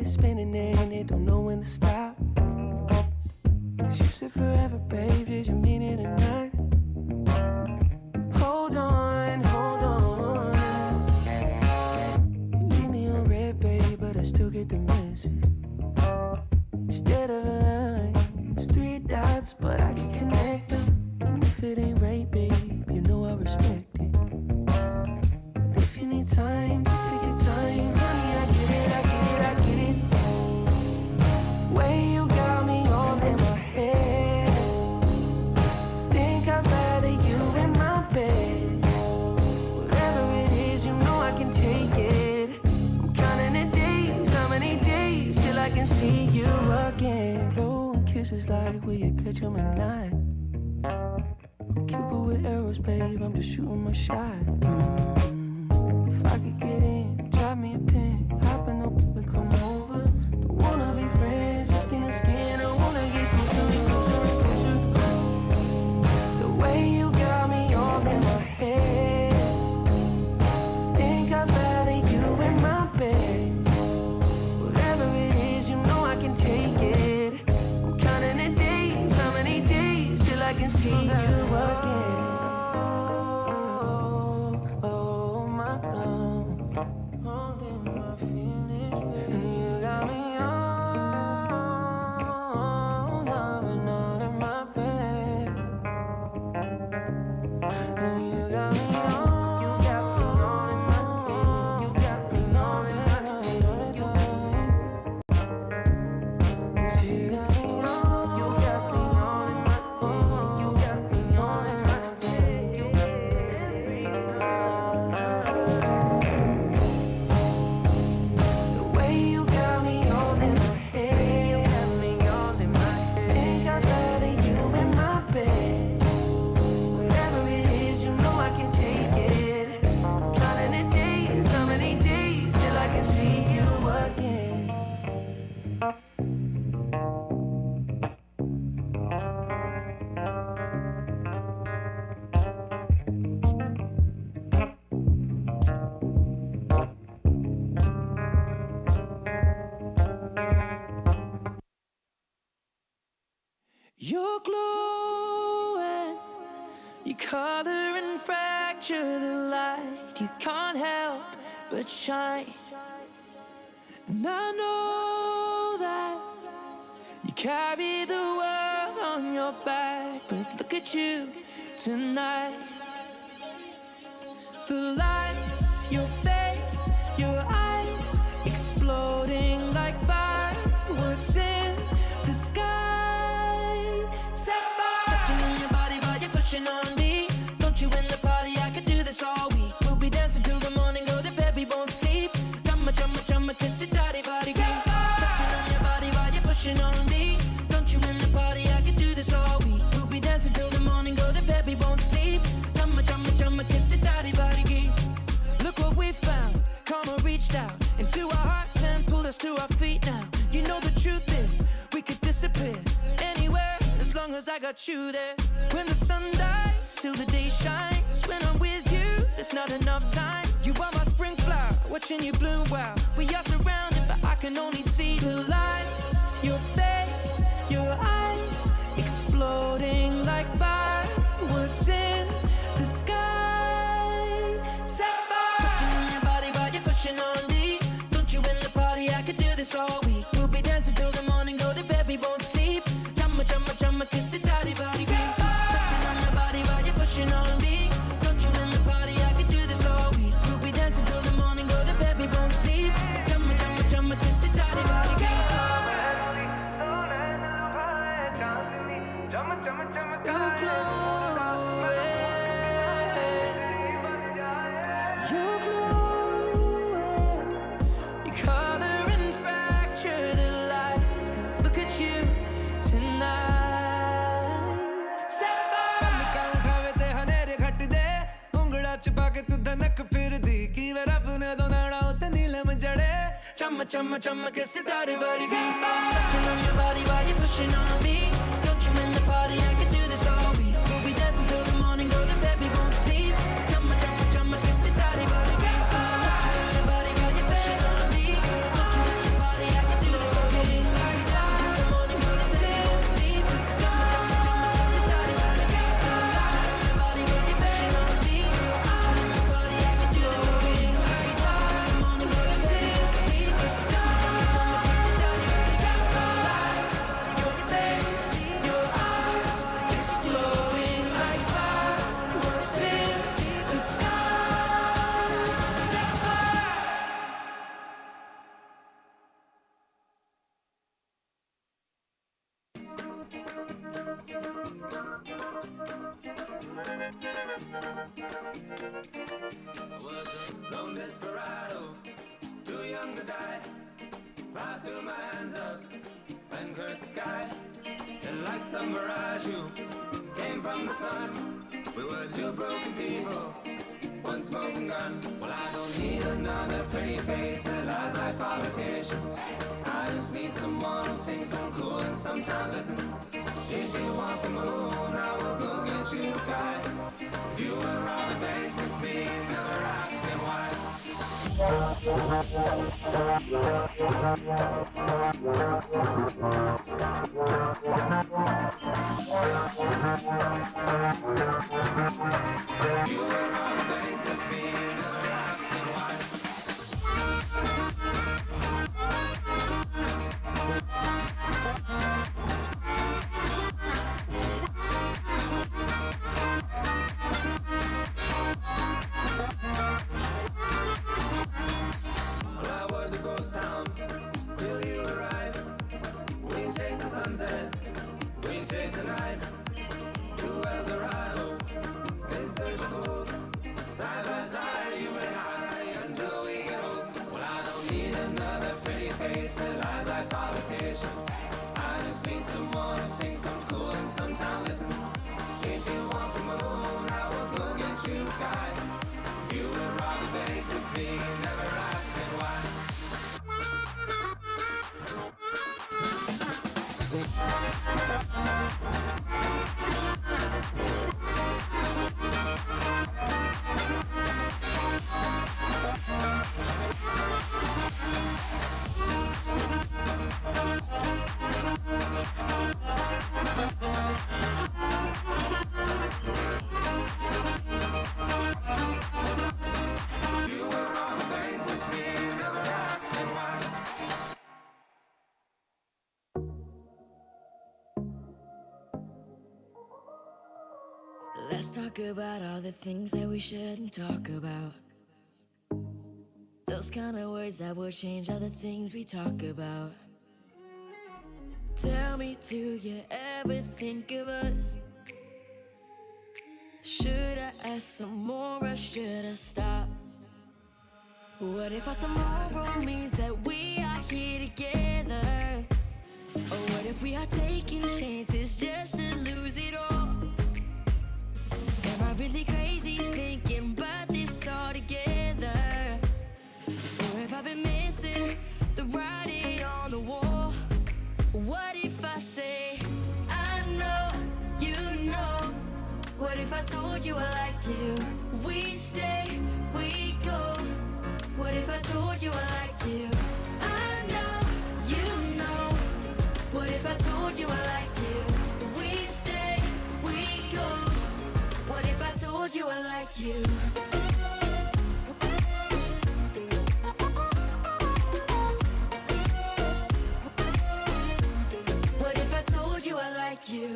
is spinning and it don't know when to stop. You said forever, babe, did you mean it or not? Hold on, hold on. You leave me on red, babe, but I still get the message. Instead of a line, it's 3 dots, but I can connect them. And if it ain't right, babe, you know I respect it. But if you need time, just take your time. Honey, I get it, I get it, I get it. Way you got me all in my head. Think I'd rather you in my bed. Whatever it is, you know I can take it. I'm counting the days, how many days till I can see you again. Blowing kisses like, will you catch 'em or not? I'm Cupid with arrows, babe, I'm just shooting my shot. If I could get in, drop me a pin, hop in the whip and come over. Don't wanna be friends, just in the skin, I wanna get closer and closer and closer. The way you got me all in my head. Think I'd rather you in my bed. Whatever it is, you know I can take it. I'm counting the days, how many days till I can see you again. Oh, my love, holding my feelings, baby. You got me all loving all in my bed. And you got me all, you got me all in my head. You got me all in my head. You got me all, you got me all in my head. You got me all in my head. You got me every time. The way you got me all in my head. You got me all in my head. Think I'd rather you in my bed. Whatever it is, you know I can take it. Counting the days, how many days till I can see you again. You're glowing, you color and fracture the light. You can't help but shine. And I know that you carry the world on your back, but look at you tonight. The lights, your face, your eyes, exploding like fireworks in the sky. Set fire, touching on your body while you're pushing on me. Don't you in the party, I could do this all week. We'll be dancing till the morning, go to bed, we won't sleep. Chumma, chumma, chumma, kiss it, daddy, body, touching on your body while you're pushing on me. Don't you in the party, I could do this all week. We'll be dancing till the morning, go to bed, we won't sleep. Chumma, chumma, chumma, kiss it, daddy, body, look what we found. Karma reached out into our hearts and pulled us to our feet now. You know the truth is, we could disappear anywhere as long as I got you there. When the sun dies, till the day shines. When I'm with you, there's not enough time. You are my spring flower, watching you bloom, wow. We are surrounded, but I can only see the lights. Your face, your eyes, exploding like fireworks in the sky. Set fire, touching on your body while you're pushing on me. Don't you in the party, I could do this all week. We'll be dancing till the morning, go to bed, we won't sleep. Chumma, chumma, chumma, kiss it, daddy, body, touching on your body while you're pushing on me. Don't you in the party, I could do this all week. We'll be dancing till the morning, go to bed, we won't sleep. Chumma, chumma, chumma, kiss it, daddy, body, you're glowing, you're glowing. You color and fracture the light. Look at you tonight. Set fire. उठावे ते हनेरे घट दे उंगड़ा चिपा के तू धनक फिर दी की वे रब ने दो नाड़ा उते नीलम जड़े Chumma, chumma, chumma, kiss it, daddy, body, touching on your body while you're pushing on me. Don't you in the party, I could do this all week. We'll be dancing till the morning, go to bed, we won't sleep. Chumma, chumma, chumma, kiss it, daddy, body, touching on your body while you're pushing on me. Don't you in the party, I could Was a lone desperado, too young to die. I threw my hands up and cursed the sky. And like some mirage who came from the sun, we were two broken people, one smoking gun. Well, I don't need another pretty face that lies like politicians. I just need someone who thinks I'm cool and sometimes listens. If you want the moon, I will go get you the sky. 'Cause you would rob a bank with me, never asking why. You would rob a bank with me, never asking why. Let's talk about all the things that we shouldn't talk about. Those kind of words that will change all the things we talk about. Tell me, do you ever think of us? Should I ask some more or should I stop? What if our tomorrow means that we are here together? Or what if we are taking chances just to lose it all? Am I really crazy thinking about this all together? Or have I been missing the writing on the wall? What if I say, I know, you know? What if I told you I liked you? We stay, we go. What if I told you I liked you? I know, you know. What if I told you I liked you? We stay, we go. What if I told you I like you? What if I told you I like you?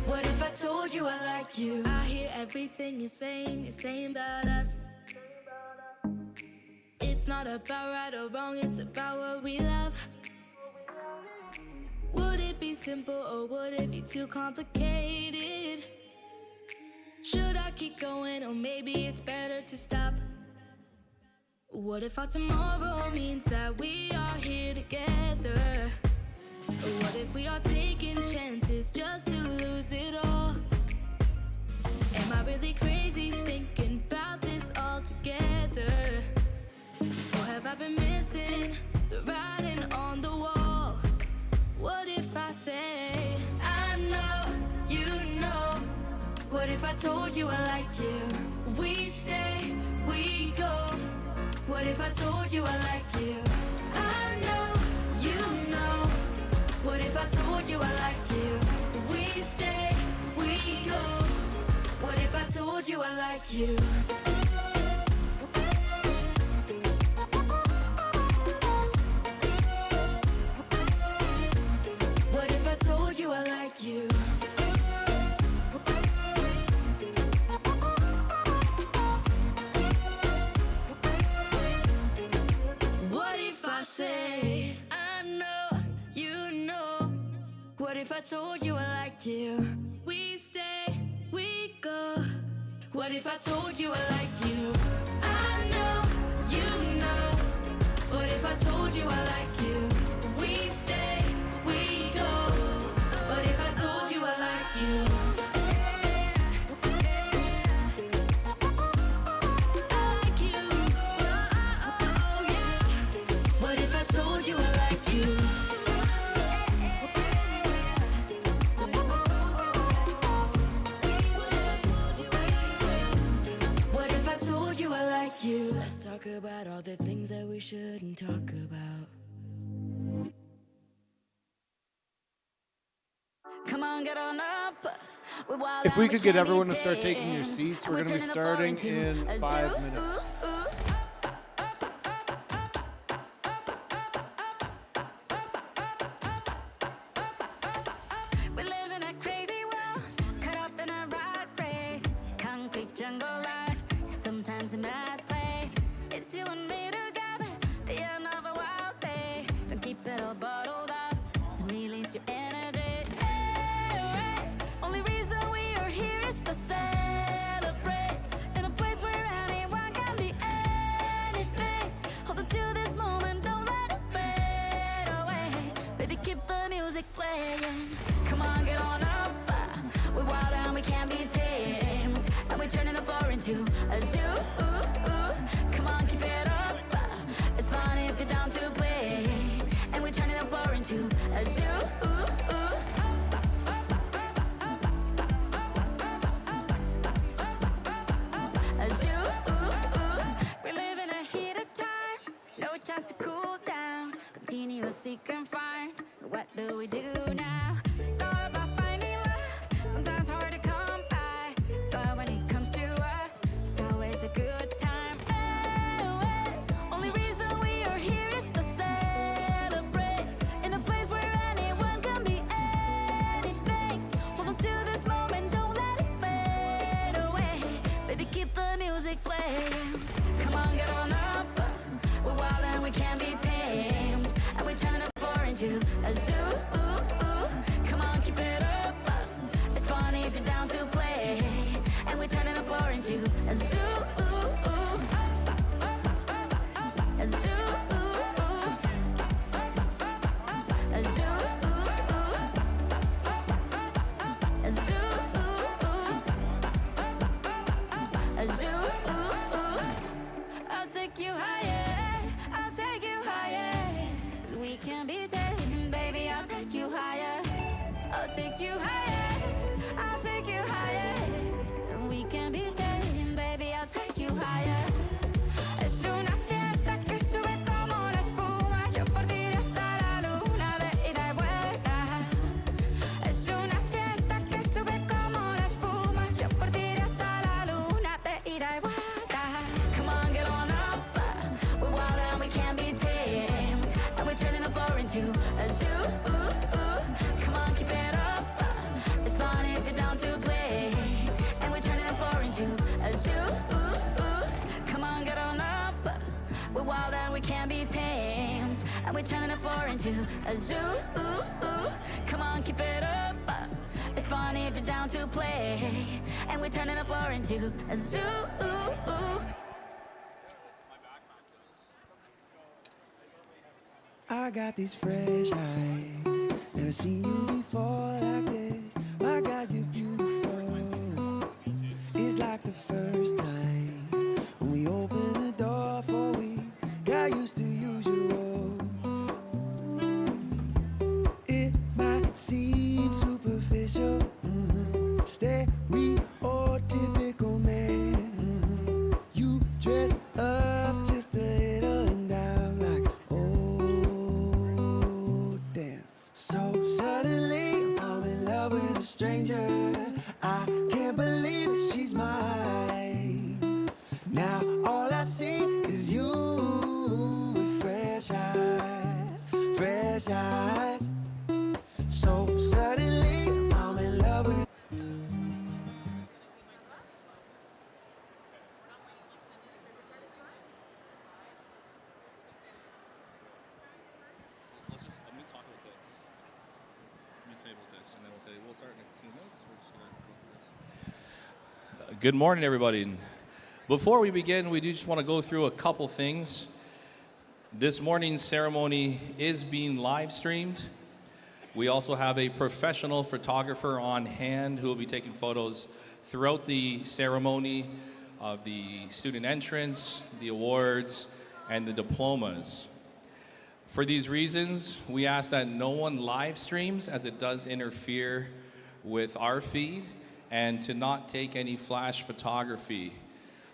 What if I told you I like you? I hear everything you're saying about us. It's not about right or wrong, it's about what we love. Would it be simple or would it be too complicated? Should I keep going or maybe it's better to stop? What if our tomorrow means that we are here together? What if we are taking chances just to lose it all? Am I really crazy thinking about this all together? Or have I been missing the writing on the wall? What if I say, I know, you know? What if I told you I liked you? We stay, we go. What if I told you I liked you? I know, you know. What if I told you I liked you? We stay, we go. What if I told you I like you? What if I told you I like you? What if I say I told you I liked you? We stay, we go. What if I told you I liked you? I know, you know. What if I told you I liked you? We stay, we go. What if I told you I liked you? I like you, oh yeah. What if I told you I liked you? What if I told you I like you? Let's talk about all the things that we shouldn't talk about. Come on, get on up. We're wild If we and could get can't be everyone to start taking your tamed. seats, And we're going to be turning the floor starting into in a 5 zoo. minutes. We live in a crazy world, caught up in a rat race. Concrete jungle life is sometimes a mad place. It's you and me together, the end of a wild day. Don't keep it all bottled up and release your energy. Hey, only reason we are here is to celebrate. In a place where anyone can be anything. Hold on to this moment, don't let it fade away. Baby, keep the music playing. Come on, get on up. We're wild and we can't be tamed. And we're turning the floor into a zoo. Come on, keep it up. It's fun if you're down to play. And we're turning the floor into a zoo. A zoo. We live in a heat of time, no chance to cool down. Continue seek and find. What do we do now? It's all about finding love. Sometimes hard to come by, but when it comes to us, it's always a good time. Only reason we are here is to celebrate. In a place where anyone can be anything. Hold on to this moment, don't let it fade away. Baby, keep the music playing. Come on, get on up. We're wild and we can't be tamed. And we're turning the floor into a zoo. Come on, keep it up. It's funny if you're down to play. And we're turning the floor into a zoo. A zoo. A zoo. A zoo. A zoo. I'll take you higher. I'll take you higher. We can be taken, baby. I'll take you higher. I'll take you higher. I'll take you higher. We can be taken, baby. I'll take you higher. Es una fiesta que sube como la espuma. Yo por ti iré hasta la luna de ida y vuelta. Es una fiesta que sube como la espuma. Yo por ti iré hasta la luna de ida y vuelta. Come on, get on up. We're wild and we can't be tamed. And we're turning the floor into a zoo. Come on, keep it up. It's fun if you're down to play. And we're turning the floor into a zoo. Come on, get on up. We're wild and we can't be tamed. And we're turning the floor into a zoo. Come on, keep it up. It's fun if you're down to play. And we're turning the floor into a zoo. I got these fresh eyes, never seen you before like this. My God, you're beautiful. It's like the first time when we opened the door for we got used to usual. It might seem superficial, stereotypical man. You dress up just a little and I'm like, oh damn. So suddenly I'm in love with a stranger. I can't believe that she's mine. Good morning, everybody. Before we begin, we do just want to go through a couple things. This morning's ceremony is being live streamed. We also have a professional photographer on hand who will be taking photos throughout the ceremony of the student entrance, the awards, and the diplomas. For these reasons, we ask that no one live streams, as it does interfere with our feed, and to not take any flash photography.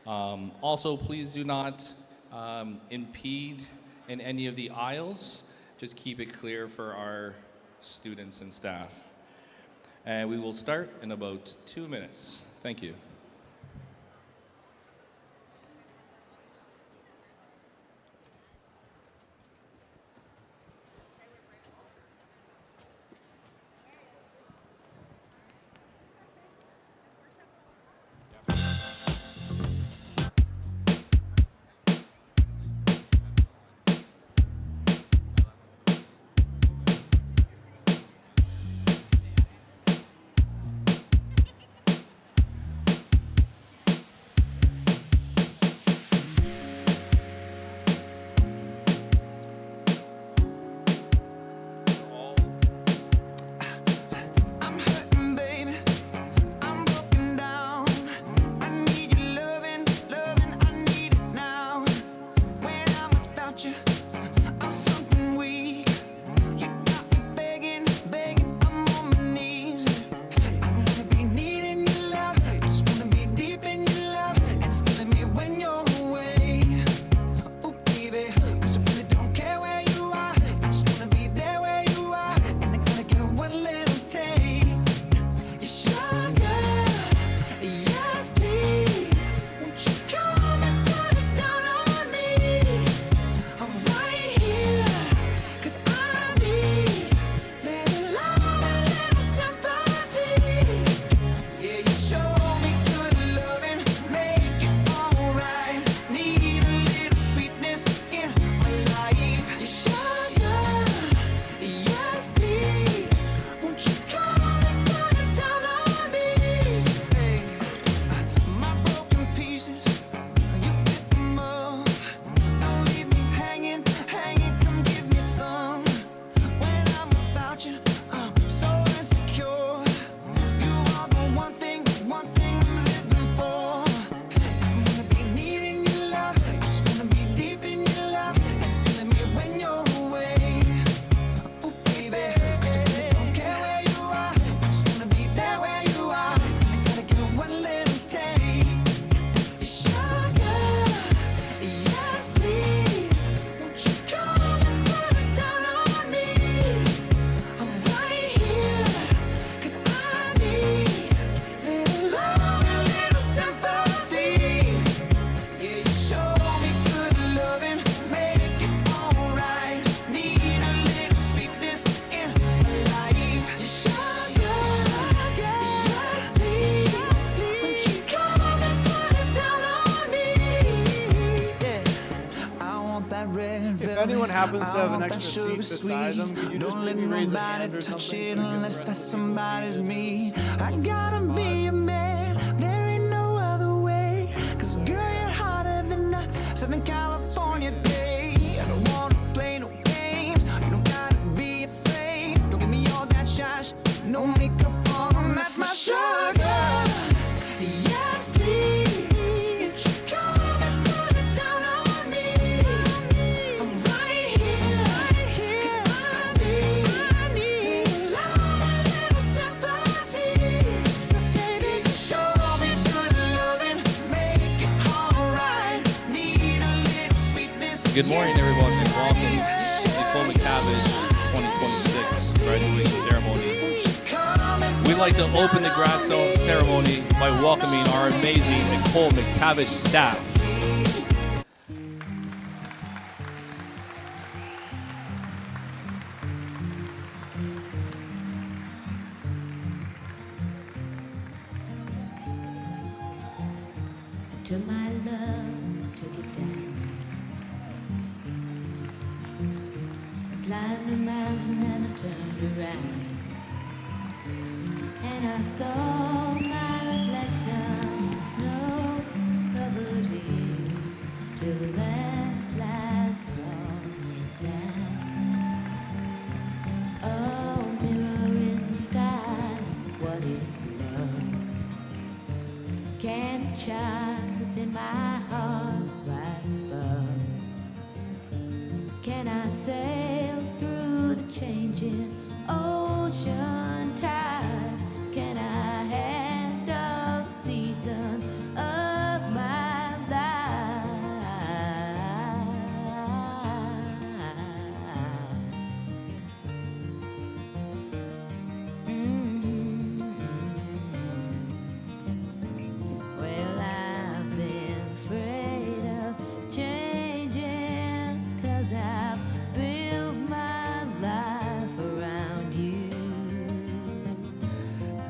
Also, please do not impede in any of the aisles. Just keep it clear for our students and staff. And we will start in about 2 minutes. Thank you. I'm hurting, baby. I'm broken down. I need your loving, loving. I need it now. When I'm without you, I'm something weak. You got me begging, begging. I'm on my knees. I wanna be needing your love. I just wanna be deep in your love. And it's killing me when you're away. Oh, baby, 'cause I really don't care where you are. I just wanna be there where you are. And I gotta get one little taste. Sugar, yes please. Won't you come and put it down on me? I'm right here, 'cause I need little love and little sympathy. Yeah, you show me good loving, make it alright. Need a little sweetness in my life. Sugar, yes please. Won't you come and put it down on me? Hey, my broken pieces, you pick them up. Don't leave me hanging, hanging. Come give me some. When I'm without you, I'm so insecure. You are the one thing I'm living for. I wanna be needing your love. I just wanna be deep in your love. And it's killing me when you're away. Oh, baby, 'cause I really don't care where you are. I just wanna be there where you are. And I gotta give one little taste. Sugar, yes please. Won't you come and put it down on me? I'm right here, 'cause I need little love and little sympathy. Yeah, you show me good loving, make it alright. Need a little sweetness in my life. Sugar, yes please. Won't you come and put it down on me? Yeah, I want that red velvet. If anyone happens to have an I want that extra seat sugar beside sweet. them, could you just Don't let maybe raise a nobody hand or touch something it so we can unless rest that people somebody's seated? me. I gotta be a man, there ain't no other way. 'Cause girl, you're hotter than a Southern California day. I don't wanna play no games, you don't gotta be afraid. Don't give me all that shy no makeup on, that's my sugar. Yes please. Won't you come and put it down on me? I'm right here, 'cause I need love and little sympathy. So baby, just show me good loving, make it alright. Need a little sweetness. Good morning, everyone, and welcome to Diploma McTavish 2026 graduation ceremony. We'd like to open the grad ceremony by welcoming our amazing École McTavish staff. To my love, took it down. I climbed a mountain and I turned around. and I saw my reflection in snow-covered hills till the landslide brought me down. Oh, mirror in the sky, what is love? Can the child within my heart rise above? Can I sail through the changing ocean tides? Can I handle the seasons of my life? Well, I've been afraid of changing, 'cause I've built my life around you.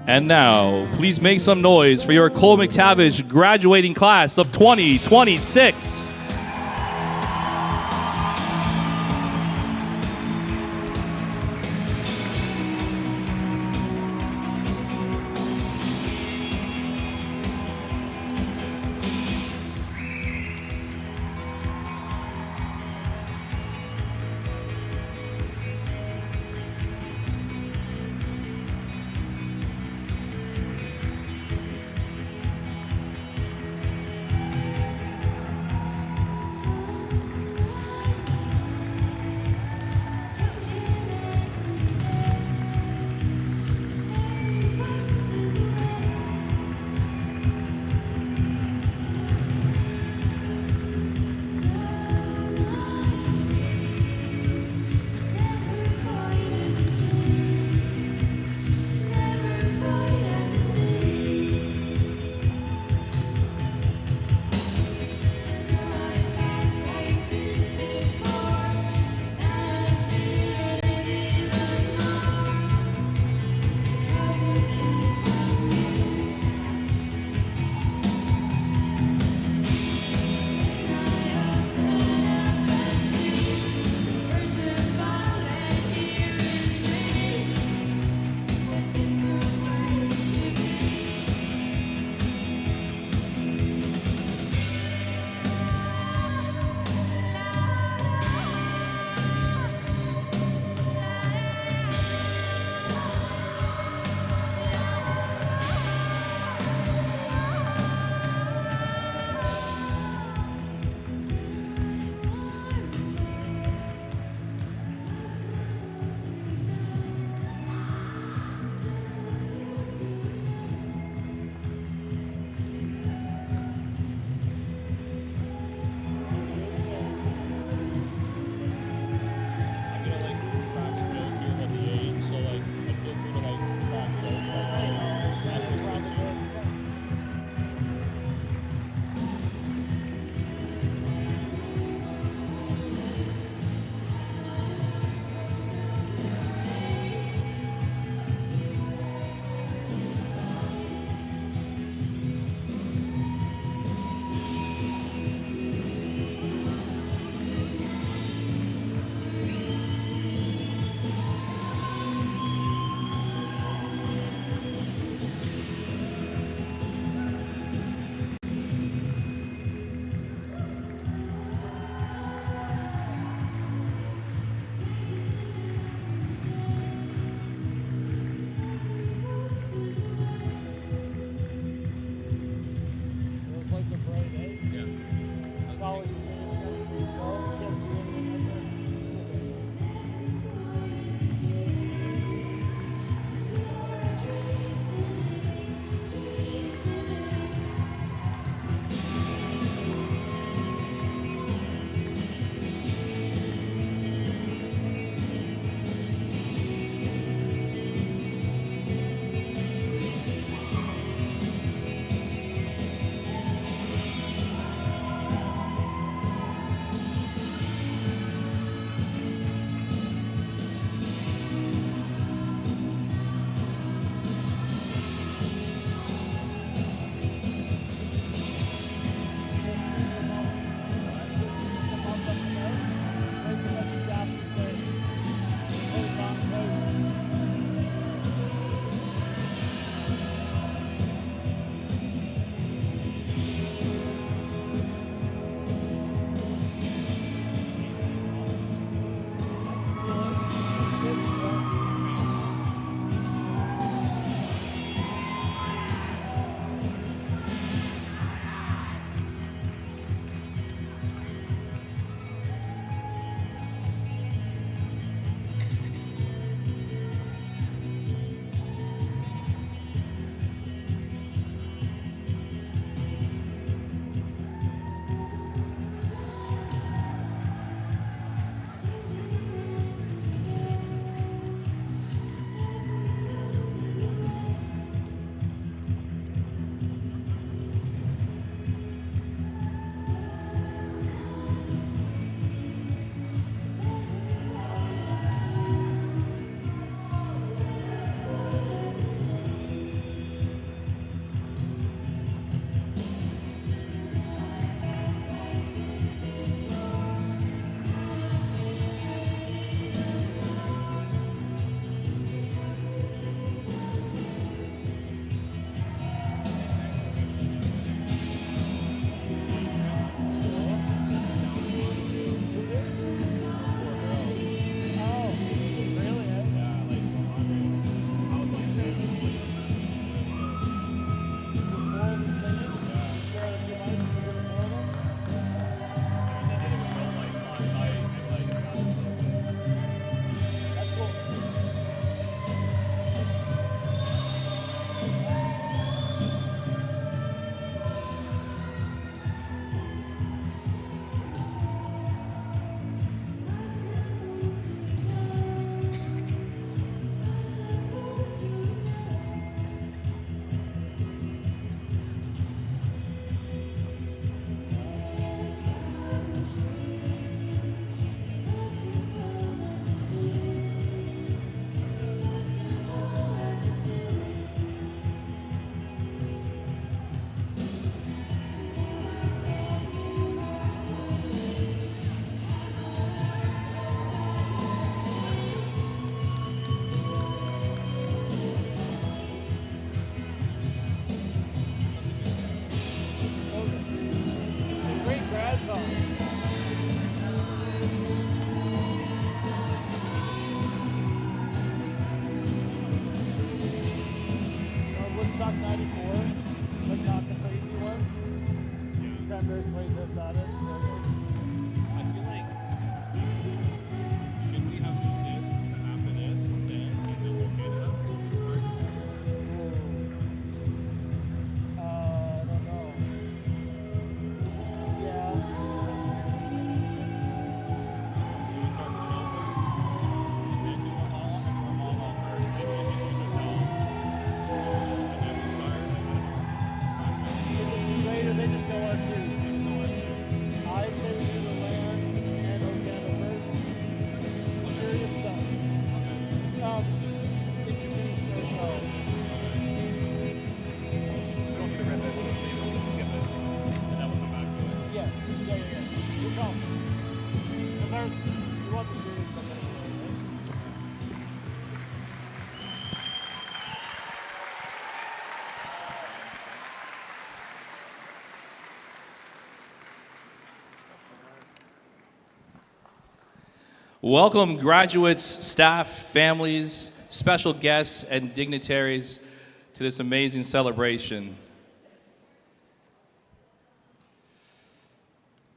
And now, please make some noise for your École McTavish graduating class of 2026. that it? I feel like, should we have this to after this instead, and then we'll hand it up? It's hard to say. I don't know. Yeah. Should we start the show first? And then do a hall, and we're all first. Maybe we can use ourselves. And then we start. Is it too late or they just don't want to? I say we do the land and Organa first. Serious stuff. Introduce ourselves. We don't need to rip it. Maybe we'll just skip it. And then we'll come back to it. Yes. Yeah. No problem. Because we want the serious stuff anyway, right? Welcome, graduates, staff, families, special guests, and dignitaries to this amazing celebration.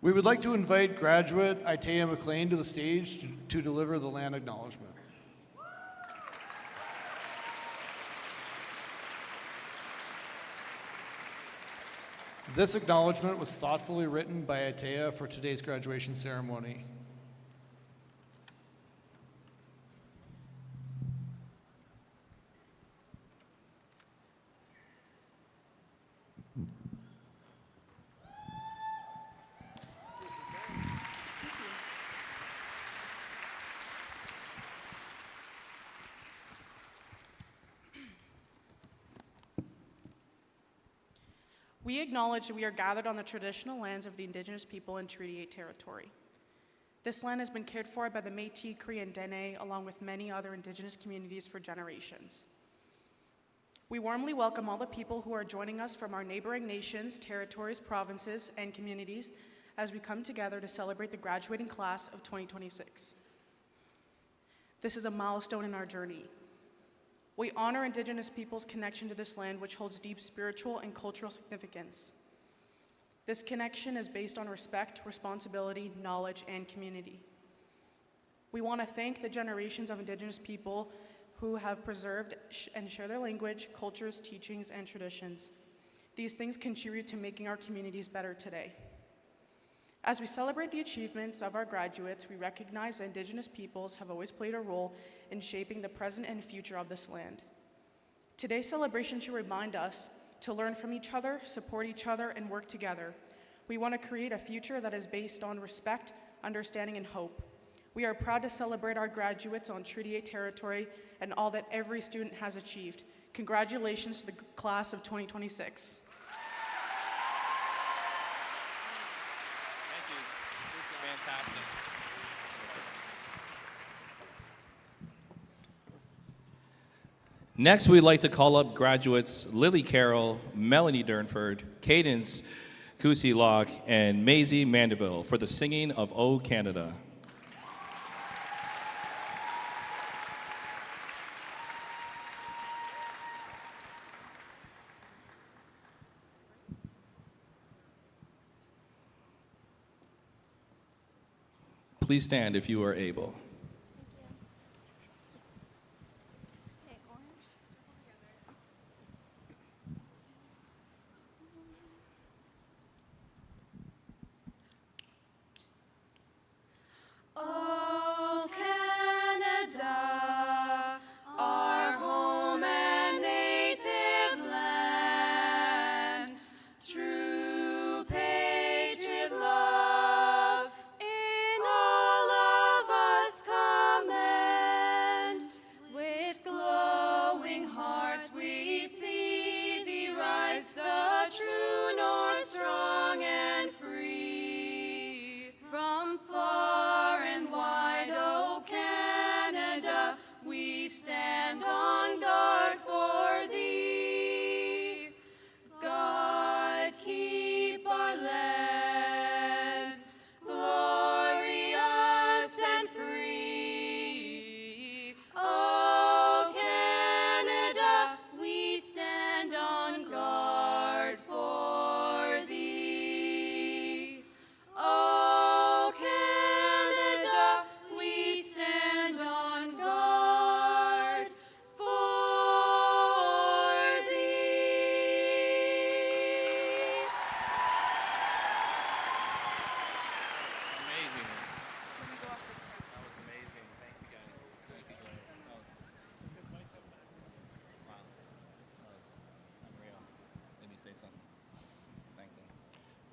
We would like to invite graduate Itea McLean to the stage to deliver the land acknowledgement. This acknowledgement was thoughtfully written by Itea for today's graduation ceremony. We acknowledge that we are gathered on the traditional lands of the Indigenous people in Treaty 8 territory. This land has been cared for by the Métis, Cree, and Dene, along with many other Indigenous communities for generations. We warmly welcome all the people who are joining us from our neighboring nations, territories, provinces, and communities as we come together to celebrate the graduating class of 2026. This is a milestone in our journey. We honor Indigenous peoples' connection to this land, which holds deep spiritual and cultural significance. This connection is based on respect, responsibility, knowledge, and community. We want to thank the generations of Indigenous people who have preserved and share their language, cultures, teachings, and traditions. These things contribute to making our communities better today. As we celebrate the achievements of our graduates, we recognize that Indigenous peoples have always played a role in shaping the present and future of this land. Today's celebration should remind us to learn from each other, support each other, and work together. We want to create a future that is based on respect, understanding, and hope. We are proud to celebrate our graduates on Treaty 8 territory and all that every student has achieved. Congratulations to the class of 2026. Fantastic. Next, we'd like to call up graduates Lily Carroll, Melanie Durnford, Cadence Kusi-Locke, and Maisie Mandeville for the singing of O Canada. Please stand if you are able. Oh, Canada, our home and native land, true patriot love in all of us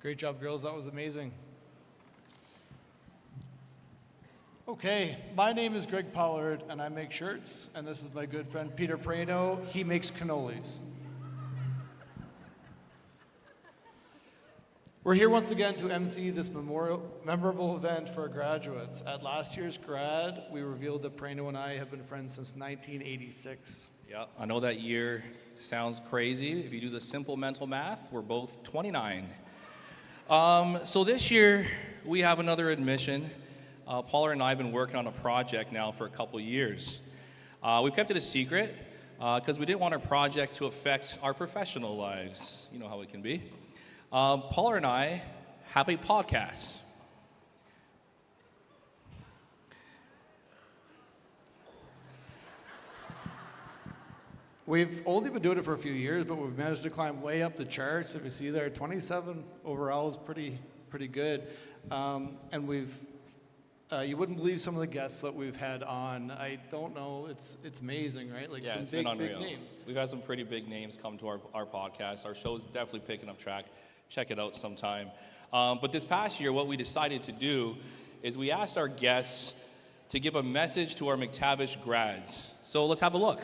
Great job, girls. That was amazing. Okay, my name is Greg Pollard, and I make shirts, and this is my good friend Peter Prano. He makes cannolis. We're here once again to MC this memorable event for our graduates. At last year's grad, we revealed that Prano and I have been friends since 1986. Yeah, I know that year sounds crazy. If you do the simple mental math, we're both 29. So this year, we have another admission. Paula and I have been working on a project now for a couple years. We've kept it a secret because we didn't want our project to affect our professional lives. You know how it can be. Paula and I have a podcast. We've only been doing it for a few years, but we've managed to climb way up the charts. If you see there, 27 overall is pretty good. And we've you wouldn't believe some of the guests that we've had on. I don't know. It's amazing, right? Like Yeah, some it's big, been unreal. big names. We've had some pretty big names come to our podcast. Our show's definitely picking up track. Check it out sometime. But this past year, what we decided to do is we asked our guests to give a message to our McTavish grads. So let's have a look.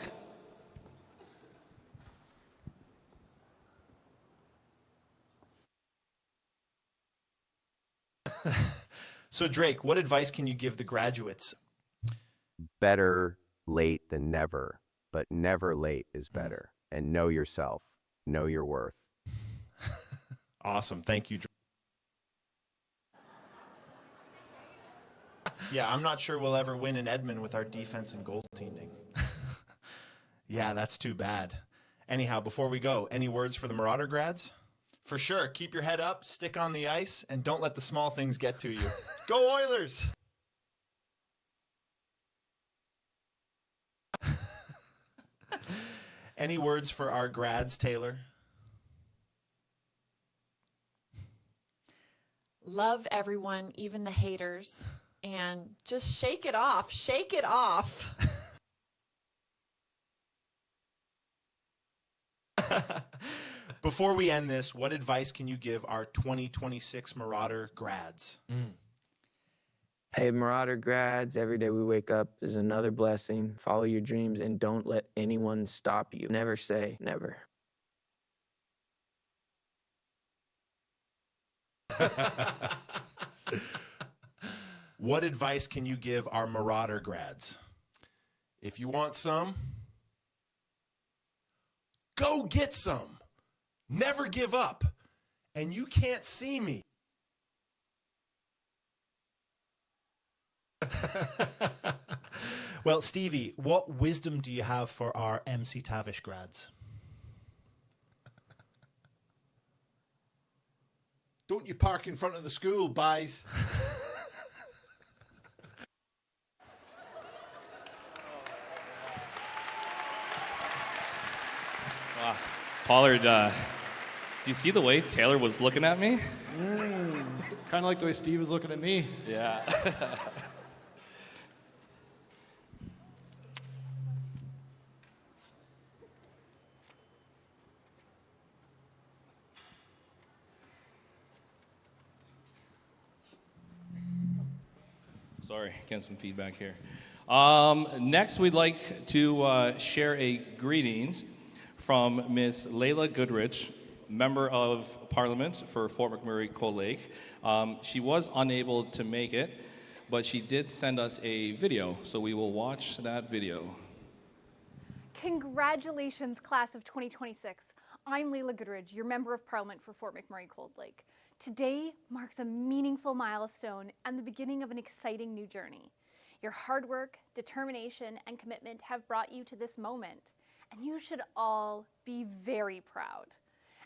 So Drake, what advice can you give the graduates? Better late than never, but never late is better. And know yourself, know your worth. Awesome. Thank you, Drake. Yeah, I'm not sure we'll ever win in Edmonton with our defense and goaltending. Yeah, that's too bad. Anyhow, before we go, any words for the Marauder grads? For sure, keep your head up, stick on the ice, and don't let the small things get to you. Go Oilers! Any words for our grads, Taylor? Love everyone, even the haters, and just shake it off. Shake it off. Before we end this, what advice can you give our 2026 Marauder grads? Hey, Marauder grads, every day we wake up is another blessing. Follow your dreams and don't let anyone stop you. Never say never. What advice can you give our Marauder grads? If you want some, go get some. Never give up. And you can't see me. Well, Stevie, what wisdom do you have for our MC Tavish grads? Don't you park in front of the school, boys. Wow. Pollard, do you see the way Taylor was looking at me? Kind of like the way Steve was looking at me. Yeah. Sorry, getting some feedback here. Next, we'd like to share a greetings from Miss Layla Goodrich, Member of Parliament for Fort McMurray Cold Lake. She was unable to make it, but she did send us a video, so we will watch that video. Congratulations, class of 2026. I'm Layla Goodrich, your Member of Parliament for Fort McMurray Cold Lake. Today marks a meaningful milestone and the beginning of an exciting new journey. Your hard work, determination, and commitment have brought you to this moment, and you should all be very proud.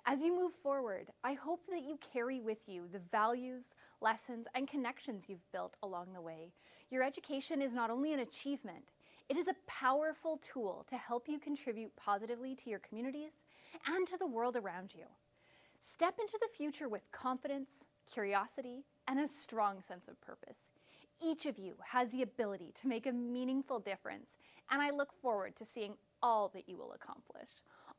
As you move forward, I hope that you carry with you the values, lessons, and connections you've built along the way. Your education is not only an achievement, it is a powerful tool to help you contribute positively to your communities and to the world around you. Step into the future with confidence, curiosity, and a strong sense of purpose. Each of you has the ability to make a meaningful difference, and I look forward to seeing all that you will accomplish.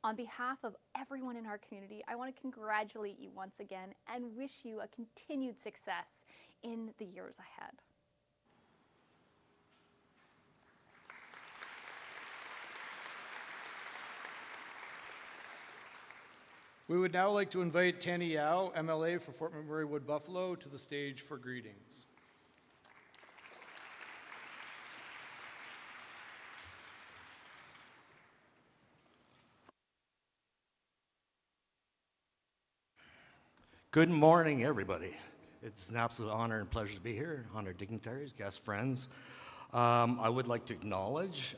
On behalf of everyone in our community, I want to congratulate you once again and wish you a continued success in the years ahead. We would now like to invite Tanny Yao, MLA for Fort McMurray Wood Buffalo, to the stage for greetings. Good morning, everybody. It's an absolute honor and pleasure to be here, honored dignitaries, guests, friends. I would like to acknowledge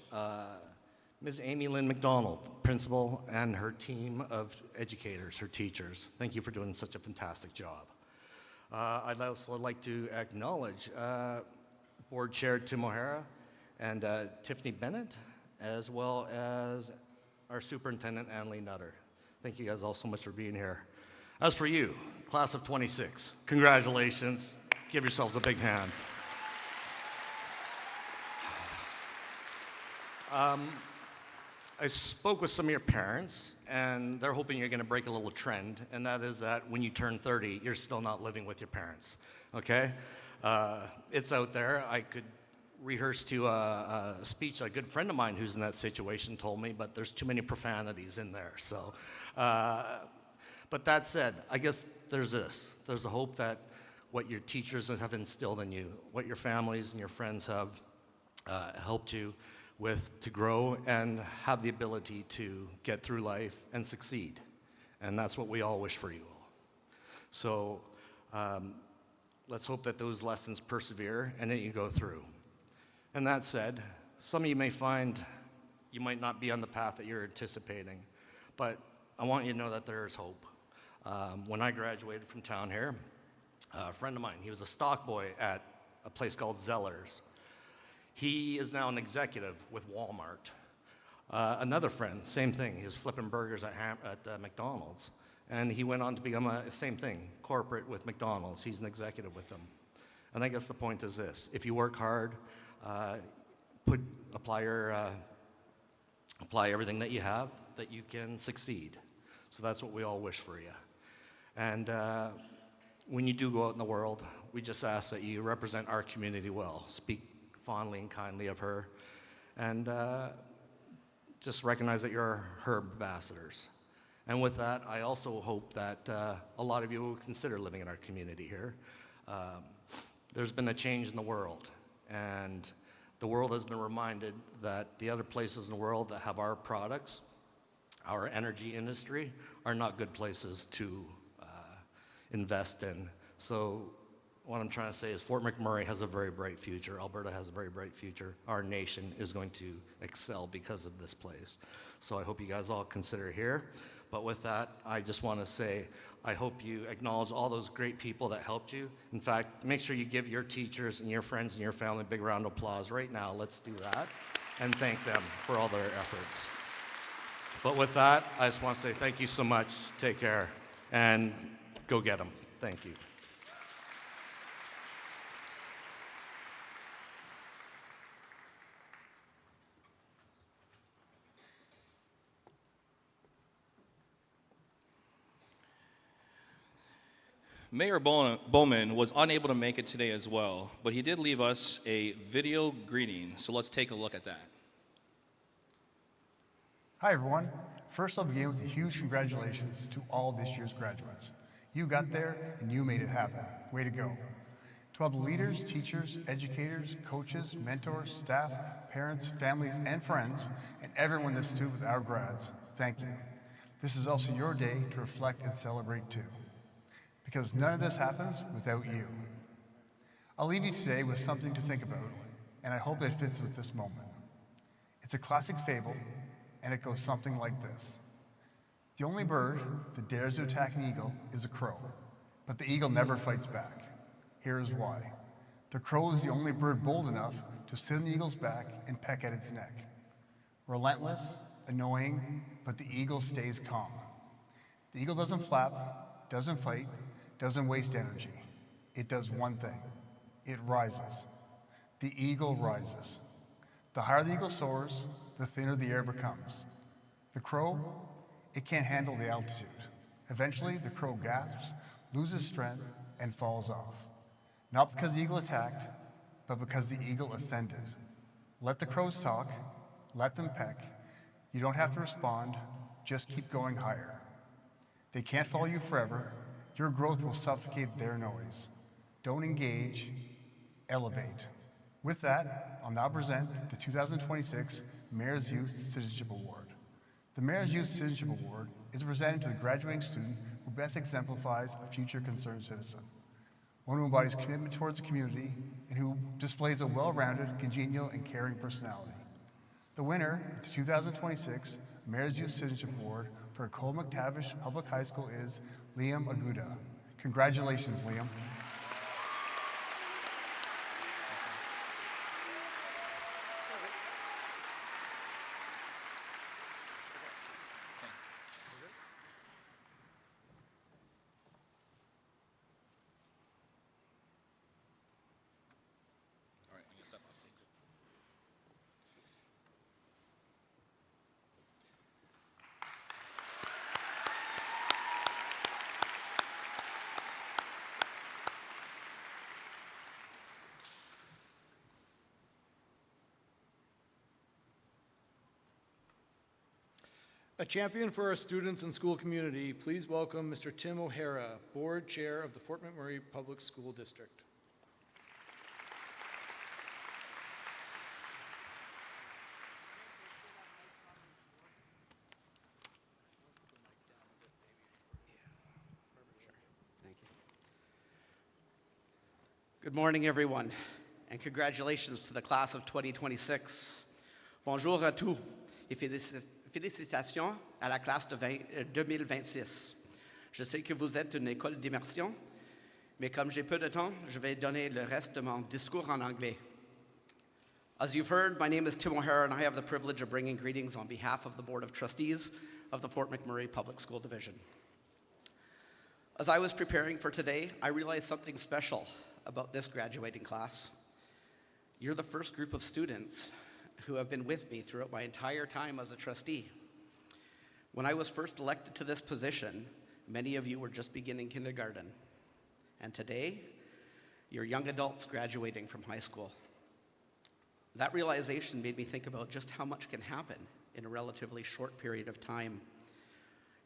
Ms. Amy Lynn McDonald, principal, and her team of educators, her teachers. Thank you for doing such a fantastic job. I'd also like to acknowledge Board Chair Tim O'Hara and Tiffany Bennett, as well as our Superintendent, Annalee Nutter. Thank you guys all so much for being here. As for you, class of 26, congratulations. Give yourselves a big hand. I spoke with some of your parents, and they're hoping you're going to break a little trend, and that is that when you turn 30, you're still not living with your parents, okay? It's out there. I could rehearse to a speech a good friend of mine who's in that situation told me, but there's too many profanities in there, so. But that said, I guess there's this. There's the hope that what your teachers have instilled in you, what your families and your friends have helped you with to grow and have the ability to get through life and succeed. And that's what we all wish for you all. So let's hope that those lessons persevere and that you go through. And that said, some of you may find you might not be on the path that you're anticipating, but I want you to know that there is hope. When I graduated from town here, a friend of mine, he was a stock boy at a place called Zeller's. He is now an executive with Walmart. Another friend, same thing. He was flipping burgers at McDonald's. And he went on to become same thing, corporate with McDonald's. He's an executive with them. And I guess the point is this. If you work hard, apply everything that you have, that you can succeed. So that's what we all wish for you. And when you do go out in the world, we just ask that you represent our community well. Speak fondly and kindly of her, and just recognize that you're her ambassadors. And with that, I also hope that a lot of you will consider living in our community here. There's been a change in the world, and the world has been reminded that the other places in the world that have our products, our energy industry, are not good places to invest in. So what I'm trying to say is Fort McMurray has a very bright future. Alberta has a very bright future. Our nation is going to excel because of this place. So I hope you guys all consider here. But with that, I just want to say, I hope you acknowledge all those great people that helped you. In fact, make sure you give your teachers and your friends and your family a big round of applause right now. Let's do that and thank them for all their efforts. But with that, I just want to say thank you so much. Take care and go get them. Thank you. Mayor Bowman was unable to make it today as well, but he did leave us a video greeting, so let's take a look at that. Hi everyone. First I'll begin with a huge congratulations to all this year's graduates. You got there and you made it happen. Way to go. To all the leaders, teachers, educators, coaches, mentors, staff, parents, families, and friends, and everyone that stood with our grads, thank you. This is also your day to reflect and celebrate too, because none of this happens without you. I'll leave you today with something to think about, and I hope it fits with this moment. It's a classic fable, and it goes something like this. The only bird that dares to attack an eagle is a crow, but the eagle never fights back. Here is why. The crow is the only bird bold enough to sit on the eagle's back and peck at its neck. Relentless, annoying, but the eagle stays calm. The eagle doesn't flap, doesn't fight, doesn't waste energy. It does one thing. It rises. The eagle rises. The higher the eagle soars, the thinner the air becomes. The crow, It can't handle the altitude. Eventually, the crow gasps, loses strength, and falls off. Not because the eagle attacked, but because the eagle ascended. Let the crows talk, let them peck. You don't have to respond, just keep going higher. They can't follow you forever. Your growth will suffocate their noise. Don't engage, elevate. With that, I'll now present the 2026 Mayor's Youth Citizenship Award. The Mayor's Youth Citizenship Award is presented to the graduating student who best exemplifies a future concerned citizen, one who embodies commitment towards the community and who displays a well-rounded, congenial, and caring personality. The winner of the 2026 Mayor's Youth Citizenship Award for École McTavish Public High School is Liam Aguda. Congratulations, Liam. A champion for our students and school community, please welcome Mr. Tim O'Hara, Board Chair of the Fort McMurray Public School District. Thank you. Good morning, everyone, and congratulations to the class of 2026. Bonjour à tous et félicitations à la classe de 2026. Je sais que vous êtes une école d'immersion, mais comme j'ai peu de temps, je vais donner le reste de mon discours en anglais. As you've heard, my name is Tim O'Hara, and I have the privilege of bringing greetings on behalf of the Board of Trustees of the Fort McMurray Public School Division. As I was preparing for today, I realized something special about this graduating class. You're the first group of students who have been with me throughout my entire time as a trustee. When I was first elected to this position, many of you were just beginning kindergarten. And today, you're young adults graduating from high school. That realization made me think about just how much can happen in a relatively short period of time.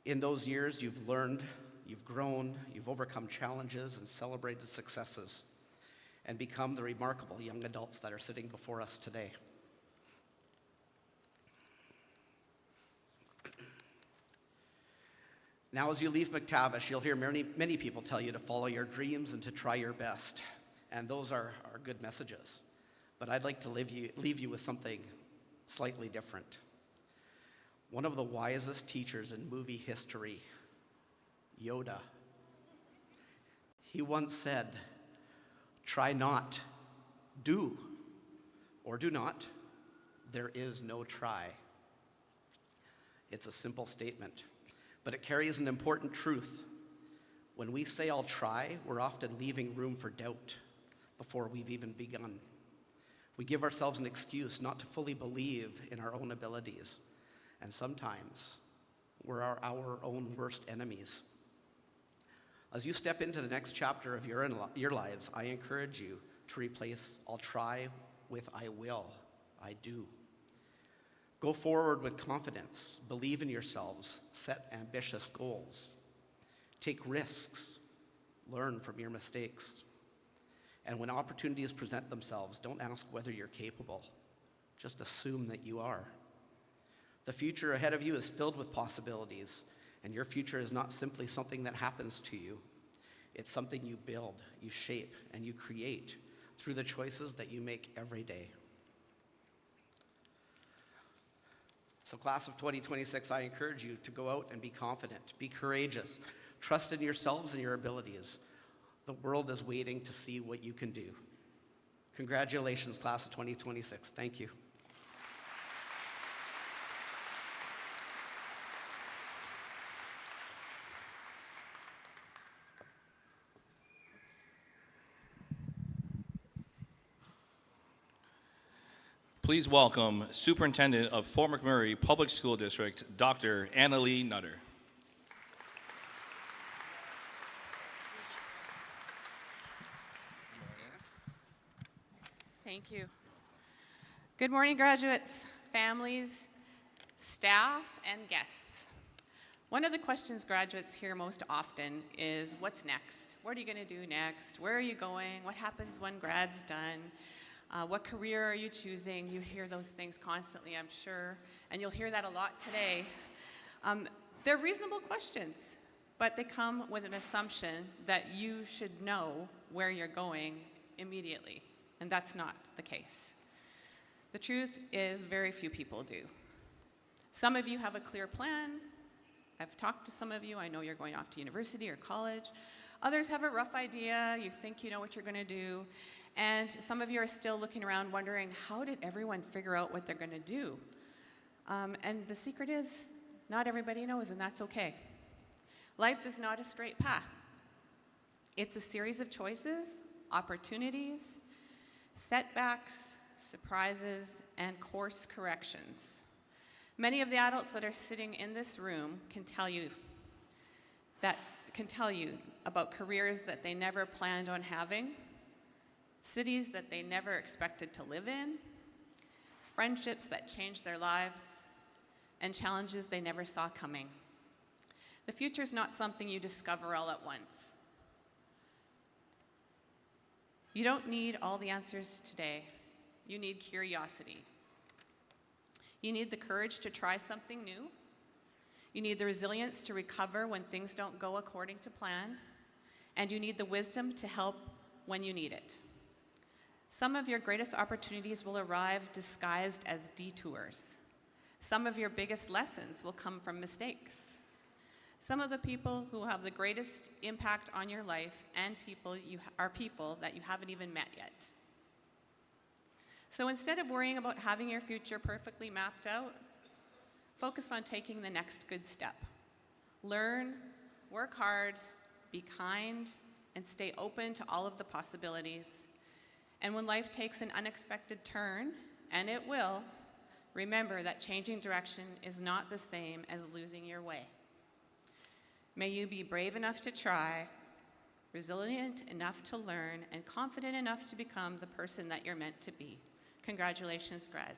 In those years, you've learned, you've grown, you've overcome challenges and celebrated successes, and become the remarkable young adults that are sitting before us today. Now, as you leave McTavish, you'll hear many people tell you to follow your dreams and to try your best. And those are good messages. But I'd like to leave you with something slightly different. One of the wisest teachers in movie history, Yoda, he once said, "Try not, do, or do not. There is no try." It's a simple statement, but it carries an important truth. When we say "I'll try," we're often leaving room for doubt before we've even begun. We give ourselves an excuse not to fully believe in our own abilities, and sometimes we're our own worst enemies. As you step into the next chapter of your lives, I encourage you to replace "I'll try" with "I will," "I do." Go forward with confidence, believe in yourselves, set ambitious goals, take risks, learn from your mistakes. And when opportunities present themselves, don't ask whether you're capable, just assume that you are. The future ahead of you is filled with possibilities, and your future is not simply something that happens to you. It's something you build, you shape, and you create through the choices that you make every day. So class of 2026, I encourage you to go out and be confident, be courageous, trust in yourselves and your abilities. The world is waiting to see what you can do. Congratulations, class of 2026. Thank you. Please welcome Superintendent of Fort McMurray Public School District, Dr. Annalee Nutter. Thank you. Good morning, graduates, families, staff, and guests. One of the questions graduates hear most often is, what's next? What are you going to do next? Where are you going? What happens when grad's done? What career are you choosing? You hear those things constantly, I'm sure, and you'll hear that a lot today. They're reasonable questions, but they come with an assumption that you should know where you're going immediately, and that's not the case. The truth is very few people do. Some of you have a clear plan. I've talked to some of you. I know you're going off to university or college. Others have a rough idea. You think you know what you're going to do. And some of you are still looking around wondering, how did everyone figure out what they're going to do? And the secret is, not everybody knows, and that's okay. Life is not a straight path. It's a series of choices, opportunities, setbacks, surprises, and course corrections. Many of the adults that are sitting in this room can tell you about careers that they never planned on having, cities that they never expected to live in, friendships that changed their lives, and challenges they never saw coming. The future is not something you discover all at once. You don't need all the answers today. You need curiosity. You need the courage to try something new. You need the resilience to recover when things don't go according to plan. And you need the wisdom to help when you need it. Some of your greatest opportunities will arrive disguised as detours. Some of your biggest lessons will come from mistakes. Some of the people who have the greatest impact on your life and are people that you haven't even met yet. So instead of worrying about having your future perfectly mapped out, focus on taking the next good step. Learn, work hard, be kind, and stay open to all of the possibilities. And when life takes an unexpected turn, and it will, remember that changing direction is not the same as losing your way. May you be brave enough to try, resilient enough to learn, and confident enough to become the person that you're meant to be. Congratulations, grads.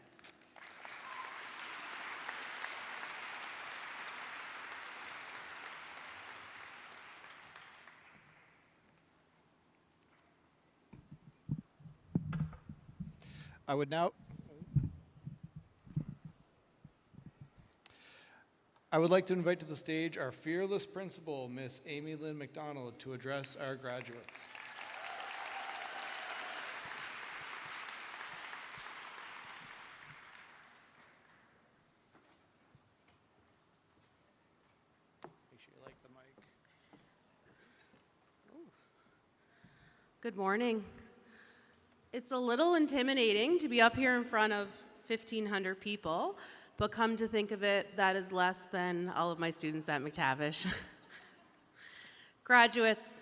I would like to invite to the stage our fearless principal, Miss Amy Lynn McDonald, to address our graduates. Make sure you like the mic. Good morning. It's a little intimidating to be up here in front of 1,500 people, but come to think of it, that is less than all of my students at McTavish. Graduates,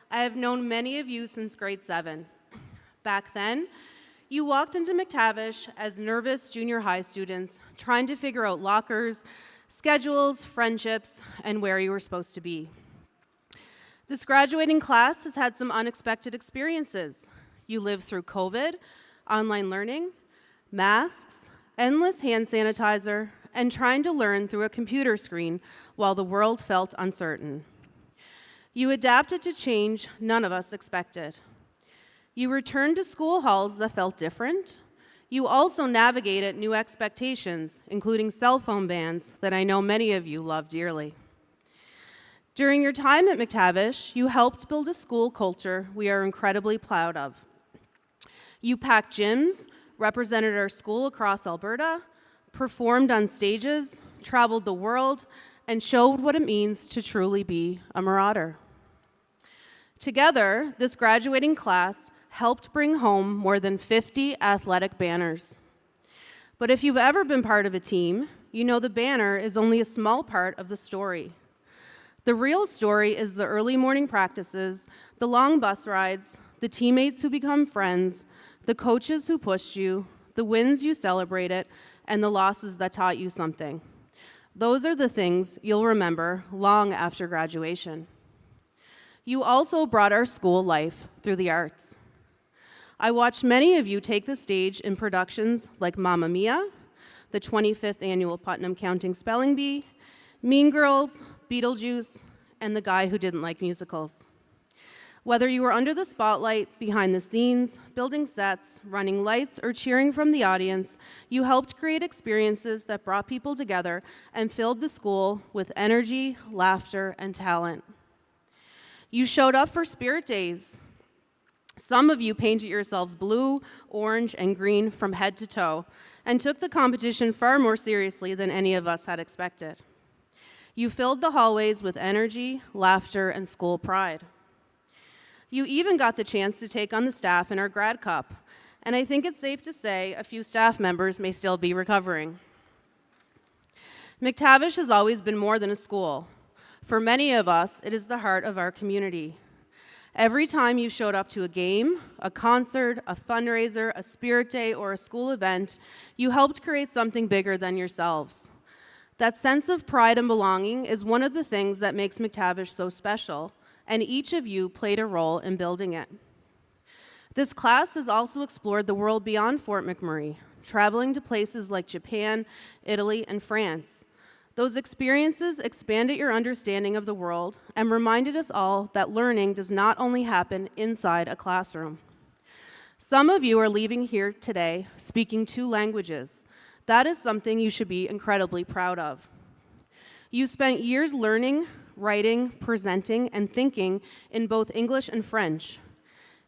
I have known many of you since grade 7. Back then, you walked into McTavish as nervous junior high students, trying to figure out lockers, schedules, friendships, and where you were supposed to be. This graduating class has had some unexpected experiences. You lived through COVID, online learning, masks, endless hand sanitizer, and trying to learn through a computer screen while the world felt uncertain. You adapted to change none of us expected. You returned to school halls that felt different. You also navigated new expectations, including cell phone bans that I know many of you love dearly. During your time at McTavish, you helped build a school culture we are incredibly proud of. You packed gyms, represented our school across Alberta, performed on stages, traveled the world, and showed what it means to truly be a Marauder. Together, this graduating class helped bring home more than 50 athletic banners. But if you've ever been part of a team, you know the banner is only a small part of the story. The real story is the early morning practices, the long bus rides, the teammates who become friends, the coaches who pushed you, the wins you celebrated, and the losses that taught you something. Those are the things you'll remember long after graduation. You also brought our school life through the arts. I watched many of you take the stage in productions like Mamma Mia, the 25th Annual Putnam Counting Spelling Bee, Mean Girls, Beetlejuice, and The Guy Who Didn't Like Musicals. Whether you were under the spotlight, behind the scenes, building sets, running lights, or cheering from the audience, you helped create experiences that brought people together and filled the school with energy, laughter, and talent. You showed up for Spirit Days. Some of you painted yourselves blue, orange, and green from head to toe and took the competition far more seriously than any of us had expected. You filled the hallways with energy, laughter, and school pride. You even got the chance to take on the staff in our Grad Cup, and I think it's safe to say a few staff members may still be recovering. McTavish has always been more than a school. For many of us, it is the heart of our community. Every time you showed up to a game, a concert, a fundraiser, a Spirit Day, or a school event, you helped create something bigger than yourselves. That sense of pride and belonging is one of the things that makes McTavish so special, and each of you played a role in building it. This class has also explored the world beyond Fort McMurray, traveling to places like Japan, Italy, and France. Those experiences expanded your understanding of the world and reminded us all that learning does not only happen inside a classroom. Some of you are leaving here today speaking 2 languages. That is something you should be incredibly proud of. You spent years learning, writing, presenting, and thinking in both English and French.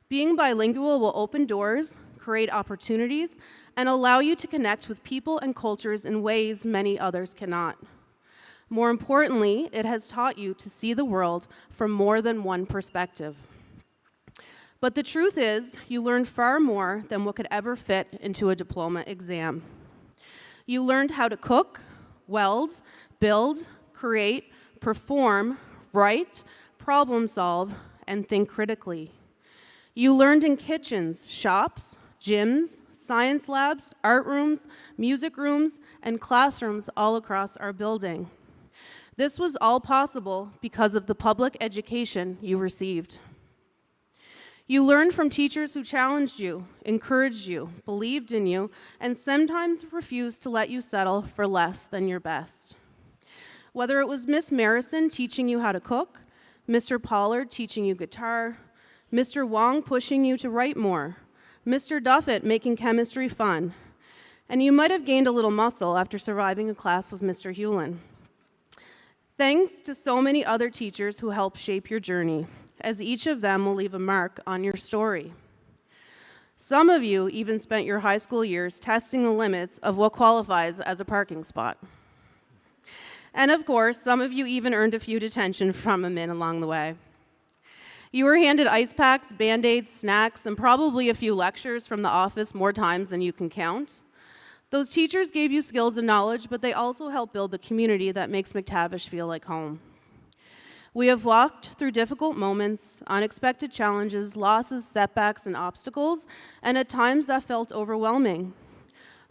Being bilingual will open doors, create opportunities, and allow you to connect with people and cultures in ways many others cannot. More importantly, it has taught you to see the world from more than one perspective. But the truth is, you learned far more than what could ever fit into a diploma exam. You learned how to cook, weld, build, create, perform, write, problem solve, and think critically. You learned in kitchens, shops, gyms, science labs, art rooms, music rooms, and classrooms all across our building. This was all possible because of the public education you received. You learned from teachers who challenged you, encouraged you, believed in you, and sometimes refused to let you settle for less than your best. Whether it was Miss Marison teaching you how to cook, Mr. Pollard teaching you guitar, Mr. Wong pushing you to write more, Mr. Duffett making chemistry fun, and you might have gained a little muscle after surviving a class with Mr. Hewlin. Thanks to so many other teachers who helped shape your journey, as each of them will leave a mark on your story. Some of you even spent your high school years testing the limits of what qualifies as a parking spot. And of course, some of you even earned a few detention from a min along the way. You were handed ice packs, Band-Aids, snacks, and probably a few lectures from the office more times than you can count. Those teachers gave you skills and knowledge, but they also helped build the community that makes McTavish feel like home. We have walked through difficult moments, unexpected challenges, losses, setbacks, and obstacles, and at times that felt overwhelming.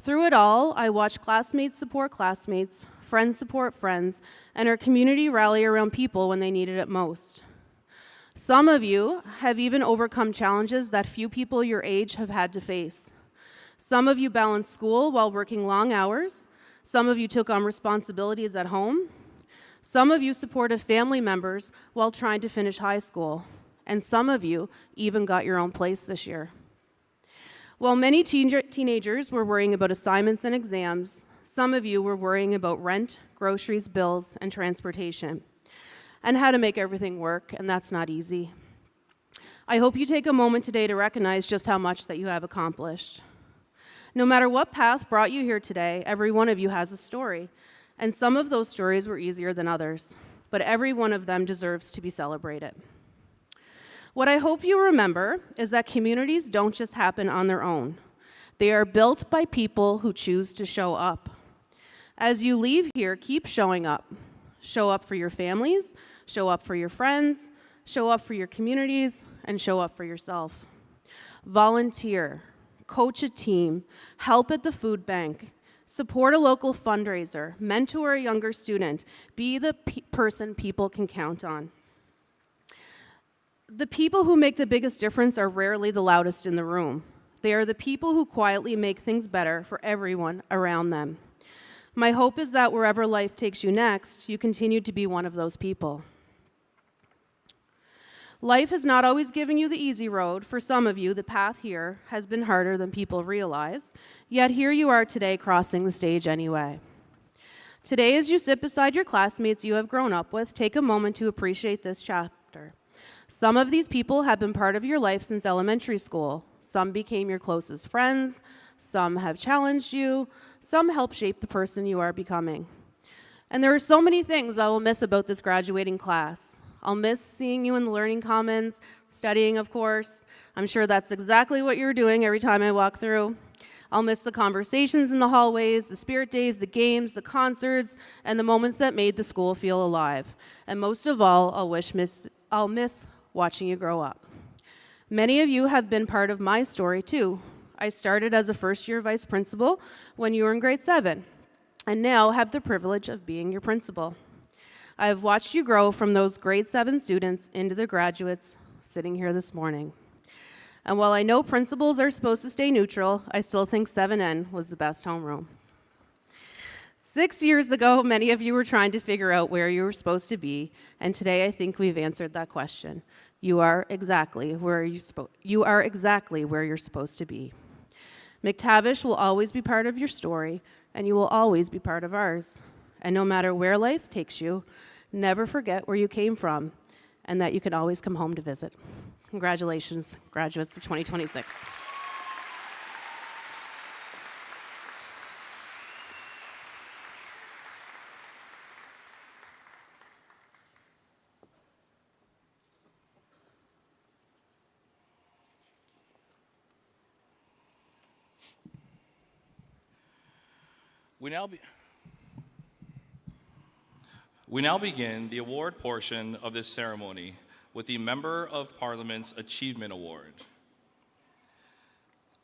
Through it all, I watched classmates support classmates, friends support friends, and our community rally around people when they needed it most. Some of you have even overcome challenges that few people your age have had to face. Some of you balanced school while working long hours. Some of you took on responsibilities at home. Some of you supported family members while trying to finish high school. And some of you even got your own place this year. While many teenagers were worrying about assignments and exams, some of you were worrying about rent, groceries, bills, and transportation, and how to make everything work, and that's not easy. I hope you take a moment today to recognize just how much that you have accomplished. No matter what path brought you here today, every one of you has a story, and some of those stories were easier than others, but every one of them deserves to be celebrated. What I hope you remember is that communities don't just happen on their own. They are built by people who choose to show up. As you leave here, keep showing up. Show up for your families, show up for your friends, show up for your communities, and show up for yourself. Volunteer, coach a team, help at the food bank, support a local fundraiser, mentor a younger student, be the person people can count on. The people who make the biggest difference are rarely the loudest in the room. They are the people who quietly make things better for everyone around them. My hope is that wherever life takes you next, you continue to be one of those people. Life has not always given you the easy road. For some of you, the path here has been harder than people realize, yet here you are today crossing the stage anyway. Today, as you sit beside your classmates you have grown up with, take a moment to appreciate this chapter. Some of these people have been part of your life since elementary school. Some became your closest friends, some have challenged you, some helped shape the person you are becoming. And there are so many things I will miss about this graduating class. I'll miss seeing you in the Learning Commons, studying, of course. I'm sure that's exactly what you're doing every time I walk through. I'll miss the conversations in the hallways, the spirit days, the games, the concerts, and the moments that made the school feel alive. And most of all, I'll miss watching you grow up. Many of you have been part of my story too. I started as a first-year vice principal when you were in grade 7, and now have the privilege of being your principal. I have watched you grow from those grade 7 students into the graduates sitting here this morning. And while I know principals are supposed to stay neutral, I still think 7N was the best homeroom. 6 years ago, many of you were trying to figure out where you were supposed to be, and today I think we've answered that question. You are exactly where you're supposed to be. McTavish will always be part of your story, and you will always be part of ours. And no matter where life takes you, never forget where you came from, and that you can always come home to visit. Congratulations, graduates of 2026. We now begin the award portion of this ceremony with the Member of Parliament's Achievement Award.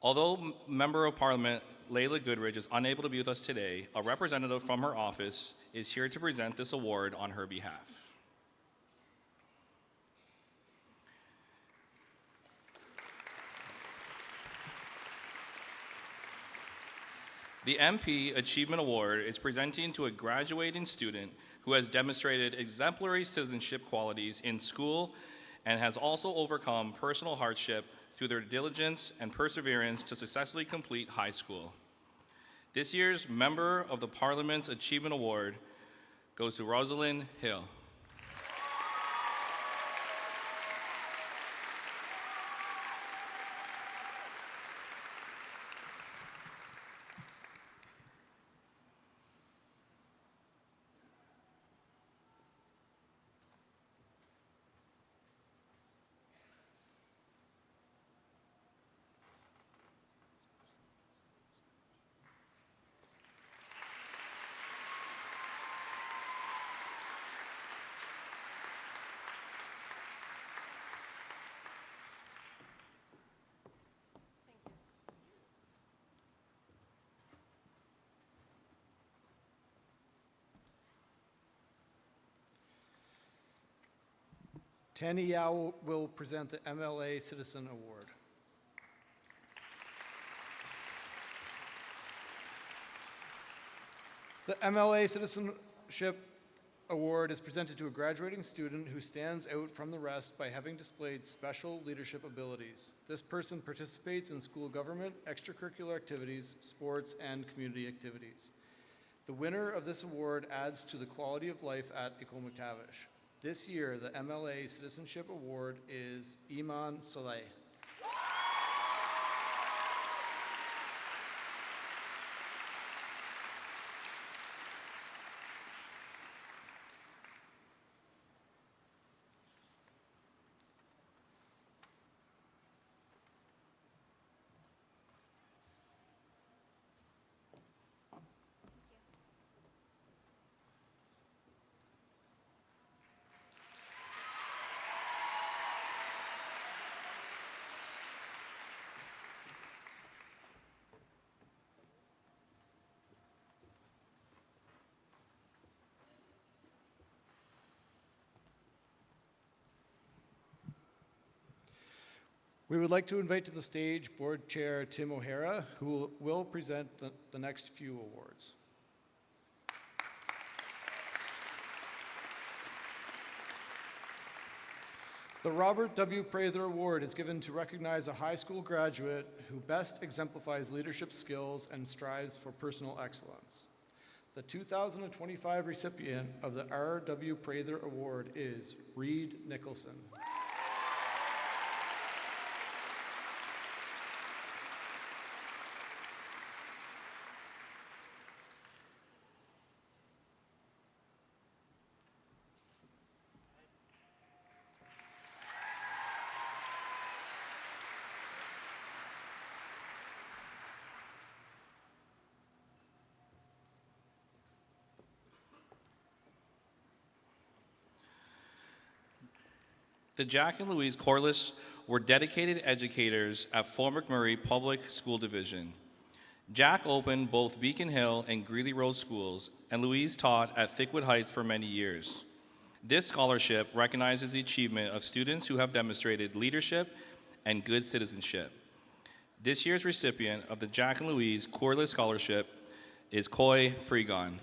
Although Member of Parliament Layla Goodridge is unable to be with us today, a representative from her office is here to present this award on her behalf. The MP Achievement Award is presenting to a graduating student who has demonstrated exemplary citizenship qualities in school and has also overcome personal hardship through their diligence and perseverance to successfully complete high school. This year's Member of the Parliament's Achievement Award goes to Rosalind Hill. Tanny Yao will present the MLA Citizen Award. The MLA Citizenship Award is presented to a graduating student who stands out from the rest by having displayed special leadership abilities. This person participates in school government, extracurricular activities, sports, and community activities. The winner of this award adds to the quality of life at École McTavish. This year, the MLA Citizenship Award is Iman Saleh. We would like to invite to the stage Board Chair Tim O'Hara, who will present the next few awards. The Robert W. Prather Award is given to recognize a high school graduate who best exemplifies leadership skills and strives for personal excellence. The 2025 recipient of the R.W. Prather Award is Reed Nicholson. The Jack and Louise Corliss were dedicated educators at Fort McMurray Public School Division. Jack opened both Beacon Hill and Greeley Road schools, and Louise taught at Thickwood Heights for many years. This scholarship recognizes the achievement of students who have demonstrated leadership and good citizenship. This year's recipient of the Jack and Louise Corliss Scholarship is Coy Freegon.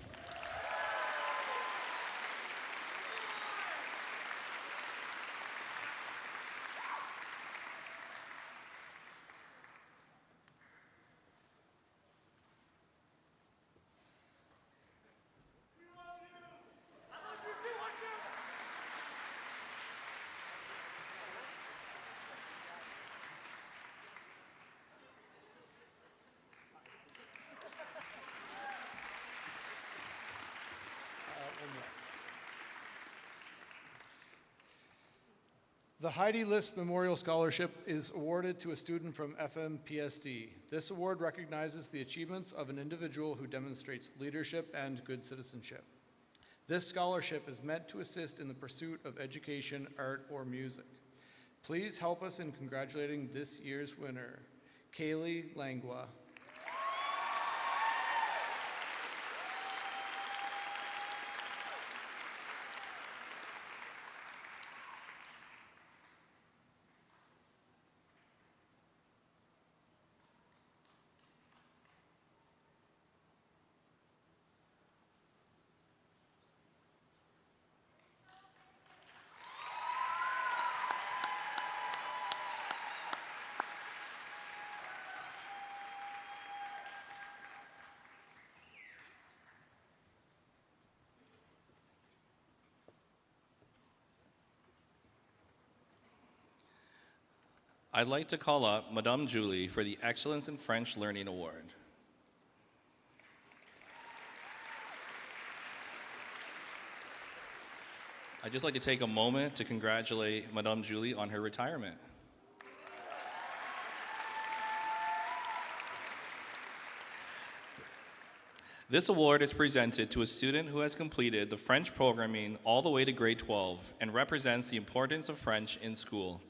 The Heidi List Memorial Scholarship is awarded to a student from FMPSD. This award recognizes the achievements of an individual who demonstrates leadership and good citizenship. This scholarship is meant to assist in the pursuit of education, art, or music. Please help us in congratulating this year's winner, Kaylee Langua. I'd like to call up Madame Julie for the Excellence in French Learning Award. I'd just like to take a moment to congratulate Madame Julie on her retirement. This award is presented to a student who has completed the French programming all the way to grade 12 and represents the importance of French in school.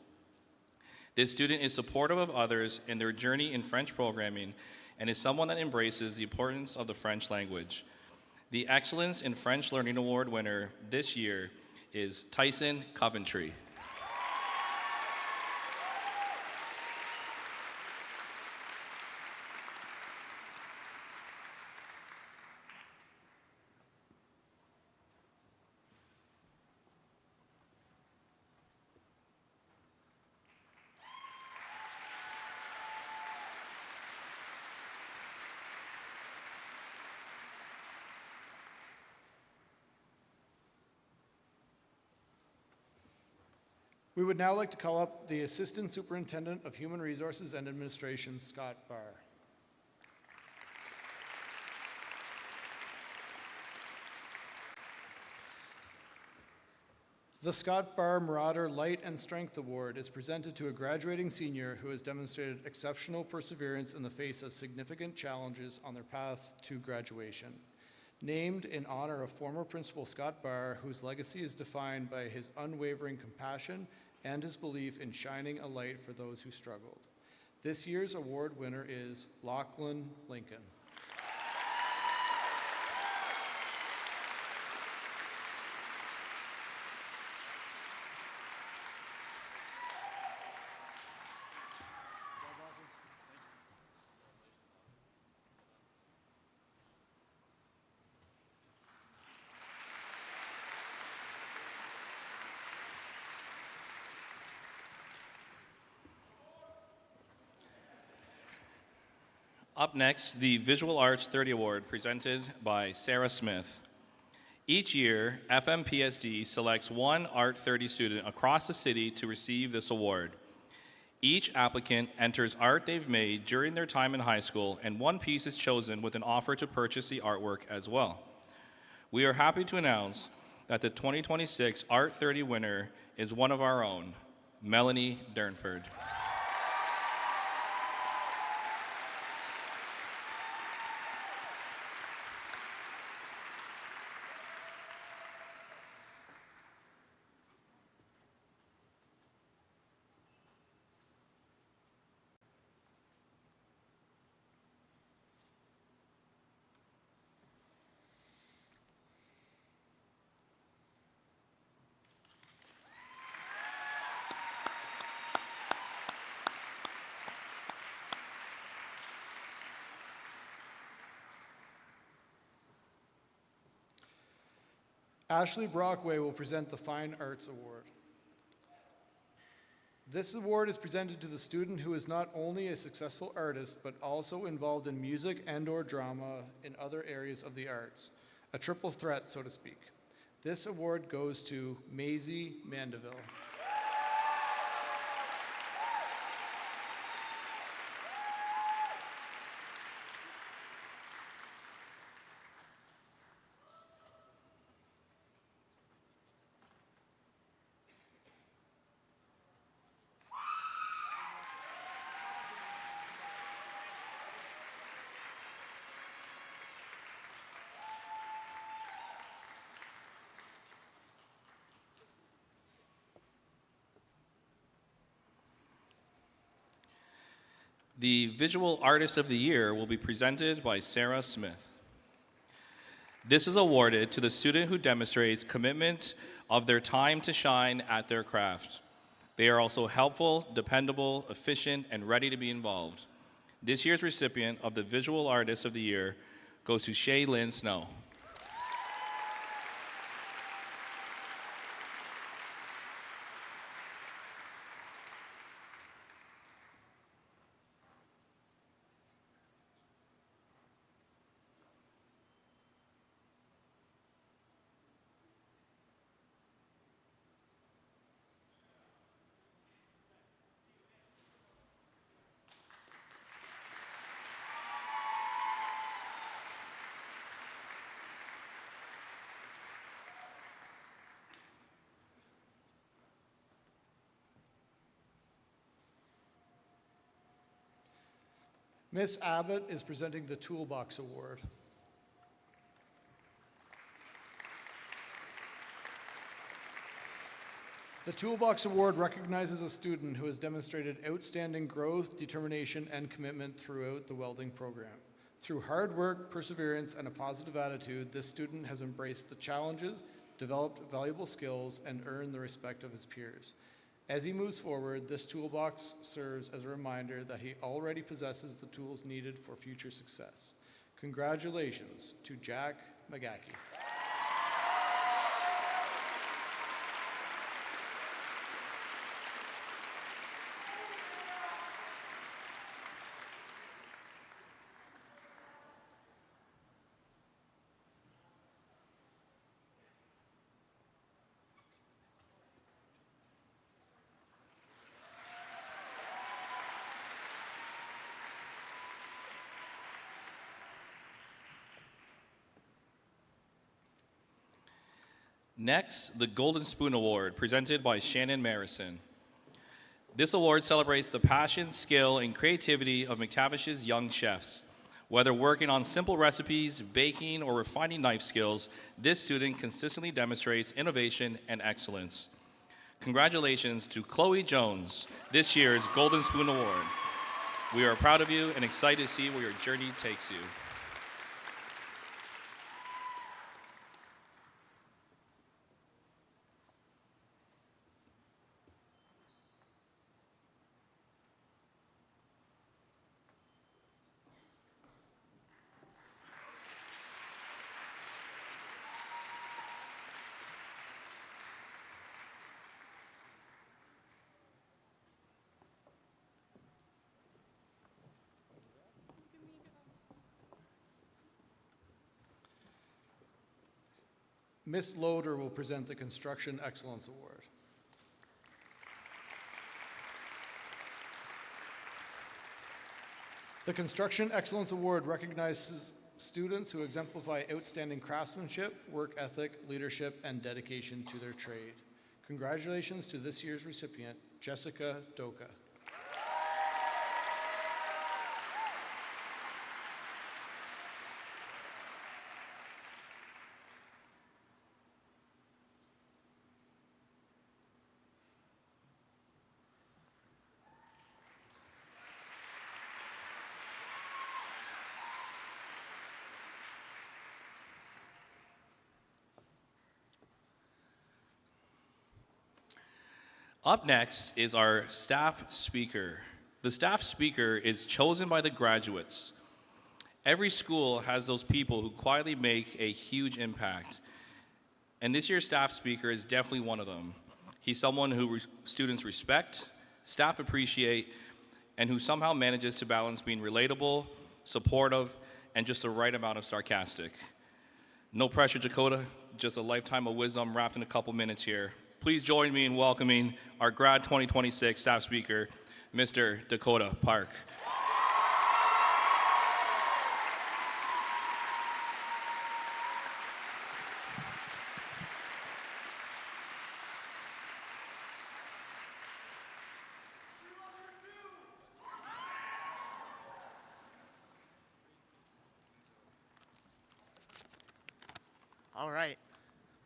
This student is supportive of others in their journey in French programming and is someone that embraces the importance of the French language. The Excellence in French Learning Award winner this year is Tyson Coventry. We would now like to call up the Assistant Superintendent of Human Resources and Administration, Scott Barr. The Scott Barr Marauder Light and Strength Award is presented to a graduating senior who has demonstrated exceptional perseverance in the face of significant challenges on their path to graduation. Named in honor of former Principal Scott Barr, whose legacy is defined by his unwavering compassion and his belief in shining a light for those who struggled. This year's award winner is Lachlan Lincoln. Up next, the Visual Arts 30 Award presented by Sarah Smith. Each year, FMPSD selects one Art 30 student across the city to receive this award. Each applicant enters art they've made during their time in high school, and one piece is chosen with an offer to purchase the artwork as well. We are happy to announce that the 2026 Art 30 winner is one of our own, Melanie Durnford. Ashley Brockway will present the Fine Arts Award. This award is presented to the student who is not only a successful artist, but also involved in music and/or drama in other areas of the arts. A triple threat, so to speak. This award goes to Maisie Mandeville. The Visual Artist of the Year will be presented by Sarah Smith. This is awarded to the student who demonstrates commitment of their time to shine at their craft. They are also helpful, dependable, efficient, and ready to be involved. This year's recipient of the Visual Artist of the Year goes to Shay Lynn Snow. Miss Abbott is presenting the Toolbox Award. The Toolbox Award recognizes a student who has demonstrated outstanding growth, determination, and commitment throughout the welding program. Through hard work, perseverance, and a positive attitude, this student has embraced the challenges, developed valuable skills, and earned the respect of his peers. As he moves forward, this toolbox serves as a reminder that he already possesses the tools needed for future success. Congratulations to Jack McGackie. Next, the Golden Spoon Award, presented by Shannon Marison. This award celebrates the passion, skill, and creativity of McTavish's young chefs. Whether working on simple recipes, baking, or refining knife skills, this student consistently demonstrates innovation and excellence. Congratulations to Chloe Jones, this year's Golden Spoon Award. We are proud of you and excited to see where your journey takes you. Give me Miss Loader will present the Construction Excellence Award. The Construction Excellence Award recognizes students who exemplify outstanding craftsmanship, work ethic, leadership, and dedication to their trade. Congratulations to this year's recipient, Jessica Doka. Up next is our staff speaker. The staff speaker is chosen by the graduates. Every school has those people who quietly make a huge impact. And this year's staff speaker is definitely one of them. He's someone who students respect, staff appreciate, and who somehow manages to balance being relatable, supportive, and just the right amount of sarcastic. No pressure, Dakota, just a lifetime of wisdom wrapped in a couple minutes here. Please join me in welcoming our Grad 2026 staff speaker, Mr. Dakota Park. All right,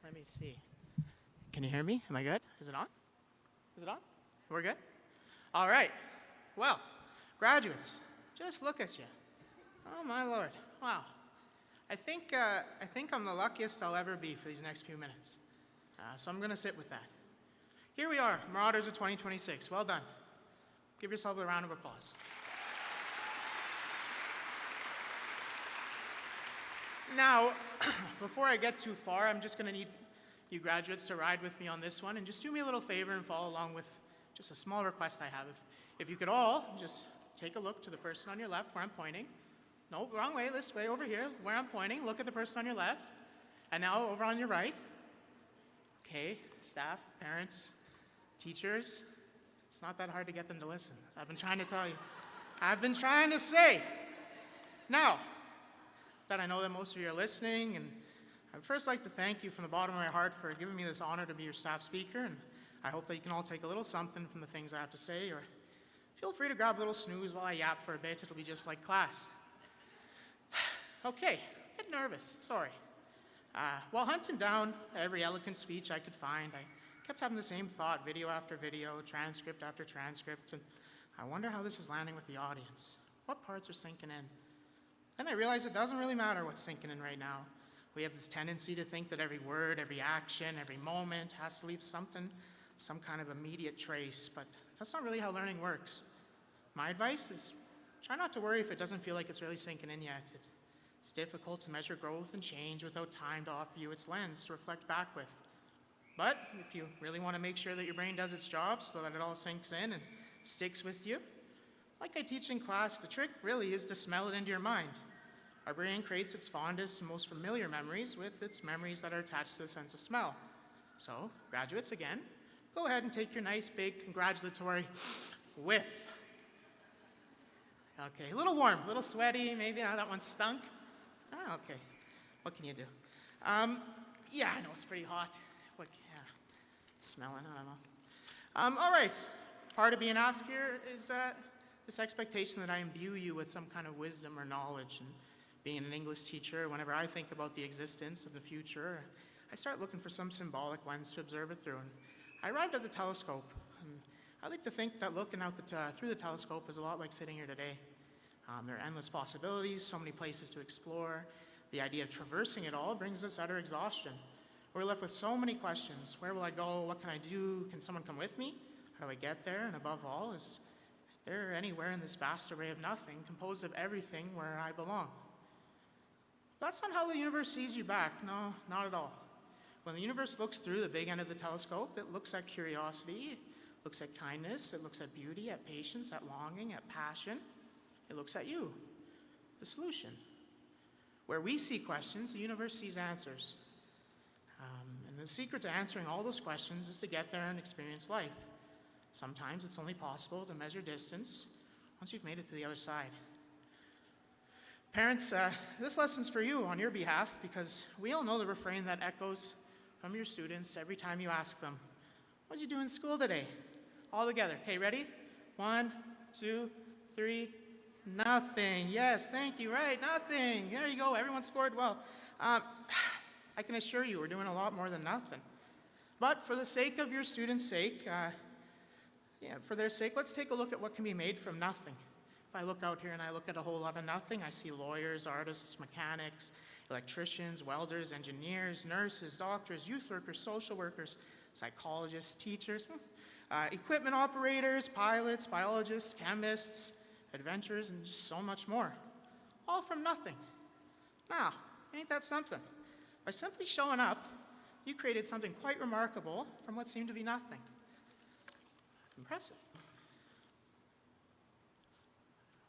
let me see. Can you hear me? Am I good? Is it on? Is it on? We're good? All right. Well, graduates, just look at you. Oh, my Lord. Wow. I think I'm the luckiest I'll ever be for these next few minutes. So I'm going to sit with that. Here we are, Marauders of 2026. Well done. Give yourself a round of applause. Now, before I get too far, I'm just going to need you graduates to ride with me on this one, and just do me a little favor and follow along with just a small request I have. If you could all just take a look to the person on your left where I'm pointing. No, wrong way, this way, over here, where I'm pointing. Look at the person on your left. And now over on your right. Okay, staff, parents, teachers. It's not that hard to get them to listen. I've been trying to tell you. I've been trying to say. Now, that I know that most of you are listening, and I'd first like to thank you from the bottom of my heart for giving me this honor to be your staff speaker, and I hope that you can all take a little something from the things I have to say, or feel free to grab a little snooze while I yap for a bit. It'll be just like class. Okay, a bit nervous, sorry. While hunting down every eloquent speech I could find, I kept having the same thought, video after video, transcript after transcript, and I wonder how this is landing with the audience. What parts are sinking in? Then I realized it doesn't really matter what's sinking in right now. We have this tendency to think that every word, every action, every moment has to leave something, some kind of immediate trace, but that's not really how learning works. My advice is try not to worry if it doesn't feel like it's really sinking in yet. It's difficult to measure growth and change without time to offer you its lens to reflect back with. But if you really want to make sure that your brain does its job so that it all sinks in and sticks with you, like I teach in class, the trick really is to smell it into your mind. Our brain creates its fondest and most familiar memories with its memories that are attached to the sense of smell. So, graduates, again, go ahead and take your nice big congratulatory whiff. Okay, a little warm, a little sweaty, maybe that one stunk. Okay, what can you do? Yeah, I know it's pretty hot. Smelling, I don't know. All right, part of being asked here is this expectation that I imbue you with some kind of wisdom or knowledge. And being an English teacher, whenever I think about the existence of the future, I start looking for some symbolic lens to observe it through. And I arrived at the telescope. And I like to think that looking out through the telescope is a lot like sitting here today. There are endless possibilities, so many places to explore. The idea of traversing it all brings us utter exhaustion. We're left with so many questions. Where will I go? What can I do? Can someone come with me? How do I get there? And above all, is there anywhere in this vast array of nothing, composed of everything, where I belong? That's not how the universe sees you back. No, not at all. When the universe looks through the big end of the telescope, it looks at curiosity, it looks at kindness, it looks at beauty, at patience, at longing, at passion. It looks at you, the solution. Where we see questions, the universe sees answers. the secret to answering all those questions is to get there and experience life. Sometimes it's only possible to measure distance once you've made it to the other side. Parents, this lesson's for you on your behalf, because we all know the refrain that echoes from your students every time you ask them, "What did you do in school today?" All together. Okay, ready? 1, 2, 3. Nothing. Yes, thank you. Right, nothing. There you go. Everyone scored well. I can assure you we're doing a lot more than nothing. But for the sake of your students' sake, for their sake, let's take a look at what can be made from nothing. If I look out here and I look at a whole lot of nothing, I see lawyers, artists, mechanics, electricians, welders, engineers, nurses, doctors, youth workers, social workers, psychologists, teachers, equipment operators, pilots, biologists, chemists, adventurers, and just so much more. All from nothing. Now, ain't that something? By simply showing up, you created something quite remarkable from what seemed to be nothing. Impressive.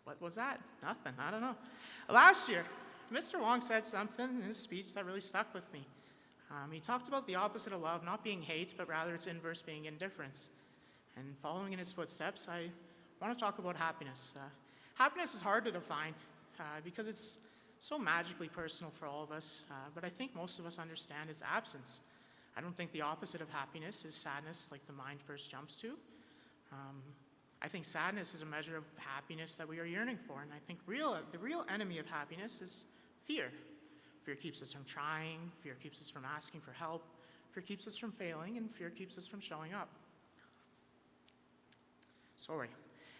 What was that? Nothing. I don't know. Last year, Mr. Wong said something in his speech that really stuck with me. He talked about the opposite of love not being hate, but rather its inverse being indifference. And following in his footsteps, I want to talk about happiness. Happiness is hard to define because it's so magically personal for all of us, but I think most of us understand its absence. I don't think the opposite of happiness is sadness like the mind first jumps to. I think sadness is a measure of happiness that we are yearning for, and I think the real enemy of happiness is fear. Fear keeps us from trying, fear keeps us from asking for help, fear keeps us from failing, and fear keeps us from showing up. Sorry.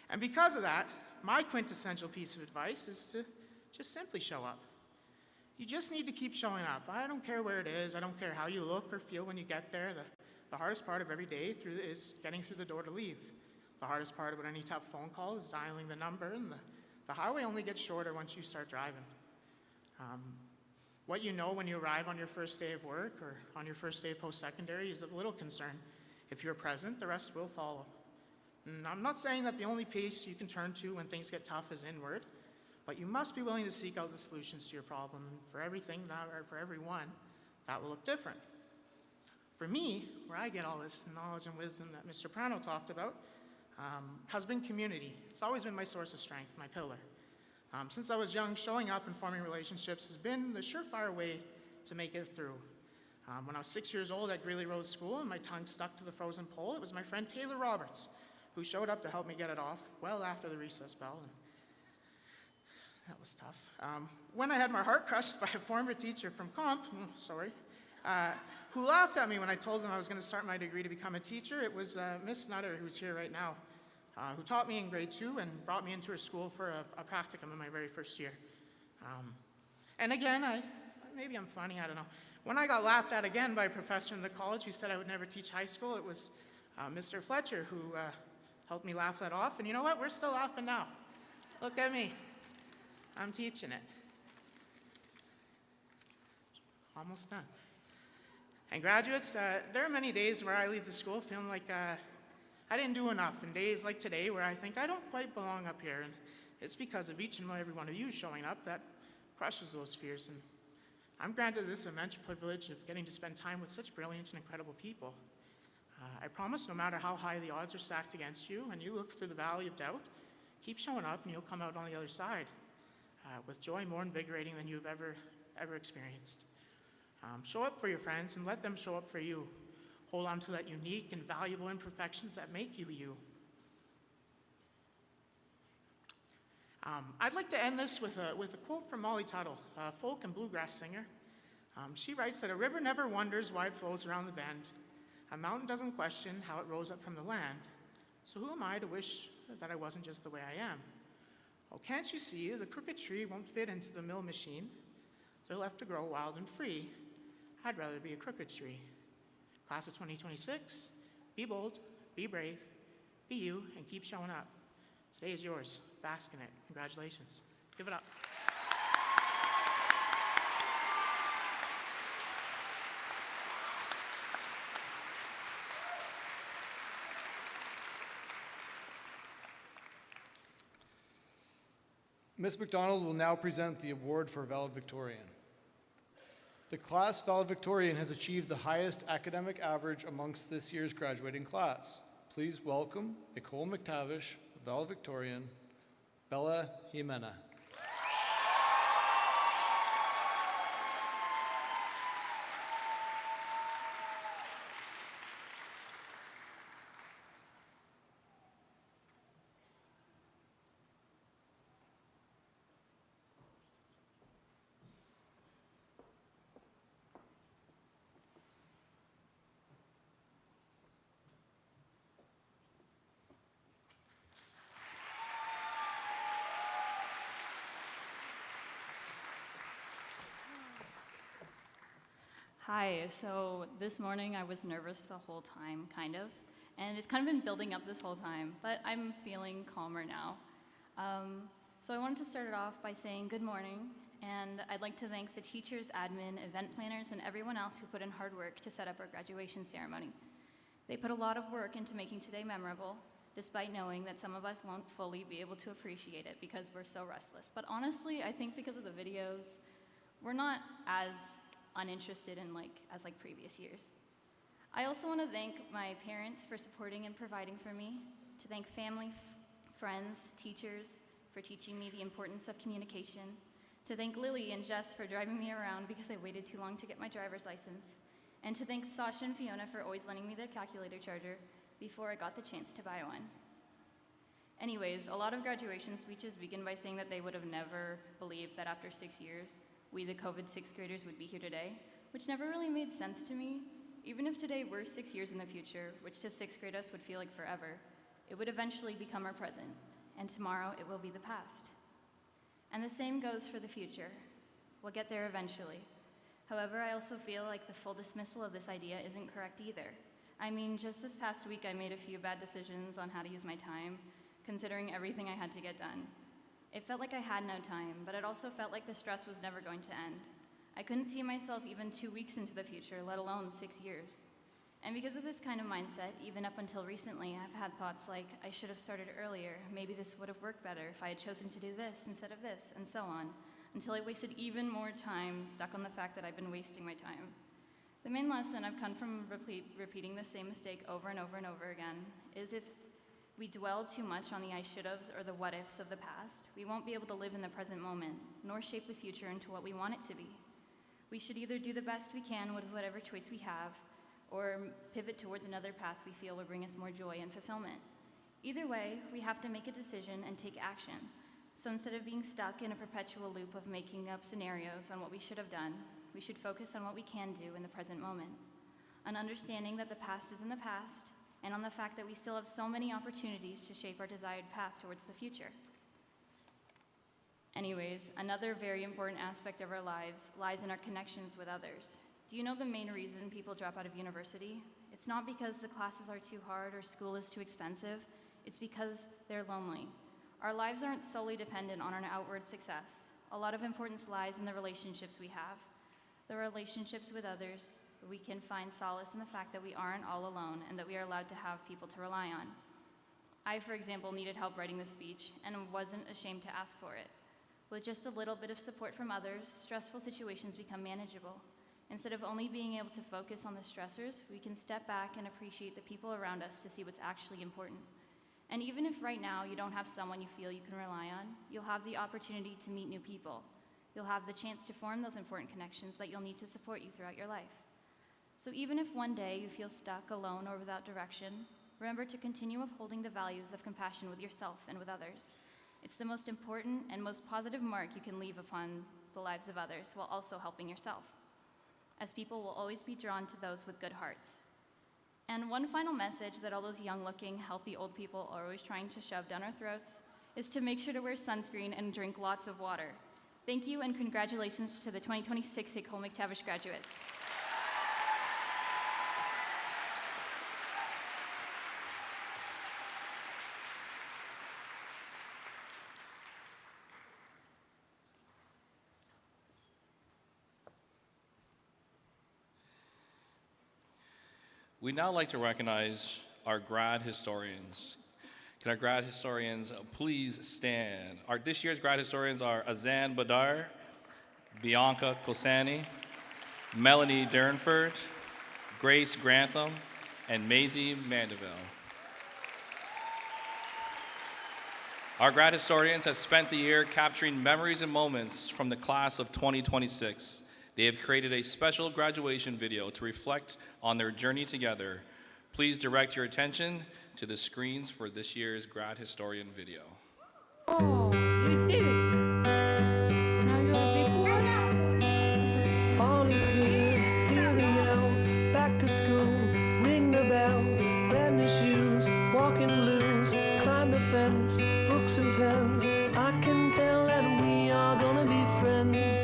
And because of that, my quintessential piece of advice is to just simply show up. You just need to keep showing up. I don't care where it is. I don't care how you look or feel when you get there. The hardest part of every day is getting through the door to leave. The hardest part about any tough phone call is dialing the number, and the highway only gets shorter once you start driving. What you know when you arrive on your first day of work or on your first day of post-secondary is of little concern. If you're present, the rest will follow. And I'm not saying that the only place you can turn to when things get tough is inward, but you must be willing to seek out the solutions to your problem. For everything, or for everyone, that will look different. For me, where I get all this knowledge and wisdom that Mr. Prano talked about, has been community. It's always been my source of strength, my pillar. Since I was young, showing up and forming relationships has been the surefire way to make it through. When I was 6 years old at Greeley Road School and my tongue stuck to the frozen pole, it was my friend Taylor Roberts who showed up to help me get it off well after the recess bell. And that was tough. When I had my heart crushed by a former teacher from comp, who laughed at me when I told him I was going to start my degree to become a teacher, it was Miss Nutter, who's here right now, who taught me in grade 2 and brought me into her school for a practicum in my very first year. And again, maybe I'm funny, I don't know. When I got laughed at again by a professor in the college who said I would never teach high school, it was Mr. Fletcher who helped me laugh that off. And you know what? We're still laughing now. Look at me. I'm teaching it. Almost done. And graduates, there are many days where I leave the school feeling like I didn't do enough, and days like today where I think I don't quite belong up here, and it's because of each and every one of you showing up that crushes those fears. And I'm granted this immense privilege of getting to spend time with such brilliant and incredible people. I promise no matter how high the odds are stacked against you and you look through the valley of doubt, keep showing up and you'll come out on the other side with joy more invigorating than you've ever experienced. Show up for your friends and let them show up for you. Hold on to that unique and valuable imperfections that make you you. I'd like to end this with a quote from Molly Tuttle, a folk and bluegrass singer. She writes that a river never wonders why it flows around the bend. A mountain doesn't question how it rose up from the land. So who am I to wish that I wasn't just the way I am? Oh, can't you see the crooked tree won't fit into the mill machine? They're left to grow wild and free. I'd rather be a crooked tree. Class of 2026, be bold, be brave, be you, and keep showing up. Today is yours. Bask in it. Congratulations. Give it up. Ms. McDonald will now present the award for valedictorian. The class valedictorian has achieved the highest academic average amongst this year's graduating class. Please welcome École McTavish valedictorian, Bella Jimena. Hi, so this morning I was nervous the whole time, kind of, and it's kind of been building up this whole time, but I'm feeling calmer now. So I wanted to start it off by saying good morning, and I'd like to thank the teachers, admin, event planners, and everyone else who put in hard work to set up our graduation ceremony. They put a lot of work into making today memorable, despite knowing that some of us won't fully be able to appreciate it because we're so restless. But honestly, I think because of the videos, we're not as uninterested in as previous years. I also want to thank my parents for supporting and providing for me, to thank family, friends, teachers for teaching me the importance of communication, to thank Lily and Jess for driving me around because I waited too long to get my driver's license, and to thank Sasha and Fiona for always lending me their calculator charger before I got the chance to buy one. Anyways, a lot of graduation speeches begin by saying that they would have never believed that after 6 years, we, the COVID sixth graders, would be here today, which never really made sense to me. Even if today were 6 years in the future, which to sixth grade us would feel like forever, it would eventually become our present, and tomorrow it will be the past. And the same goes for the future. We'll get there eventually. However, I also feel like the full dismissal of this idea isn't correct either. I mean, just this past week I made a few bad decisions on how to use my time, considering everything I had to get done. It felt like I had no time, but it also felt like the stress was never going to end. I couldn't see myself even 2 weeks into the future, let alone 6 years. And because of this kind of mindset, even up until recently, I've had thoughts like, I should have started earlier, maybe this would have worked better if I had chosen to do this instead of this, and so on, until I wasted even more time stuck on the fact that I've been wasting my time. The main lesson I've come from repeating the same mistake over and over and over again is if we dwell too much on the I should-haves or the what-ifs of the past, we won't be able to live in the present moment, nor shape the future into what we want it to be. We should either do the best we can with whatever choice we have, or pivot towards another path we feel will bring us more joy and fulfillment. Either way, we have to make a decision and take action. So instead of being stuck in a perpetual loop of making up scenarios on what we should have done, we should focus on what we can do in the present moment, on understanding that the past is in the past, and on the fact that we still have so many opportunities to shape our desired path towards the future. Anyways, another very important aspect of our lives lies in our connections with others. Do you know the main reason people drop out of university? It's not because the classes are too hard or school is too expensive, it's because they're lonely. Our lives aren't solely dependent on our outward success. A lot of importance lies in the relationships we have, the relationships with others. We can find solace in the fact that we aren't all alone and that we are allowed to have people to rely on. I, for example, needed help writing this speech and wasn't ashamed to ask for it. With just a little bit of support from others, stressful situations become manageable. Instead of only being able to focus on the stressors, we can step back and appreciate the people around us to see what's actually important. And even if right now you don't have someone you feel you can rely on, you'll have the opportunity to meet new people. You'll have the chance to form those important connections that you'll need to support you throughout your life. So even if one day you feel stuck, alone, or without direction, remember to continue upholding the values of compassion with yourself and with others. It's the most important and most positive mark you can leave upon the lives of others while also helping yourself, as people will always be drawn to those with good hearts. And one final message that all those young-looking, healthy old people are always trying to shove down our throats is to make sure to wear sunscreen and drink lots of water. Thank you and congratulations to the 2026 École McTavish graduates. We'd now like to recognize our grad historians. Can our grad historians please stand? This year's grad historians are Azan Badar, Bianca Kosani, Melanie Durnford, Grace Grantham, and Maisie Mandeville. Our grad historians have spent the year capturing memories and moments from the class of 2026. They have created a special graduation video to reflect on their journey together. Please direct your attention to the screens for this year's grad historian video. Oh, you did it. Now you're a big boy. Fall is here, hear the yell, back to school, ring the bell, brand new shoes, walking blues, climb the fence, books and pens, I can tell that we are gonna be friends.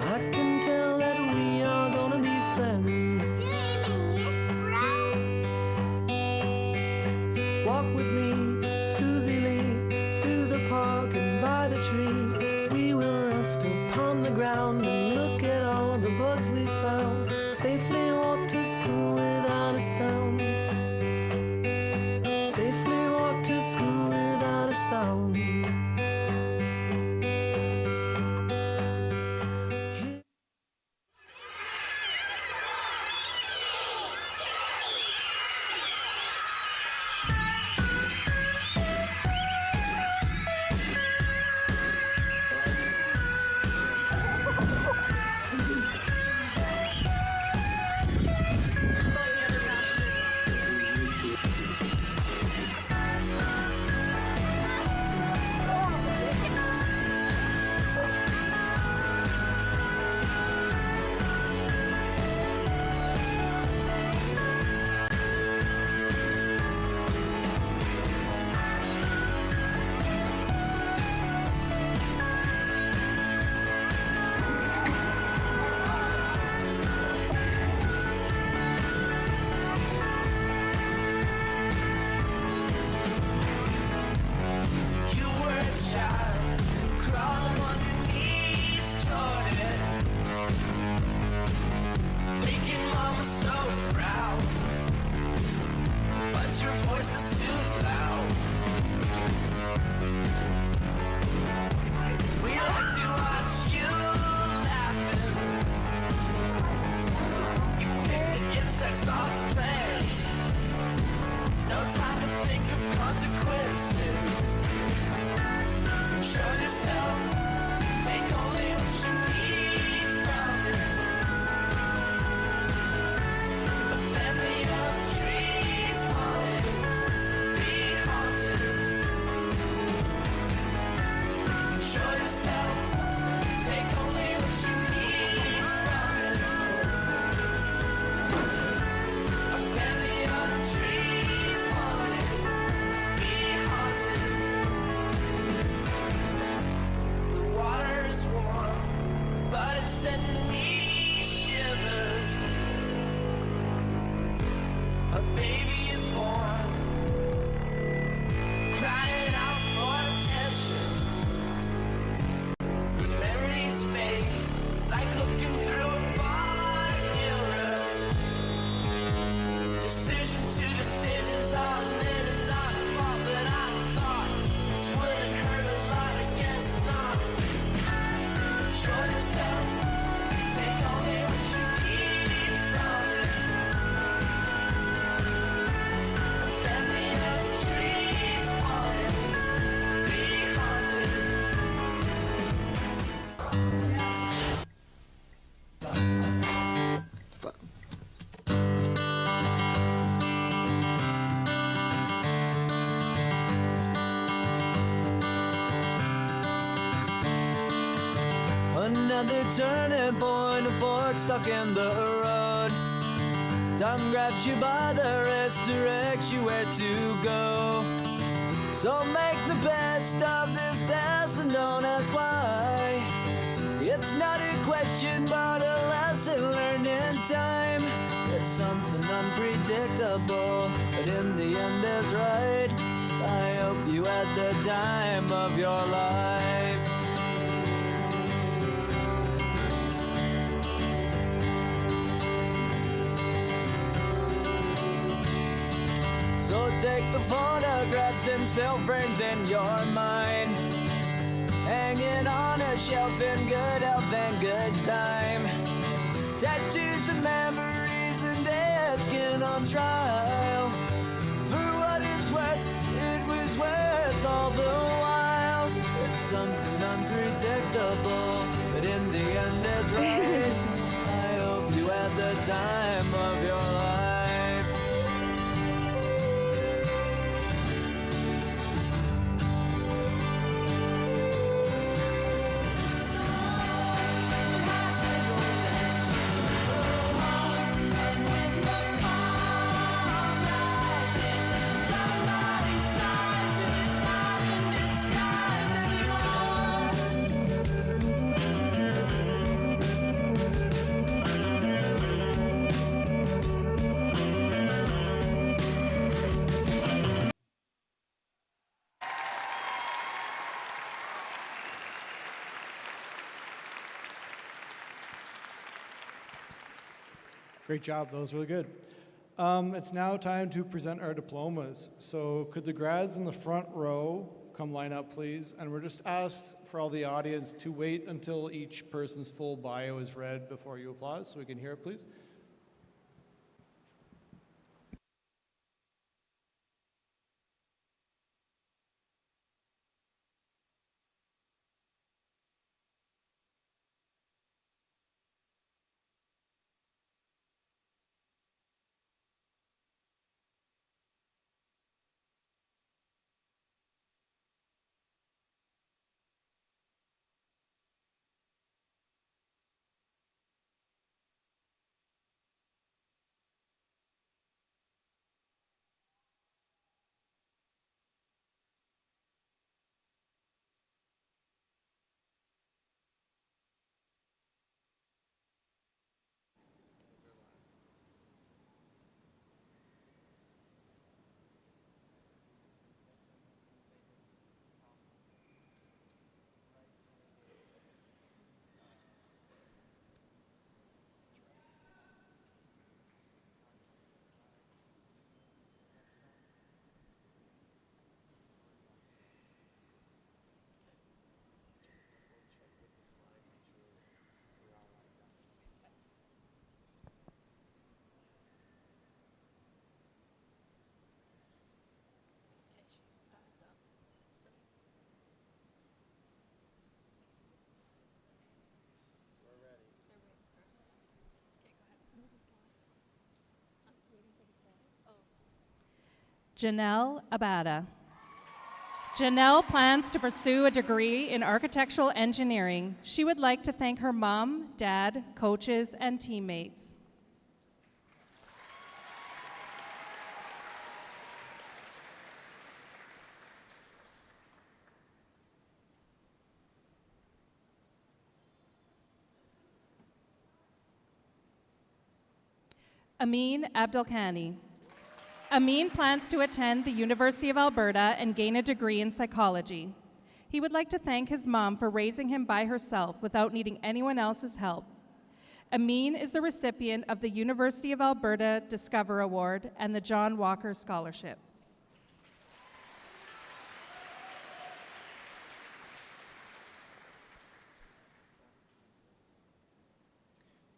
I can tell that we are gonna be friends. Walk with me, Susie Lee, through the park and by the tree. We will rest upon the ground and look at all the bugs we found. Safely walk to school without a sound. Safely walk to school without a sound. Another turning point, a fork stuck in the road. Time grabs you by the wrist, directs you where to go. So make the best of this test and don't ask why. It's not a question but a lesson learned in time. It's something unpredictable, but in the end is right. I hope you had the time of your life. So take the photographs and still frames in your mind hanging on a shelf in good health and good time. Tattoos and memories and dead skin on trial. For what it's worth, it was worth all the while. It's something unpredictable, but in the end it's right. I hope you had the time of your life. Great job, that was really good. It's now time to present our diplomas. So could the grads in the front row come line up, please? And we're just asked for all the audience to wait until each person's full bio is read before you applaud, so we can hear it, please. Janelle Abada. Janelle plans to pursue a degree in architectural engineering. She would like to thank her mom, dad, coaches, and teammates. Amin Abdelkhani. Amin plans to attend the University of Alberta and gain a degree in psychology. He would like to thank his mom for raising him by herself without needing anyone else's help. Amin is the recipient of the University of Alberta Discover Award and the John Walker Scholarship.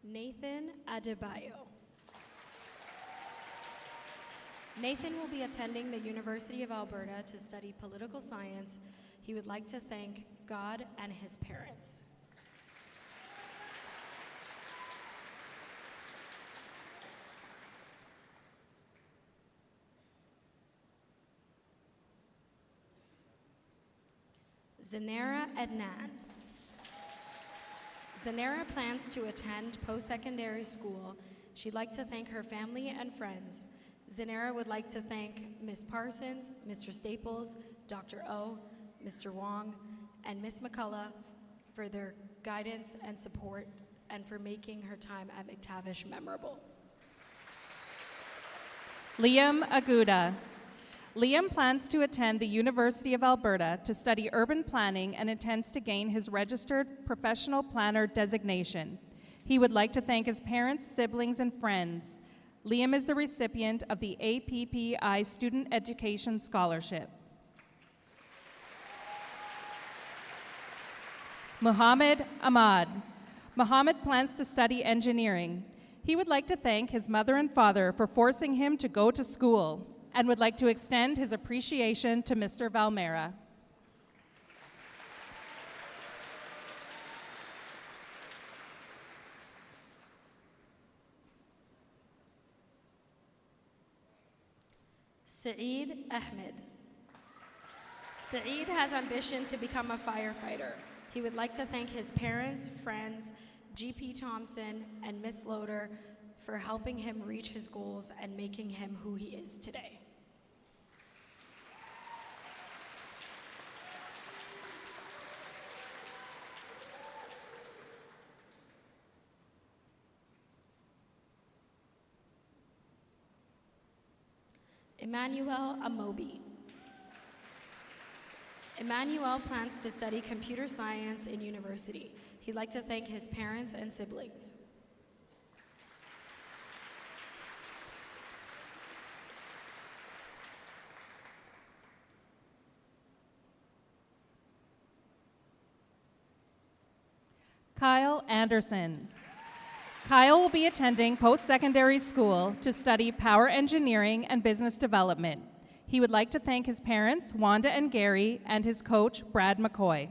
Nathan Adebayo. Nathan will be attending the University of Alberta to study political science. He would like to thank God and his parents. Zanera Adnan. Zanera plans to attend post-secondary school. She'd like to thank her family and friends. Zanera would like to thank Ms. Parsons, Mr. Staples, Dr. O, Mr. Wong, and Ms. McCullough for their guidance and support and for making her time at McTavish memorable. Liam Aguda. Liam plans to attend the University of Alberta to study urban planning and intends to gain his registered professional planner designation. He would like to thank his parents, siblings, and friends. Liam is the recipient of the APPI Student Education Scholarship. Muhammad Ahmad. Muhammad plans to study engineering. He would like to thank his mother and father for forcing him to go to school and would like to extend his appreciation to Mr. Valmera. Saeed Ahmed. Saeed has ambition to become a firefighter. He would like to thank his parents, friends, GP Thompson, and Miss Loader for helping him reach his goals and making him who he is today. Emmanuel Amobi. Emmanuel plans to study computer science in university. He'd like to thank his parents and siblings. Kyle Anderson. Kyle will be attending post-secondary school to study power engineering and business development. He would like to thank his parents, Wanda and Gary, and his coach, Brad McCoy.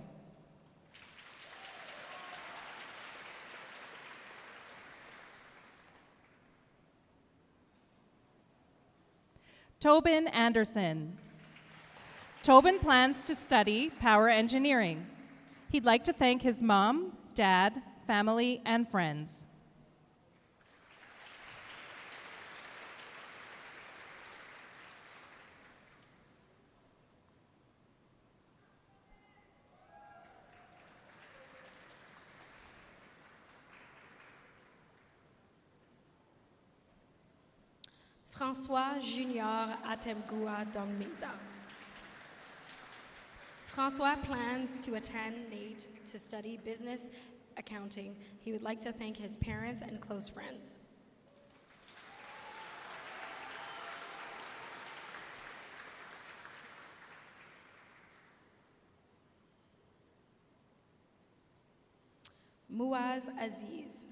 Tobin Anderson. Tobin plans to study power engineering. He'd like to thank his mom, dad, family, and friends. François Junior Atemgua Dongmeza. François plans to attend NATE to study business accounting. He would like to thank his parents and close friends. Muaz Aziz.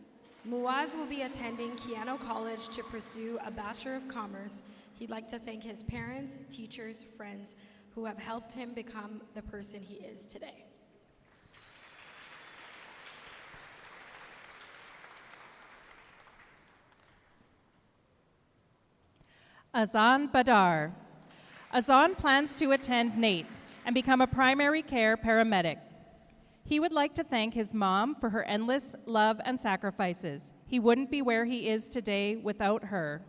Muaz will be attending Keano College to pursue a Bachelor of Commerce. He'd like to thank his parents, teachers, friends who have helped him become the person he is today. Azan Badar. Azan plans to attend NATE and become a primary care paramedic. He would like to thank his mom for her endless love and sacrifices. He wouldn't be where he is today without her.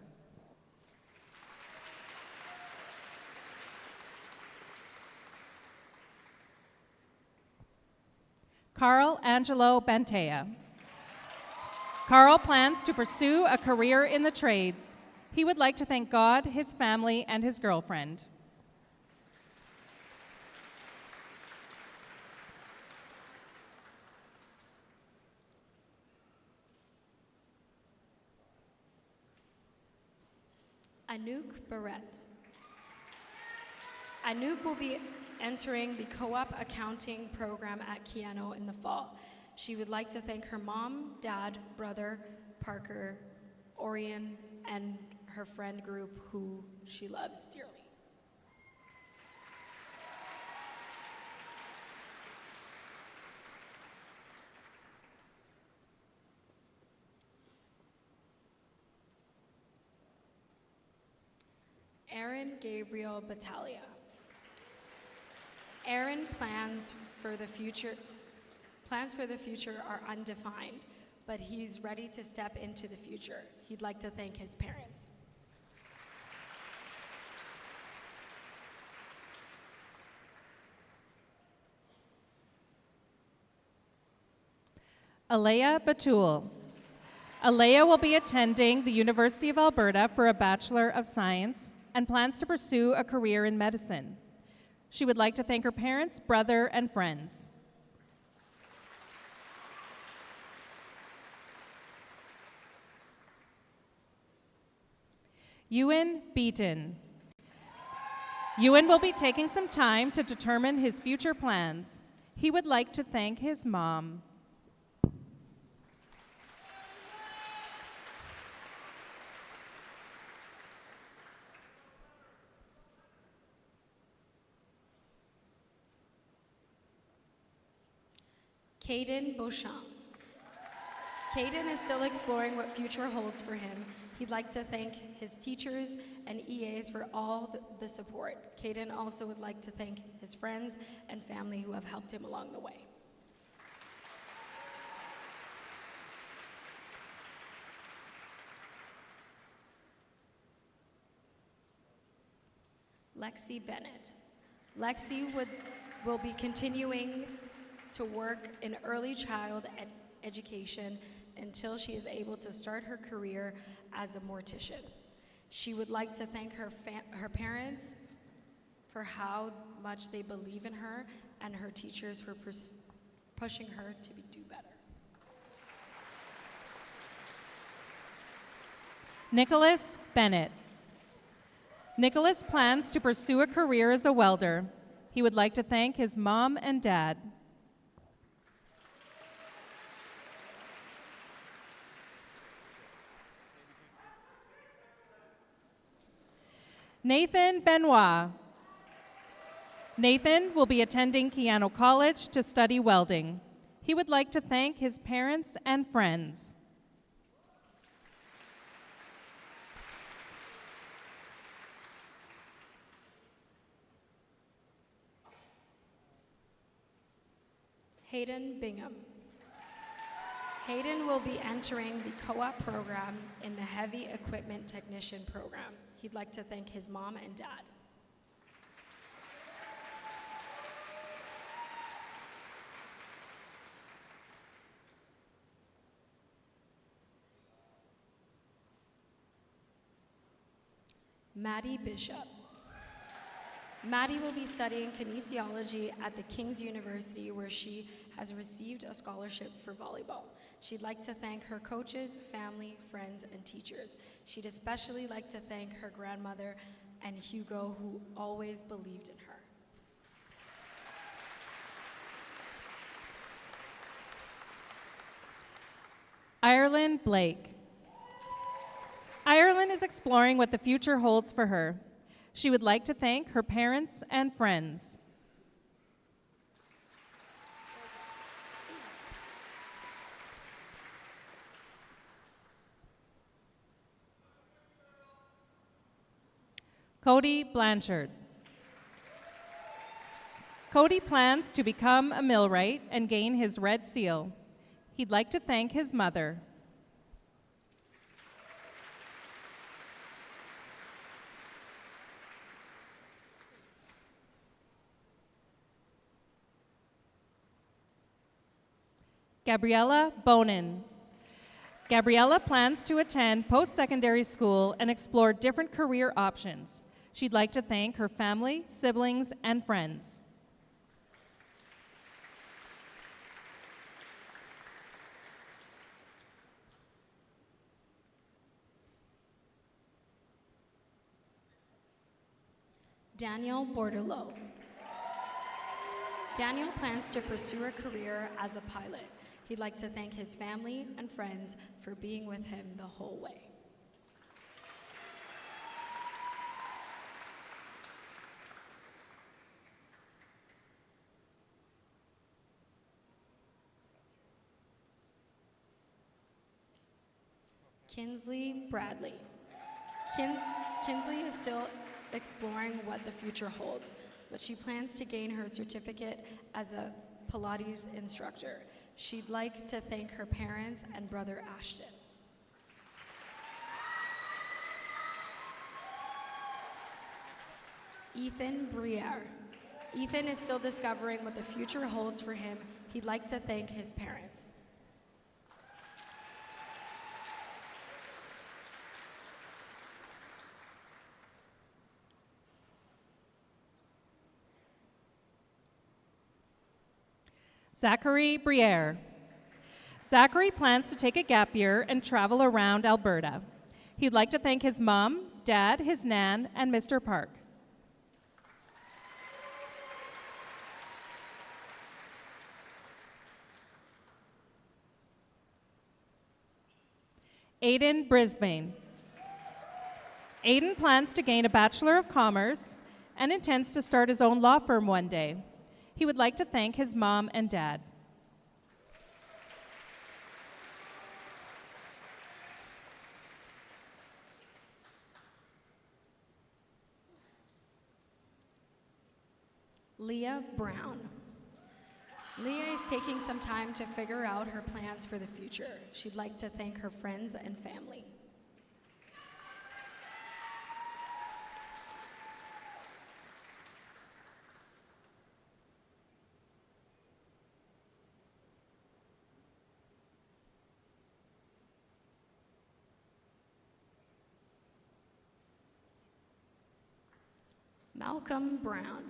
Carl Angelo Bentea. Carl plans to pursue a career in the trades. He would like to thank God, his family, and his girlfriend. Anouk Barrett. Anouk will be entering the co-op accounting program at Keano in the fall. She would like to thank her mom, dad, brother, Parker, Orion, and her friend group who she loves dearly. Aaron Gabriel Battaglia. Aaron plans for the future are undefined, but he's ready to step into the future. He'd like to thank his parents. Alea Batul. Alea will be attending the University of Alberta for a Bachelor of Science and plans to pursue a career in medicine. She would like to thank her parents, brother, and friends. Ewan Beaton. Ewan will be taking some time to determine his future plans. He would like to thank his mom. Caden Beauchamp. Caden is still exploring what future holds for him. He'd like to thank his teachers and EAs for all the support. Caden also would like to thank his friends and family who have helped him along the way. Lexi Bennett. Lexi will be continuing to work in early child education until she is able to start her career as a mortician. She would like to thank her parents for how much they believe in her and her teachers for pushing her to do better. Nicholas Bennett. Nicholas plans to pursue a career as a welder. He would like to thank his mom and dad. Nathan Benoit. Nathan will be attending Keano College to study welding. He would like to thank his parents and friends. Hayden Bingham. Hayden will be entering the co-op program in the Heavy Equipment Technician program. He'd like to thank his mom and dad. Maddie Bishop. Maddie will be studying kinesiology at the King's University, where she has received a scholarship for volleyball. She'd like to thank her coaches, family, friends, and teachers. She'd especially like to thank her grandmother and Hugo, who always believed in her. Ireland Blake. Ireland is exploring what the future holds for her. She would like to thank her parents and friends. Cody Blanchard. Cody plans to become a millwright and gain his red seal. He'd like to thank his mother. Gabriella Bonin. Gabriella plans to attend post-secondary school and explore different career options. She'd like to thank her family, siblings, and friends. Daniel Bordelot. Daniel plans to pursue a career as a pilot. He'd like to thank his family and friends for being with him the whole way. Kinsley Bradley. Kinsley is still exploring what the future holds, but she plans to gain her certificate as a Pilates instructor. She'd like to thank her parents and brother Ashton. Ethan Briere. Ethan is still discovering what the future holds for him. He'd like to thank his parents. Zachary Briere. Zachary plans to take a gap year and travel around Alberta. He'd like to thank his mom, dad, his nan, and Mr. Park. Aiden Brisbane. Aiden plans to gain a Bachelor of Commerce and intends to start his own law firm one day. He would like to thank his mom and dad. Leah Brown. Leah is taking some time to figure out her plans for the future. She'd like to thank her friends and family. Malcolm Brown.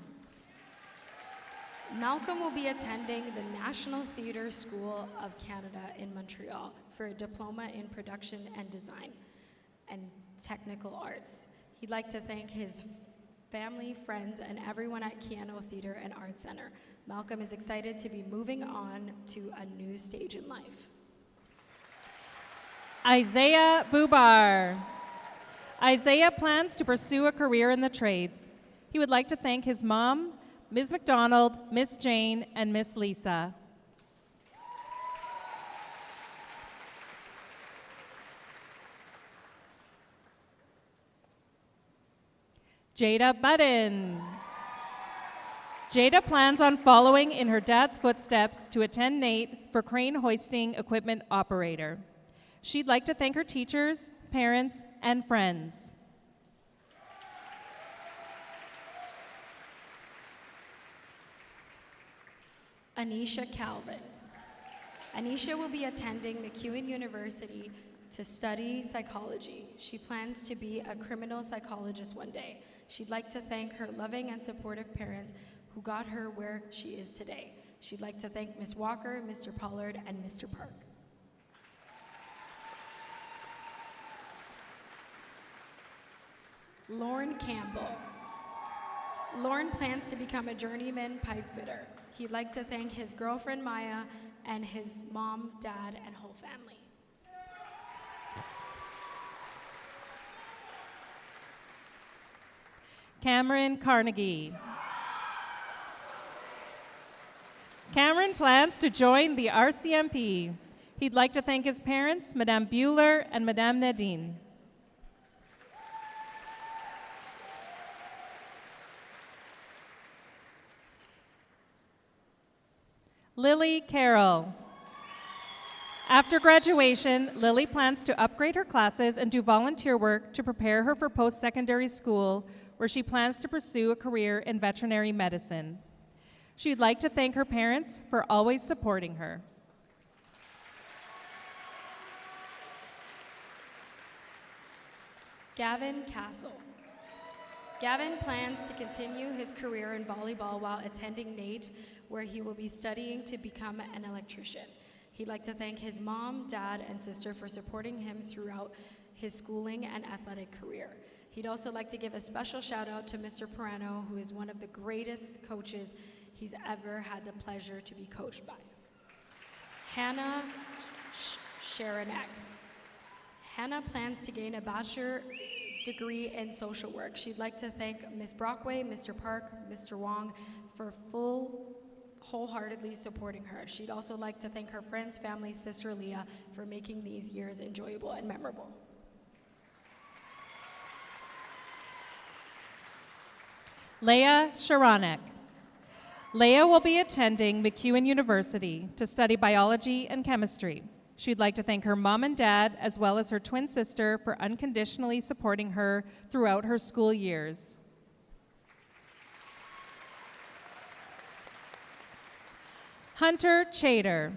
Malcolm will be attending the National Theatre School of Canada in Montreal for a diploma in production and design and technical arts. He'd like to thank his family, friends, and everyone at Keano Theatre and Arts Center. Malcolm is excited to be moving on to a new stage in life. Isaiah Bubar. Isaiah plans to pursue a career in the trades. He would like to thank his mom, Ms. McDonald, Miss Jane, and Miss Lisa. Jada Budden. Jada plans on following in her dad's footsteps to attend NATE for crane hoisting equipment operator. She'd like to thank her teachers, parents, and friends. Anisha Calvin. Anisha will be attending MacEwan University to study psychology. She plans to be a criminal psychologist one day. She'd like to thank her loving and supportive parents who got her where she is today. She'd like to thank Ms. Walker, Mr. Pollard, and Mr. Park. Lauren Campbell. Lauren plans to become a journeyman pipe fitter. He'd like to thank his girlfriend Maya and his mom, dad, and whole family. Cameron Carnegie. Cameron plans to join the RCMP. He'd like to thank his parents, Madame Bueller and Madame Nadine. Lily Carroll. After graduation, Lily plans to upgrade her classes and do volunteer work to prepare her for post-secondary school, where she plans to pursue a career in veterinary medicine. She'd like to thank her parents for always supporting her. Gavin Castle. Gavin plans to continue his career in volleyball while attending NATE, where he will be studying to become an electrician. He'd like to thank his mom, dad, and sister for supporting him throughout his schooling and athletic career. He'd also like to give a special shout out to Mr. Perano, who is one of the greatest coaches he's ever had the pleasure to be coached by. Hannah Sharonek. Hannah plans to gain a bachelor's degree in social work. She'd like to thank Ms. Brockway, Mr. Park, Mr. Wong for wholeheartedly supporting her. She'd also like to thank her friends, family, sister Leah for making these years enjoyable and memorable. Leah Sharonek. Leah will be attending MacEwan University to study biology and chemistry. She'd like to thank her mom and dad, as well as her twin sister, for unconditionally supporting her throughout her school years. Hunter Chater.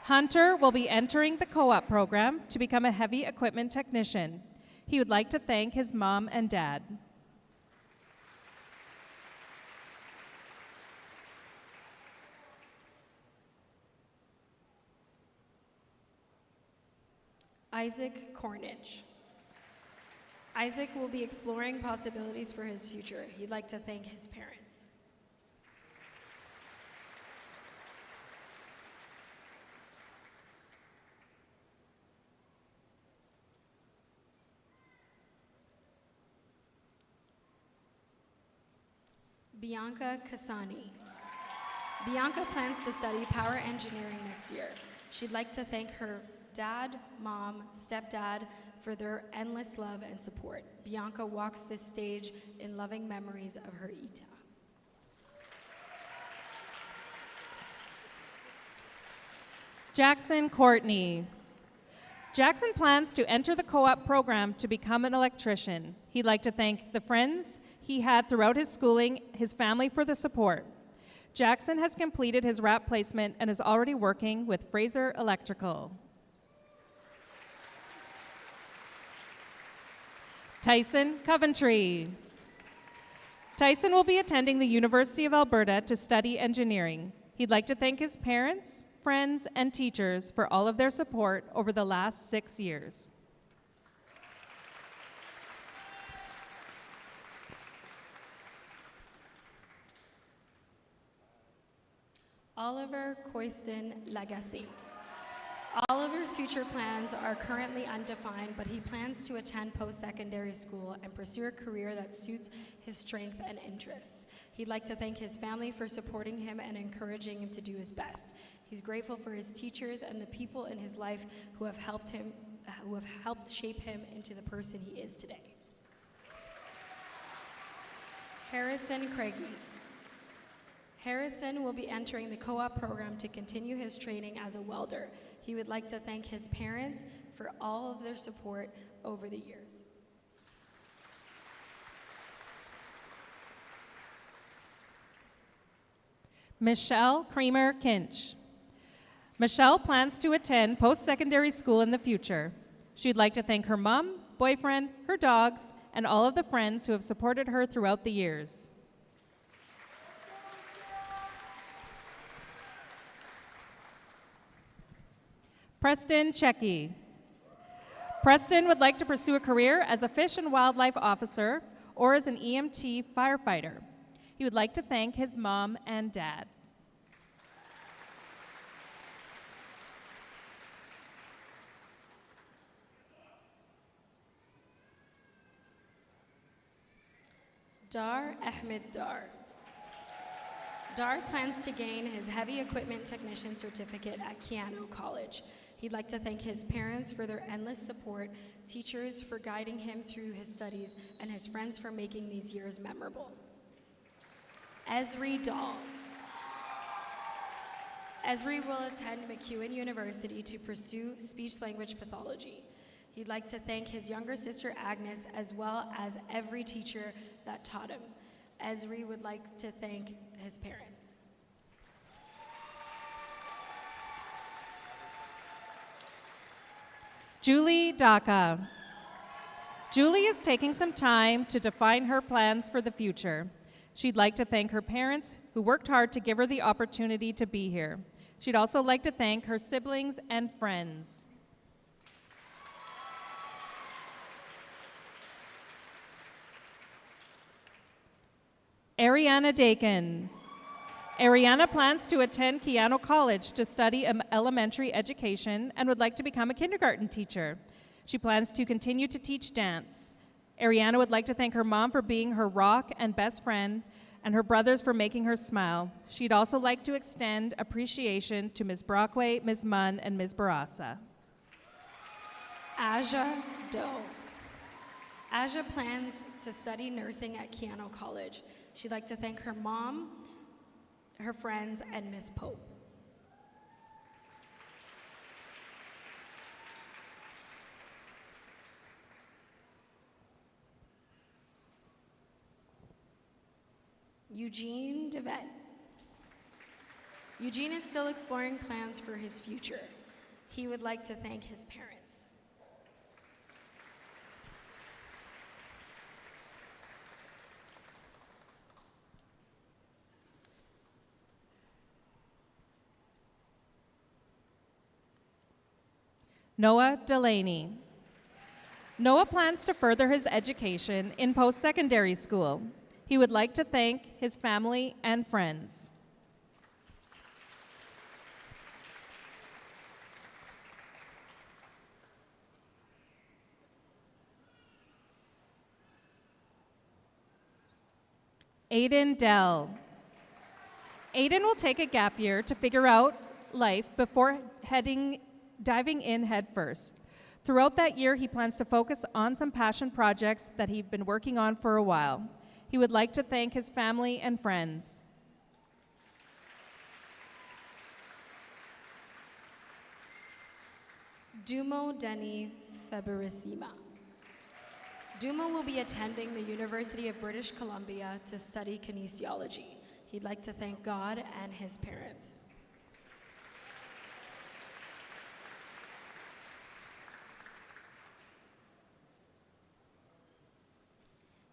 Hunter will be entering the co-op program to become a heavy equipment technician. He would like to thank his mom and dad. Isaac Cornage. Isaac will be exploring possibilities for his future. He'd like to thank his parents. Bianca Kasani. Bianca plans to study power engineering next year. She'd like to thank her dad, mom, stepdad for their endless love and support. Bianca walks this stage in loving memories of her Ita. Jackson Courtney. Jackson plans to enter the co-op program to become an electrician. He'd like to thank the friends he had throughout his schooling, his family for the support. Jackson has completed his RAP placement and is already working with Fraser Electrical. Tyson Coventry. Tyson will be attending the University of Alberta to study engineering. He'd like to thank his parents, friends, and teachers for all of their support over the last 6 years. Oliver Coyston Lagasse. Oliver's future plans are currently undefined, but he plans to attend post-secondary school and pursue a career that suits his strengths and interests. He'd like to thank his family for supporting him and encouraging him to do his best. He's grateful for his teachers and the people in his life who have helped shape him into the person he is today. Harrison Craigie. Harrison will be entering the co-op program to continue his training as a welder. He would like to thank his parents for all of their support over the years. Michelle Creamer Kinch. Michelle plans to attend post-secondary school in the future. She'd like to thank her mom, boyfriend, her dogs, and all of the friends who have supported her throughout the years. Preston Checky. Preston would like to pursue a career as a fish and wildlife officer or as an EMT firefighter. He would like to thank his mom and dad. Dar Ahmed Dar. Dar plans to gain his heavy equipment technician certificate at Keano College. He'd like to thank his parents for their endless support, teachers for guiding him through his studies, and his friends for making these years memorable. Esri Dahl. Esri will attend MacEwan University to pursue speech-language pathology. He'd like to thank his younger sister Agnes as well as every teacher that taught him. Esri would like to thank his parents. Julie Daka. Julie is taking some time to define her plans for the future. She'd like to thank her parents who worked hard to give her the opportunity to be here. She'd also like to thank her siblings and friends. Ariana Dakin. Ariana plans to attend Keano College to study elementary education and would like to become a kindergarten teacher. She plans to continue to teach dance. Ariana would like to thank her mom for being her rock and best friend, and her brothers for making her smile. She'd also like to extend appreciation to Ms. Brockway, Ms. Munn, and Ms. Barasa. Aja Doe. Aja plans to study nursing at Keano College. She'd like to thank her mom, her friends, and Ms. Pope. Eugene DeVette. Eugene is still exploring plans for his future. He would like to thank his parents. Noah Delaney. Noah plans to further his education in post-secondary school. He would like to thank his family and friends. Aiden Dell. Aiden will take a gap year to figure out life before diving in head first. Throughout that year, he plans to focus on some passion projects that he's been working on for a while. He would like to thank his family and friends. Dumo Denny Feberissima. Dumo will be attending the University of British Columbia to study kinesiology. He'd like to thank God and his parents.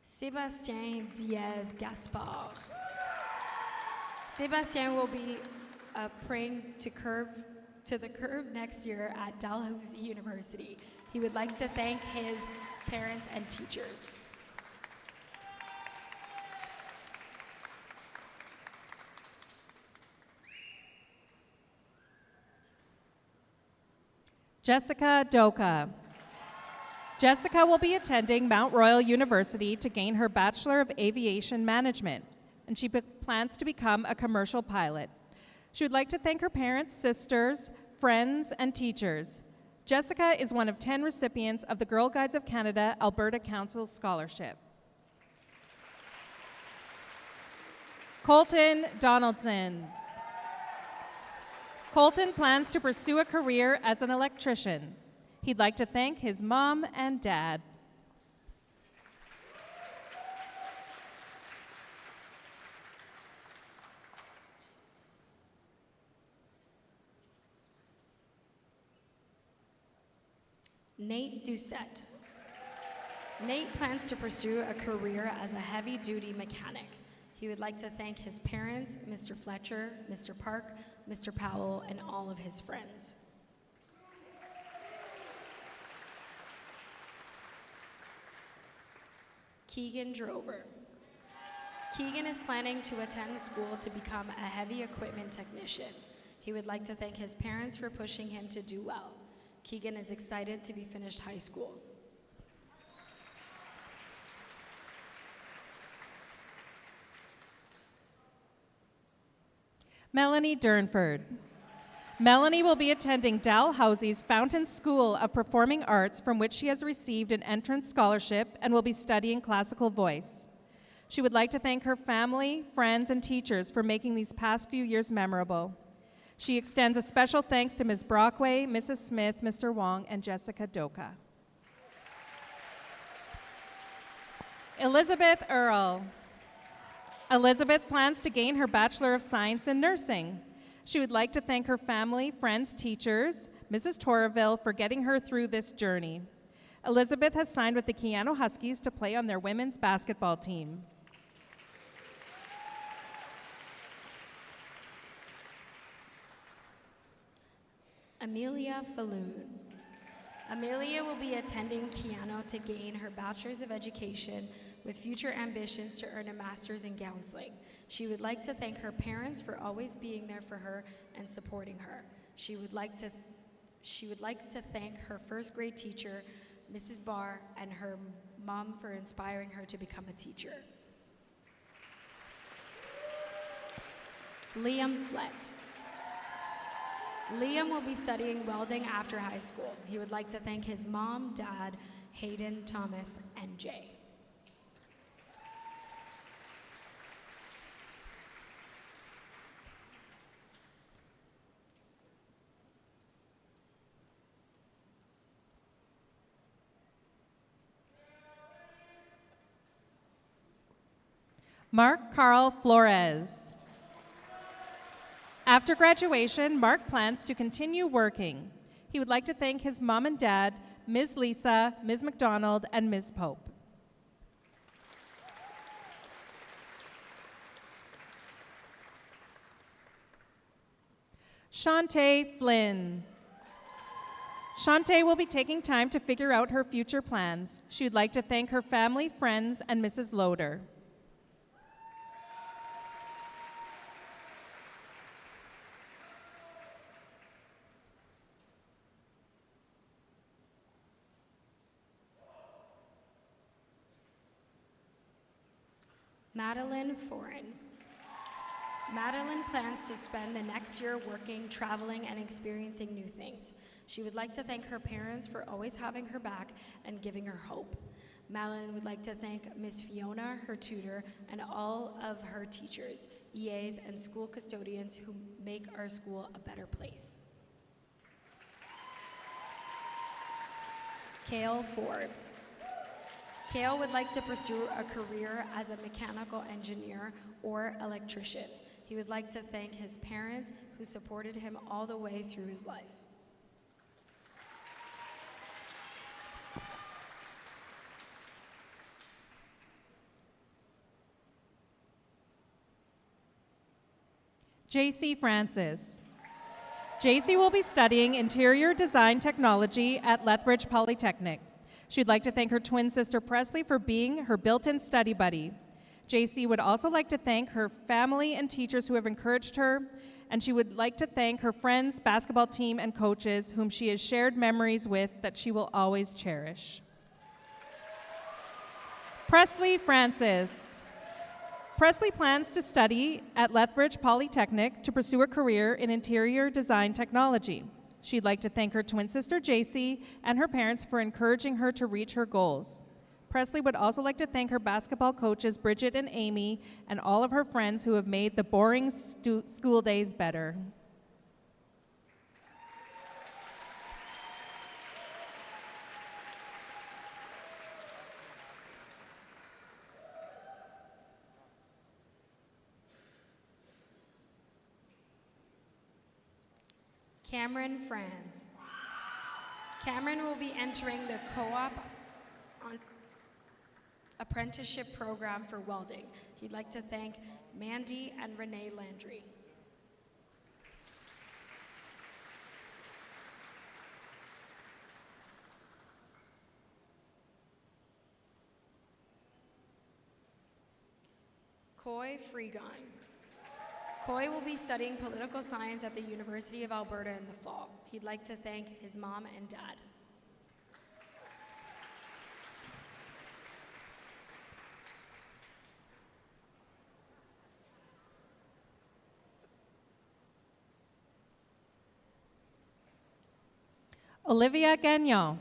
Sébastien Diaz Gaspard. Sébastien will be praying to the curve next year at Dalhousie University. He would like to thank his parents and teachers. Jessica Doka. Jessica will be attending Mount Royal University to gain her Bachelor of Aviation Management, and she plans to become a commercial pilot. She would like to thank her parents, sisters, friends, and teachers. Jessica is one of 10 recipients of the Girl Guides of Canada Alberta Council Scholarship. Colton Donaldson. Colton plans to pursue a career as an electrician. He'd like to thank his mom and dad. Nate Doucette. Nate plans to pursue a career as a heavy-duty mechanic. He would like to thank his parents, Mr. Fletcher, Mr. Park, Mr. Powell, and all of his friends. Keegan Drover. Keegan is planning to attend school to become a heavy equipment technician. He would like to thank his parents for pushing him to do well. Keegan is excited to be finished high school. Melanie Durnford. Melanie will be attending Dalhousie's Fountain School of Performing Arts, from which she has received an entrance scholarship and will be studying classical voice. She would like to thank her family, friends, and teachers for making these past few years memorable. She extends a special thanks to Ms. Brockway, Mrs. Smith, Mr. Wong, and Jessica Doka. Elizabeth Earle. Elizabeth plans to gain her Bachelor of Science in Nursing. She would like to thank her family, friends, teachers, Mrs. Torreville, for getting her through this journey. Elizabeth has signed with the Keano Huskies to play on their women's basketball team. Amelia Falloon. Amelia will be attending Keano to gain her Bachelor's of Education with future ambitions to earn a Master's in counseling. She would like to thank her parents for always being there for her and supporting her. She would like to thank her first grade teacher, Mrs. Barr, and her mom for inspiring her to become a teacher. Liam Flett. Liam will be studying welding after high school. He would like to thank his mom, dad, Hayden, Thomas, and Jay. Mark Carl Flores. After graduation, Mark plans to continue working. He would like to thank his mom and dad, Ms. Lisa, Ms. McDonald, and Ms. Pope. Shantae Flynn. Shantae will be taking time to figure out her future plans. She would like to thank her family, friends, and Mrs. Loader. Madeline Foran. Madeline plans to spend the next year working, traveling, and experiencing new things. She would like to thank her parents for always having her back and giving her hope. Madeline would like to thank Miss Fiona, her tutor, and all of her teachers, EAs, and school custodians who make our school a better place. Kale Forbes. Kale would like to pursue a career as a mechanical engineer or electrician. He would like to thank his parents who supported him all the way through his life. JC Francis. JC will be studying interior design technology at Lethbridge Polytechnic. She'd like to thank her twin sister Presley for being her built-in study buddy. JC would also like to thank her family and teachers who have encouraged her, and she would like to thank her friends, basketball team, and coaches whom she has shared memories with that she will always cherish. Presley Francis. Presley plans to study at Lethbridge Polytechnic to pursue a career in interior design technology. She'd like to thank her twin sister JC and her parents for encouraging her to reach her goals. Presley would also like to thank her basketball coaches Bridget and Amy and all of her friends who have made the boring school days better. Cameron Franz. Cameron will be entering the co-op apprenticeship program for welding. He'd like to thank Mandy and Renee Landry. Coy Freegon. Coy will be studying political science at the University of Alberta in the fall. He'd like to thank his mom and dad. Olivia Gagnon.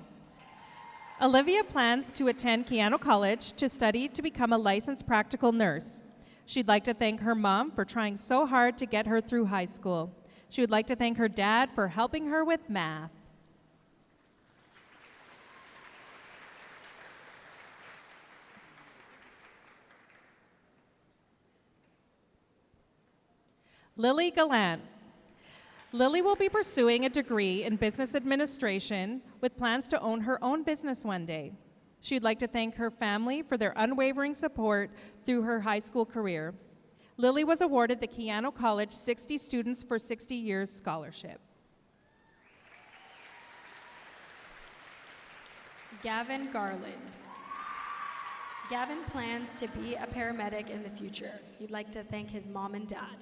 Olivia plans to attend Keano College to study to become a licensed practical nurse. She'd like to thank her mom for trying so hard to get her through high school. She would like to thank her dad for helping her with math. Lily Gallant. Lily will be pursuing a degree in business administration with plans to own her own business one day. She'd like to thank her family for their unwavering support through her high school career. Lily was awarded the Keano College 60 Students for 60 Years Scholarship. Gavin Garland. Gavin plans to be a paramedic in the future. He'd like to thank his mom and dad.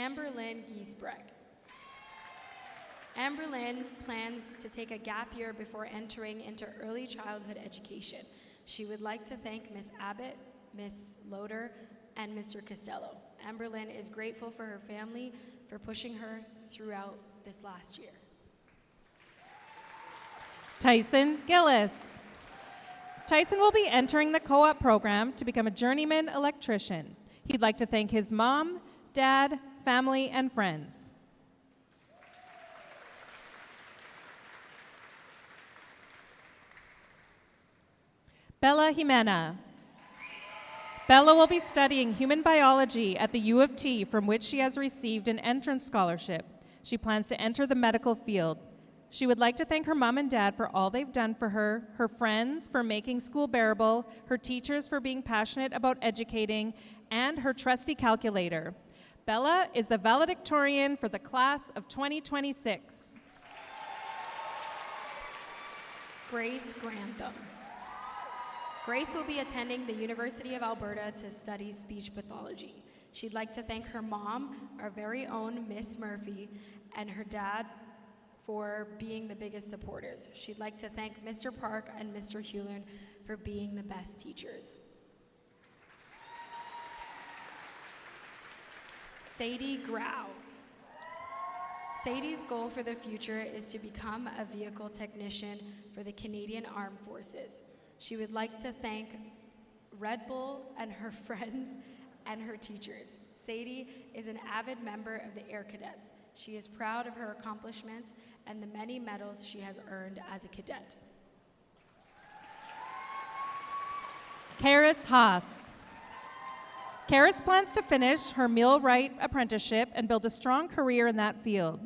Amberlyn Giesbrecht. Amberlyn plans to take a gap year before entering into early childhood education. She would like to thank Miss Abbott, Miss Loader, and Mr. Costello. Amberlyn is grateful for her family for pushing her throughout this last year. Tyson Gillis. Tyson will be entering the co-op program to become a journeyman electrician. He'd like to thank his mom, dad, family, and friends. Bella Jimena. Bella will be studying human biology at the U of T, from which she has received an entrance scholarship. She plans to enter the medical field. She would like to thank her mom and dad for all they've done for her, her friends for making school bearable, her teachers for being passionate about educating, and her trusty calculator. Bella is the valedictorian for the class of 2026. Grace Grantham. Grace will be attending the University of Alberta to study speech pathology. She'd like to thank her mom, our very own Miss Murphy, and her dad for being the biggest supporters. She'd like to thank Mr. Park and Mr. Hewlin for being the best teachers. Sadie Grau. Sadie's goal for the future is to become a vehicle technician for the Canadian Armed Forces. She would like to thank Red Bull and her friends and her teachers. Sadie is an avid member of the Air Cadets. She is proud of her accomplishments and the many medals she has earned as a cadet. Karis Haas. Karis plans to finish her millwright apprenticeship and build a strong career in that field.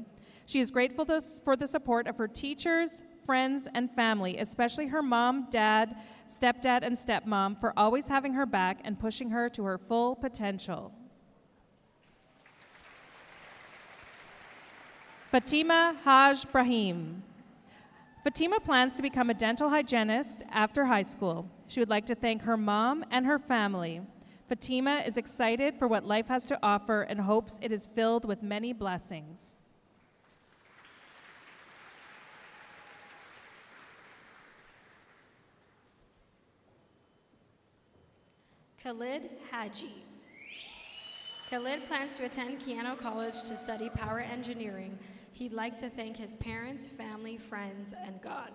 She is grateful for the support of her teachers, friends, and family, especially her mom, dad, stepdad, and stepmom for always having her back and pushing her to her full potential. Fatima Haj Brahim. Fatima plans to become a dental hygienist after high school. She would like to thank her mom and her family. Fatima is excited for what life has to offer and hopes it is filled with many blessings. Khalid Haji. Khalid plans to attend Keano College to study power engineering. He'd like to thank his parents, family, friends, and God.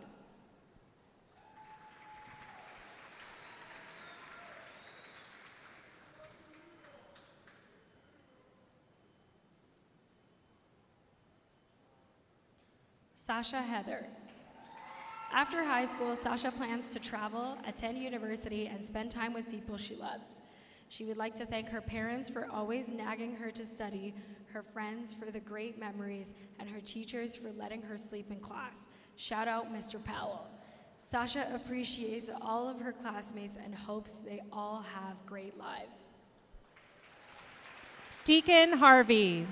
Sasha Heather. After high school, Sasha plans to travel, attend university, and spend time with people she loves. She would like to thank her parents for always nagging her to study, her friends for the great memories, and her teachers for letting her sleep in class. Shout out Mr. Powell. Sasha appreciates all of her classmates and hopes they all have great lives. Deacon Harvey.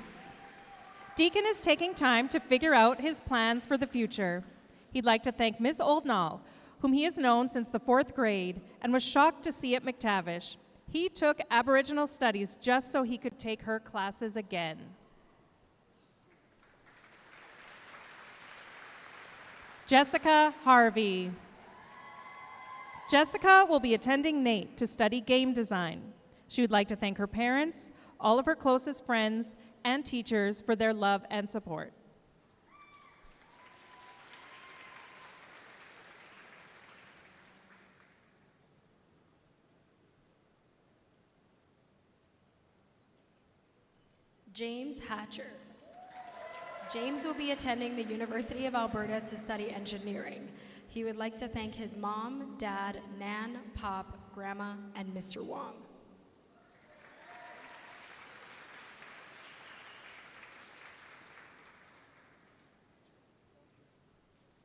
Deacon is taking time to figure out his plans for the future. He'd like to thank Ms. Oldnall, whom he has known since the 4th grade and was shocked to see at McTavish. He took Aboriginal Studies just so he could take her classes again. Jessica Harvey. Jessica will be attending NAIT to study game design. She would like to thank her parents, all of her closest friends, and teachers for their love and support. James Hatcher. James will be attending the University of Alberta to study engineering. He would like to thank his mom, dad, Nan, Pop, Grandma, and Mr. Wong.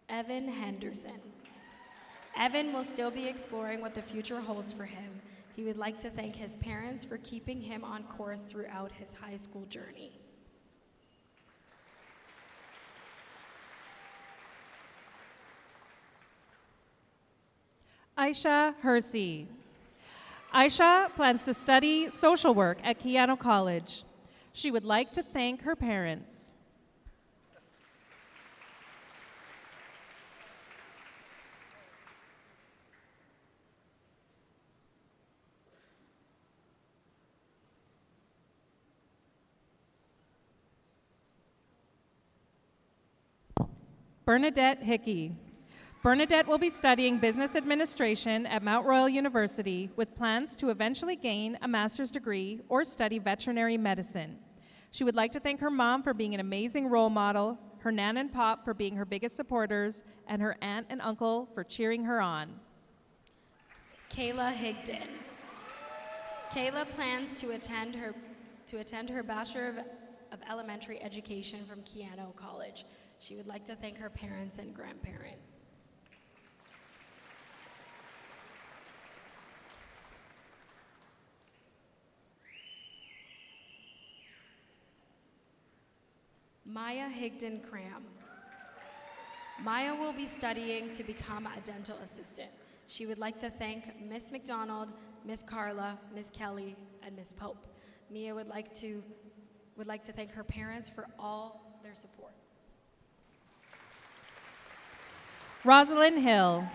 Evan Henderson. Evan will still be exploring what the future holds for him. He would like to thank his parents for keeping him on course throughout his high school journey. Aisha Hersey. Aisha plans to study social work at Keano College. She would like to thank her parents. Bernadette Hickey. Bernadette will be studying business administration at Mount Royal University with plans to eventually gain a master's degree or study veterinary medicine. She would like to thank her mom for being an amazing role model, her nan and pop for being her biggest supporters, and her aunt and uncle for cheering her on. Kayla Higdon. Kayla plans to attend her Bachelor of Elementary Education from Keano College. She would like to thank her parents and grandparents. Maya Higdon Cram. Maya will be studying to become a dental assistant. She would like to thank Miss McDonald, Miss Carla, Miss Kelly, and Miss Pope. Mia would like to thank her parents for all their support. Rosalind Hill.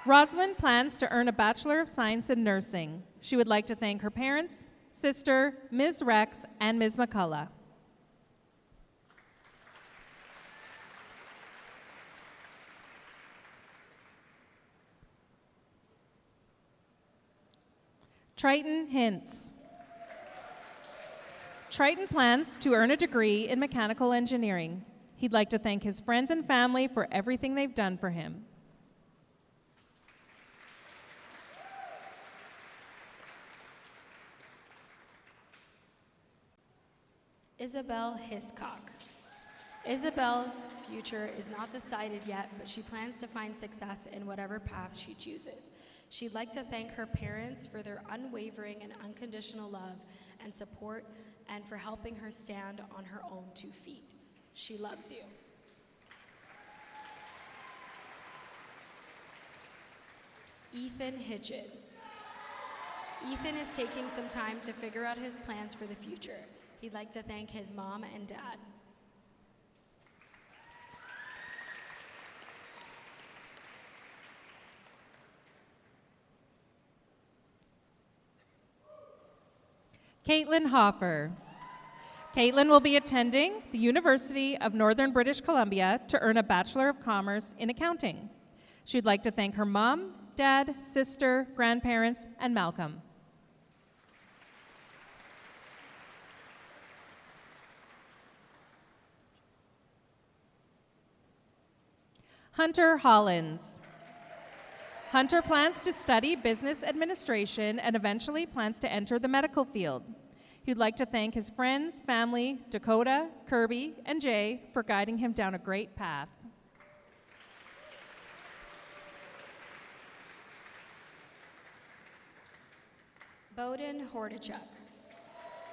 Rosalind plans to earn a Bachelor of Science in Nursing. She would like to thank her parents, sister, Ms. Rex, and Ms. McCullough. Triton Hintz. Triton plans to earn a degree in mechanical engineering. He'd like to thank his friends and family for everything they've done for him. Isabel Hiscock. Isabel's future is not decided yet, but she plans to find success in whatever path she chooses. She'd like to thank her parents for their unwavering and unconditional love and support, and for helping her stand on her own 2 feet. She loves you. Ethan Hitchens. Ethan is taking some time to figure out his plans for the future. He'd like to thank his mom and dad. Caitlin Hoffer. Caitlin will be attending the University of Northern British Columbia to earn a Bachelor of Commerce in Accounting. She'd like to thank her mom, dad, sister, grandparents, and Malcolm. Hunter Hollins. Hunter plans to study business administration and eventually plans to enter the medical field. He'd like to thank his friends, family, Dakota, Kirby, and Jay for guiding him down a great path. Bowden Hordichuk.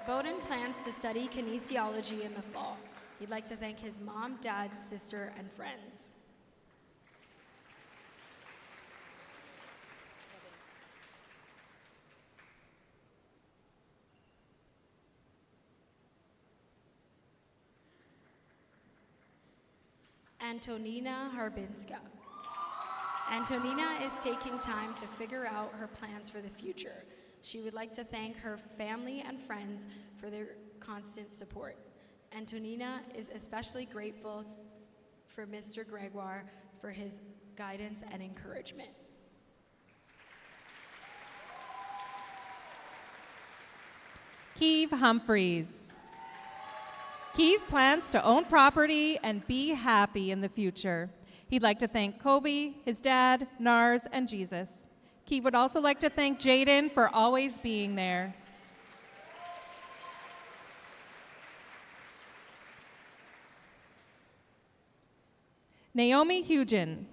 Bowden plans to study kinesiology in the fall. He'd like to thank his mom, dad, sister, and friends. Antonina Harbinska. Antonina is taking time to figure out her plans for the future. She would like to thank her family and friends for their constant support. Antonina is especially grateful for Mr. Gregoire for his guidance and encouragement. Keeve Humphreys. Keeve plans to own property and be happy in the future. He'd like to thank Kobe, his dad, Nars, and Jesus. Keeve would also like to thank Jaden for always being there. Naomi Hugen.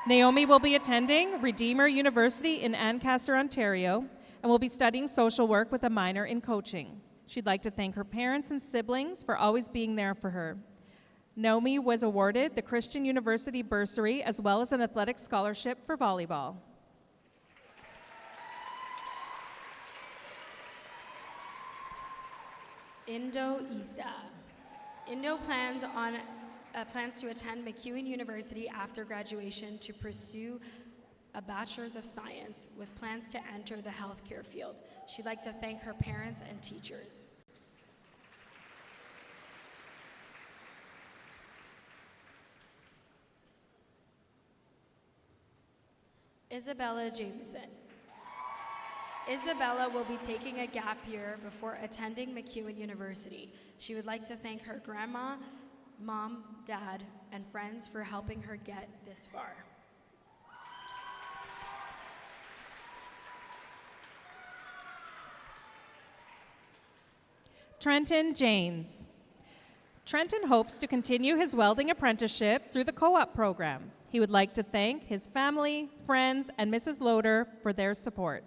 Naomi will be attending Redeemer University in Ancaster, Ontario, and will be studying social work with a minor in coaching. She'd like to thank her parents and siblings for always being there for her. Naomi was awarded the Christian University bursary as well as an athletic scholarship for volleyball. Indo Isa. Indo plans to attend MacEwan University after graduation to pursue a Bachelor's of Science with plans to enter the healthcare field. She'd like to thank her parents and teachers. Isabella Jameson. Isabella will be taking a gap year before attending MacEwan University. She would like to thank her grandma, mom, dad, and friends for helping her get this far. Trenton Janes. Trenton hopes to continue his welding apprenticeship through the co-op program. He would like to thank his family, friends, and Mrs. Loader for their support.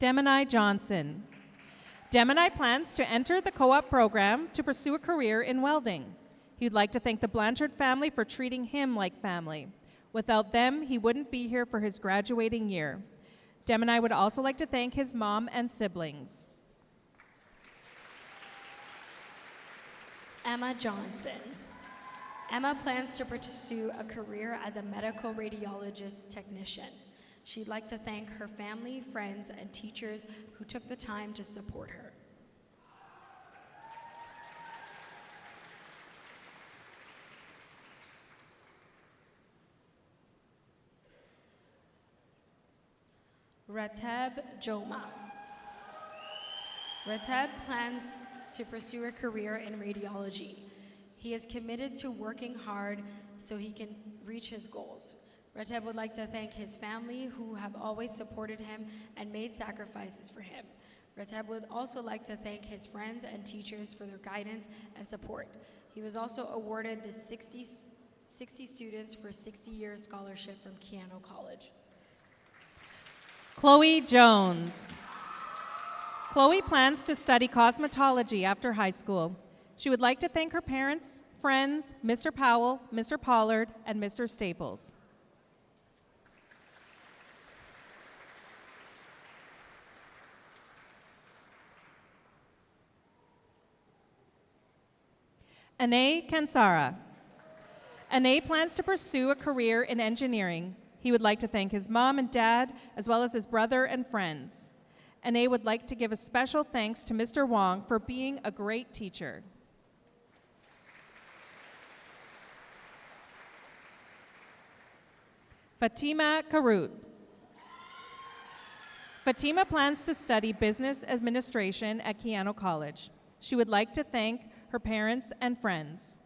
Demonai Johnson. Demonai plans to enter the co-op program to pursue a career in welding. He'd like to thank the Blanchard family for treating him like family. Without them, he wouldn't be here for his graduating year. Dem and I would also like to thank his mom and siblings. Emma Johnson. Emma plans to pursue a career as a medical radiologist technician. She'd like to thank her family, friends, and teachers who took the time to support her. Rateb Joma. Rateb plans to pursue a career in radiology. He is committed to working hard so he can reach his goals. Rateb would like to thank his family who have always supported him and made sacrifices for him. Rateb would also like to thank his friends and teachers for their guidance and support. He was also awarded the 60 Students for 60 Years Scholarship from Keano College. Chloe Jones. Chloe plans to study cosmetology after high school. She would like to thank her parents, friends, Mr. Powell, Mr. Pollard, and Mr. Staples. Anae Kansara. Anae plans to pursue a career in engineering. He would like to thank his mom and dad, as well as his brother and friends. Anae would like to give a special thanks to Mr. Wong for being a great teacher. Fatima Karut. Fatima plans to study business administration at Keano College. She would like to thank her parents and friends.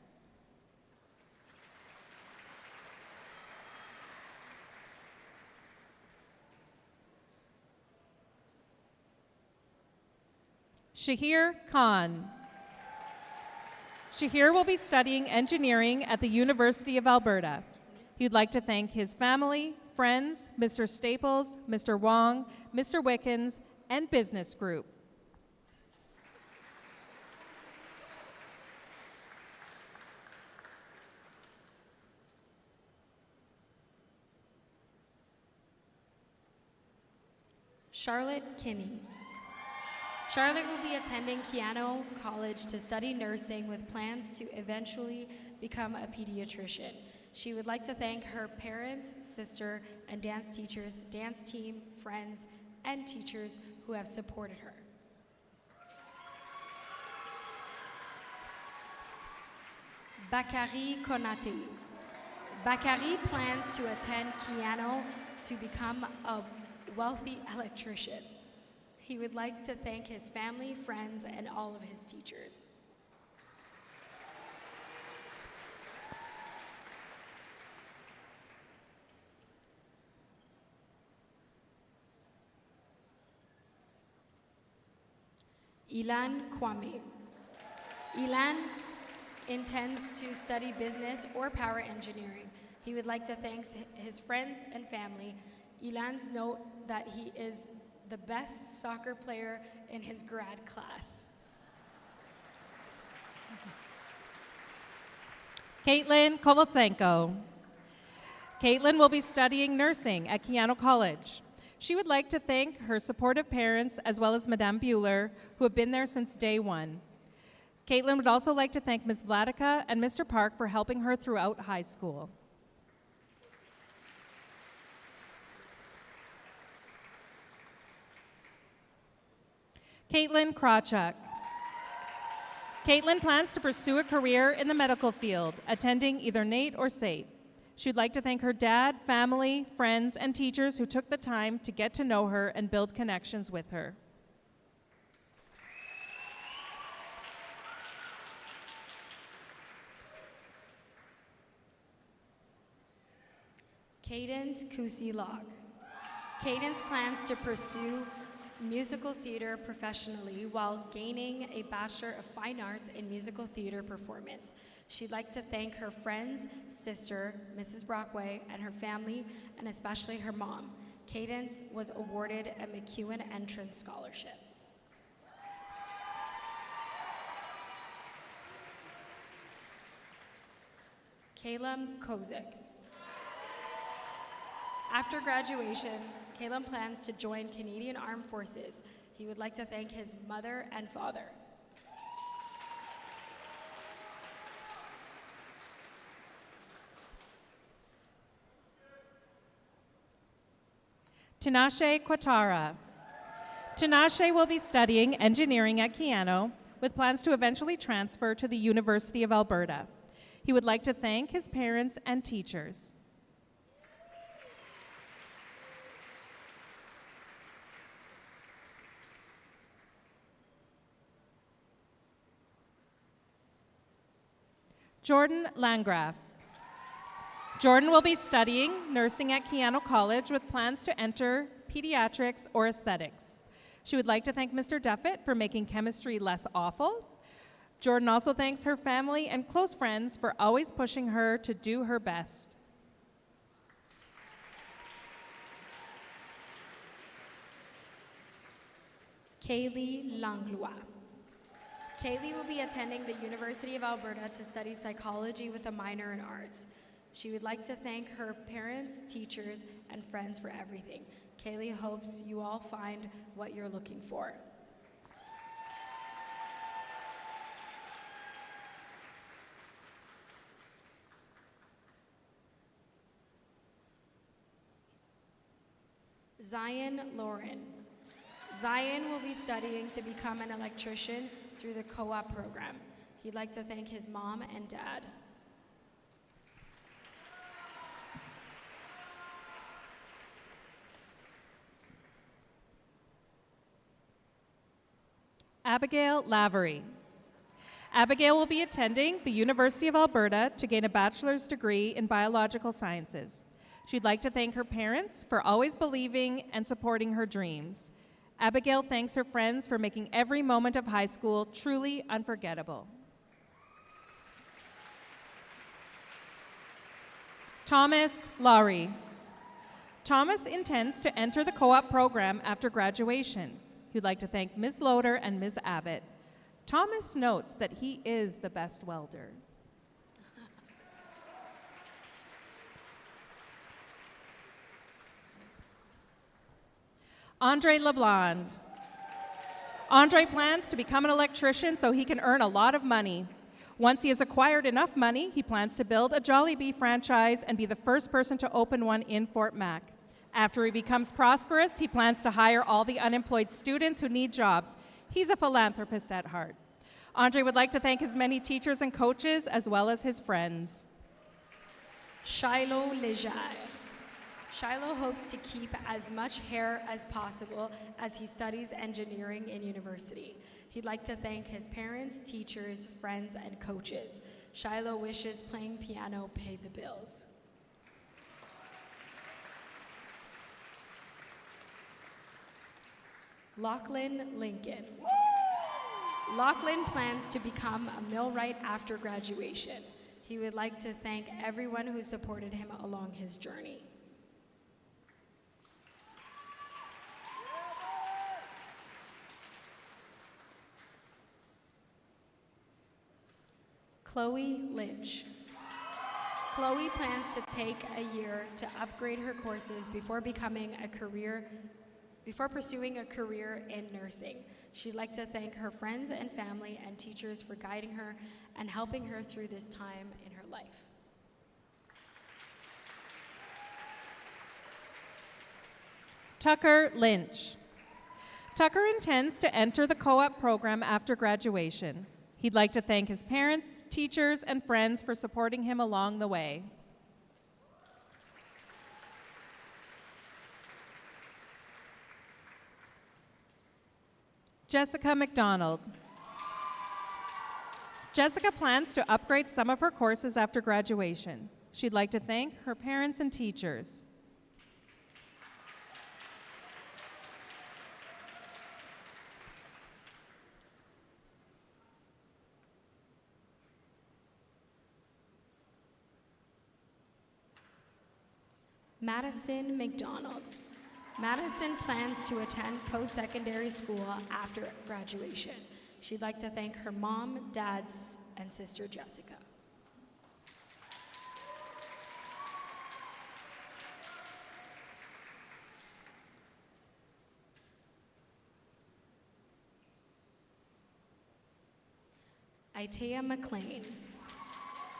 Shahir Khan. Shahir will be studying engineering at the University of Alberta. He'd like to thank his family, friends, Mr. Staples, Mr. Wong, Mr. Wickens, and business group. Charlotte Kinney. Charlotte will be attending Keano College to study nursing with plans to eventually become a pediatrician. She would like to thank her parents, sister, and dance teachers, dance team, friends, and teachers who have supported her. Bakari Konate. Bakari plans to attend Keano to become a wealthy electrician. He would like to thank his family, friends, and all of his teachers. Ilan Kwame. Ilan intends to study business or power engineering. He would like to thank his friends and family. Ilan's note that he is the best soccer player in his grad class. Caitlin Kovaltsenko. Caitlin will be studying nursing at Keano College. She would like to thank her supportive parents as well as Madame Bueller, who have been there since day one. Caitlin would also like to thank Ms. Vladica and Mr. Park for helping her throughout high school. Caitlin Krawchuk. Caitlin plans to pursue a career in the medical field, attending either NAIT or SAIT. She'd like to thank her dad, family, friends, and teachers who took the time to get to know her and build connections with her. Cadence Kusi-Log. Cadence plans to pursue musical theater professionally while gaining a Bachelor of Fine Arts in Musical Theater Performance. She'd like to thank her friends, sister, Mrs. Brockway, and her family, and especially her mom. Cadence was awarded a McEwen Entrance Scholarship. Caleb Kozik. After graduation, Caleb plans to join Canadian Armed Forces. He would like to thank his mother and father. Tinashe Quatara. Tinashe will be studying engineering at Keano with plans to eventually transfer to the University of Alberta. He would like to thank his parents and teachers. Jordan Landgraf. Jordan will be studying nursing at Keano College with plans to enter pediatrics or aesthetics. She would like to thank Mr. Duffett for making chemistry less awful. Jordan also thanks her family and close friends for always pushing her to do her best. Kaylee Langlois. Kaylee will be attending the University of Alberta to study psychology with a minor in arts. She would like to thank her parents, teachers, and friends for everything. Kaylee hopes you all find what you're looking for. Zion Lauren. Zion will be studying to become an electrician through the co-op program. He'd like to thank his mom and dad. Abigail Lavery. Abigail will be attending the University of Alberta to gain a bachelor's degree in biological sciences. She'd like to thank her parents for always believing and supporting her dreams. Abigail thanks her friends for making every moment of high school truly unforgettable. Thomas Laurie. Thomas intends to enter the co-op program after graduation. He'd like to thank Ms. Loader and Ms. Abbott. Thomas notes that he is the best welder. Andre LeBlanc. Andre plans to become an electrician so he can earn a lot of money. Once he has acquired enough money, he plans to build a Jollibee franchise and be the first person to open one in Fort Mac. After he becomes prosperous, he plans to hire all the unemployed students who need jobs. He's a philanthropist at heart. Andre would like to thank his many teachers and coaches, as well as his friends. Shiloh Leger. Shiloh hopes to keep as much hair as possible as he studies engineering in university. He'd like to thank his parents, teachers, friends, and coaches. Shiloh wishes playing piano paid the bills. Lachlan Lincoln. Lachlan plans to become a millwright after graduation. He would like to thank everyone who supported him along his journey. Chloe Lynch. Chloe plans to take a year to upgrade her courses before pursuing a career in nursing. She'd like to thank her friends and family and teachers for guiding her and helping her through this time in her life. Tucker Lynch. Tucker intends to enter the co-op program after graduation. He'd like to thank his parents, teachers, and friends for supporting him along the way. Jessica McDonald. Jessica plans to upgrade some of her courses after graduation. She'd like to thank her parents and teachers. Madison McDonald. Madison plans to attend post-secondary school after graduation. She'd like to thank her mom, dad, and sister Jessica. Itea McLean.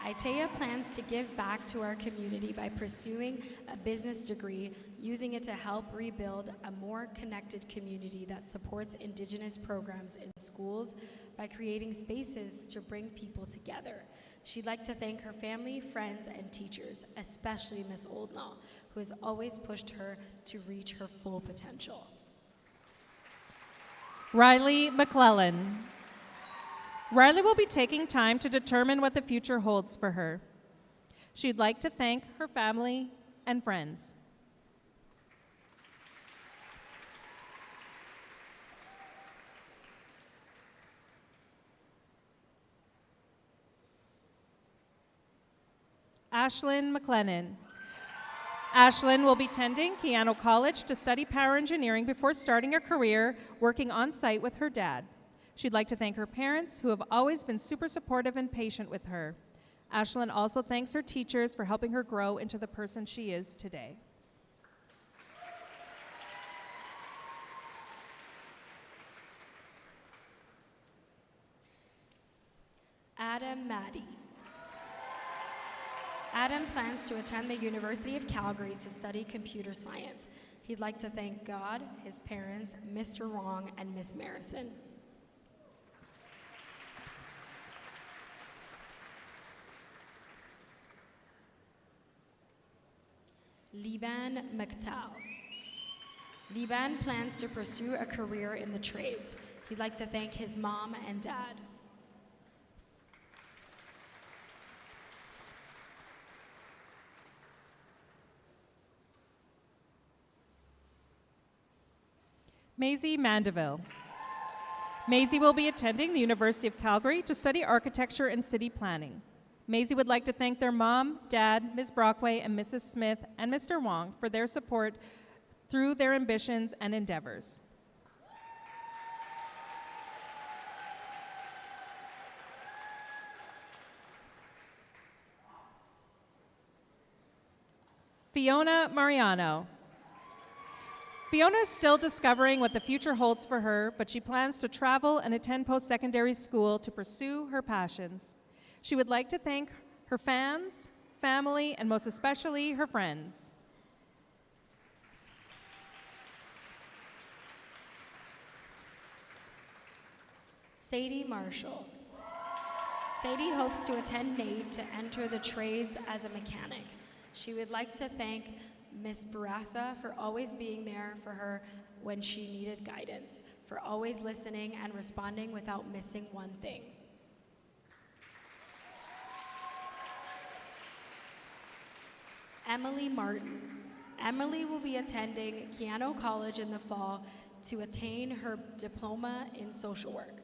Itea plans to give back to our community by pursuing a business degree, using it to help rebuild a more connected community that supports Indigenous programs in schools by creating spaces to bring people together. She'd like to thank her family, friends, and teachers, especially Miss Oldnaw, who has always pushed her to reach her full potential. Riley McClellan. Riley will be taking time to determine what the future holds for her. She'd like to thank her family and friends. Ashlyn McLennan. Ashlyn will be attending Keano College to study power engineering before starting a career working on site with her dad. She'd like to thank her parents, who have always been super supportive and patient with her. Ashlyn also thanks her teachers for helping her grow into the person she is today. Adam Maddy. Adam plans to attend the University of Calgary to study computer science. He'd like to thank God, his parents, Mr. Wong, and Miss Marison. Liban McTavish. Liban plans to pursue a career in the trades. He'd like to thank his mom and dad. Maisie Mandeville. Maisie will be attending the University of Calgary to study architecture and city planning. Maisie would like to thank their mom, dad, Ms. Brockway, and Mrs. Smith, and Mr. Wong for their support through their ambitions and endeavors. Fiona Mariano. Fiona is still discovering what the future holds for her, but she plans to travel and attend post-secondary school to pursue her passions. She would like to thank her fans, family, and most especially her friends. Sadie Marshall. Sadie hopes to attend NAID to enter the trades as a mechanic. She would like to thank Miss Barassa for always being there for her when she needed guidance, for always listening and responding without missing one thing. Emily Martin. Emily will be attending Keano College in the fall to attain her diploma in social work.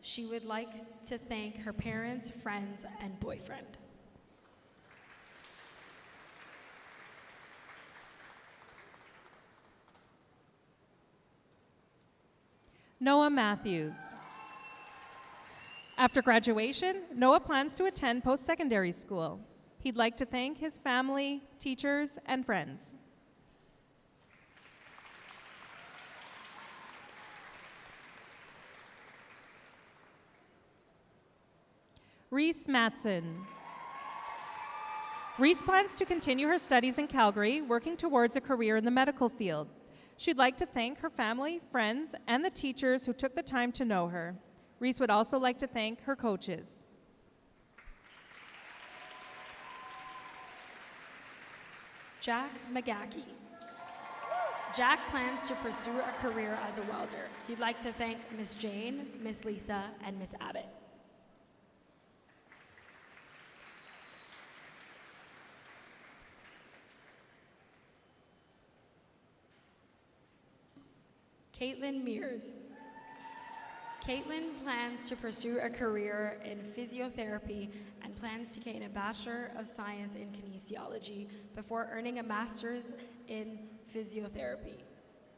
She would like to thank her parents, friends, and boyfriend. Noah Matthews. After graduation, Noah plans to attend post-secondary school. He'd like to thank his family, teachers, and friends. Reese Matson. Reese plans to continue her studies in Calgary, working towards a career in the medical field. She'd like to thank her family, friends, and the teachers who took the time to know her. Reese would also like to thank her coaches. Jack McGackey. Jack plans to pursue a career as a welder. He'd like to thank Miss Jane, Miss Lisa, and Miss Abbott. Caitlin Mears. Caitlin plans to pursue a career in physiotherapy and plans to gain a Bachelor of Science in Kinesiology before earning a Master's in Physiotherapy.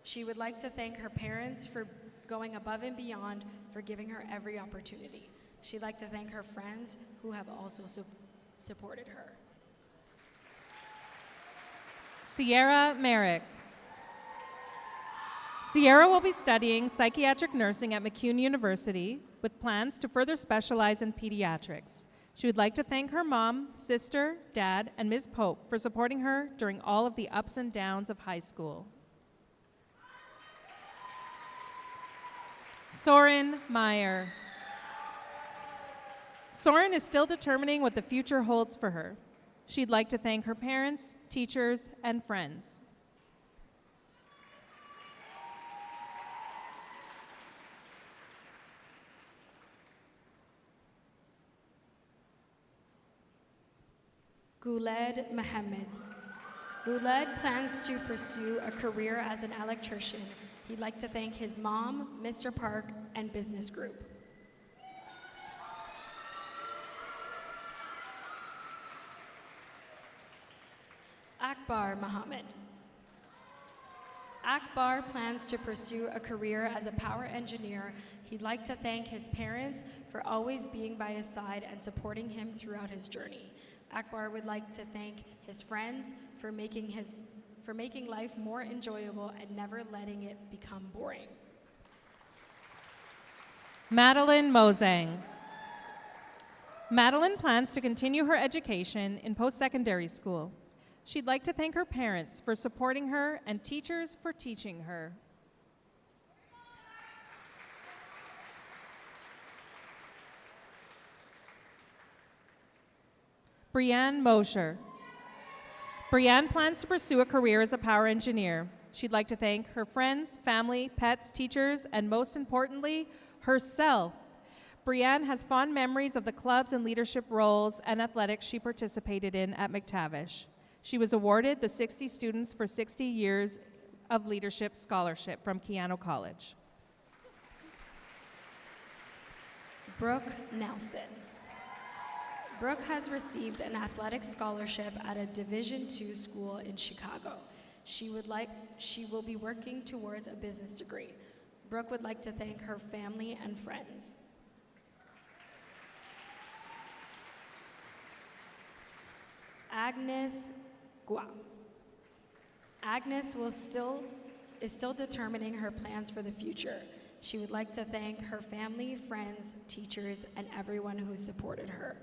She would like to thank her parents for going above and beyond for giving her every opportunity. She'd like to thank her friends who have also supported her. Sierra Merrick. Sierra will be studying psychiatric nursing at McCune University with plans to further specialize in pediatrics. She would like to thank her mom, sister, dad, and Ms. Pope for supporting her during all of the ups and downs of high school. Soren Meyer. Soren is still determining what the future holds for her. She'd like to thank her parents, teachers, and friends. Guled Mohammed. Guled plans to pursue a career as an electrician. He'd like to thank his mom, Mr. Park, and business group. Akbar Mohammed. Akbar plans to pursue a career as a power engineer. He'd like to thank his parents for always being by his side and supporting him throughout his journey. Akbar would like to thank his friends for making life more enjoyable and never letting it become boring. Madeline Mosang. Madeline plans to continue her education in post-secondary school. She'd like to thank her parents for supporting her and teachers for teaching her. Brianne Mosher. Brianne plans to pursue a career as a power engineer. She'd like to thank her friends, family, pets, teachers, and most importantly, herself. Brianne has fond memories of the clubs and leadership roles and athletics she participated in at McTavish. She was awarded the 60 Students for 60 Years of Leadership Scholarship from Keano College. Brooke Nelson. Brooke has received an athletic scholarship at a Division II school in Chicago. She will be working towards a business degree. Brooke would like to thank her family and friends. Agnes Gua. Agnes is still determining her plans for the future. She would like to thank her family, friends, teachers, and everyone who supported her.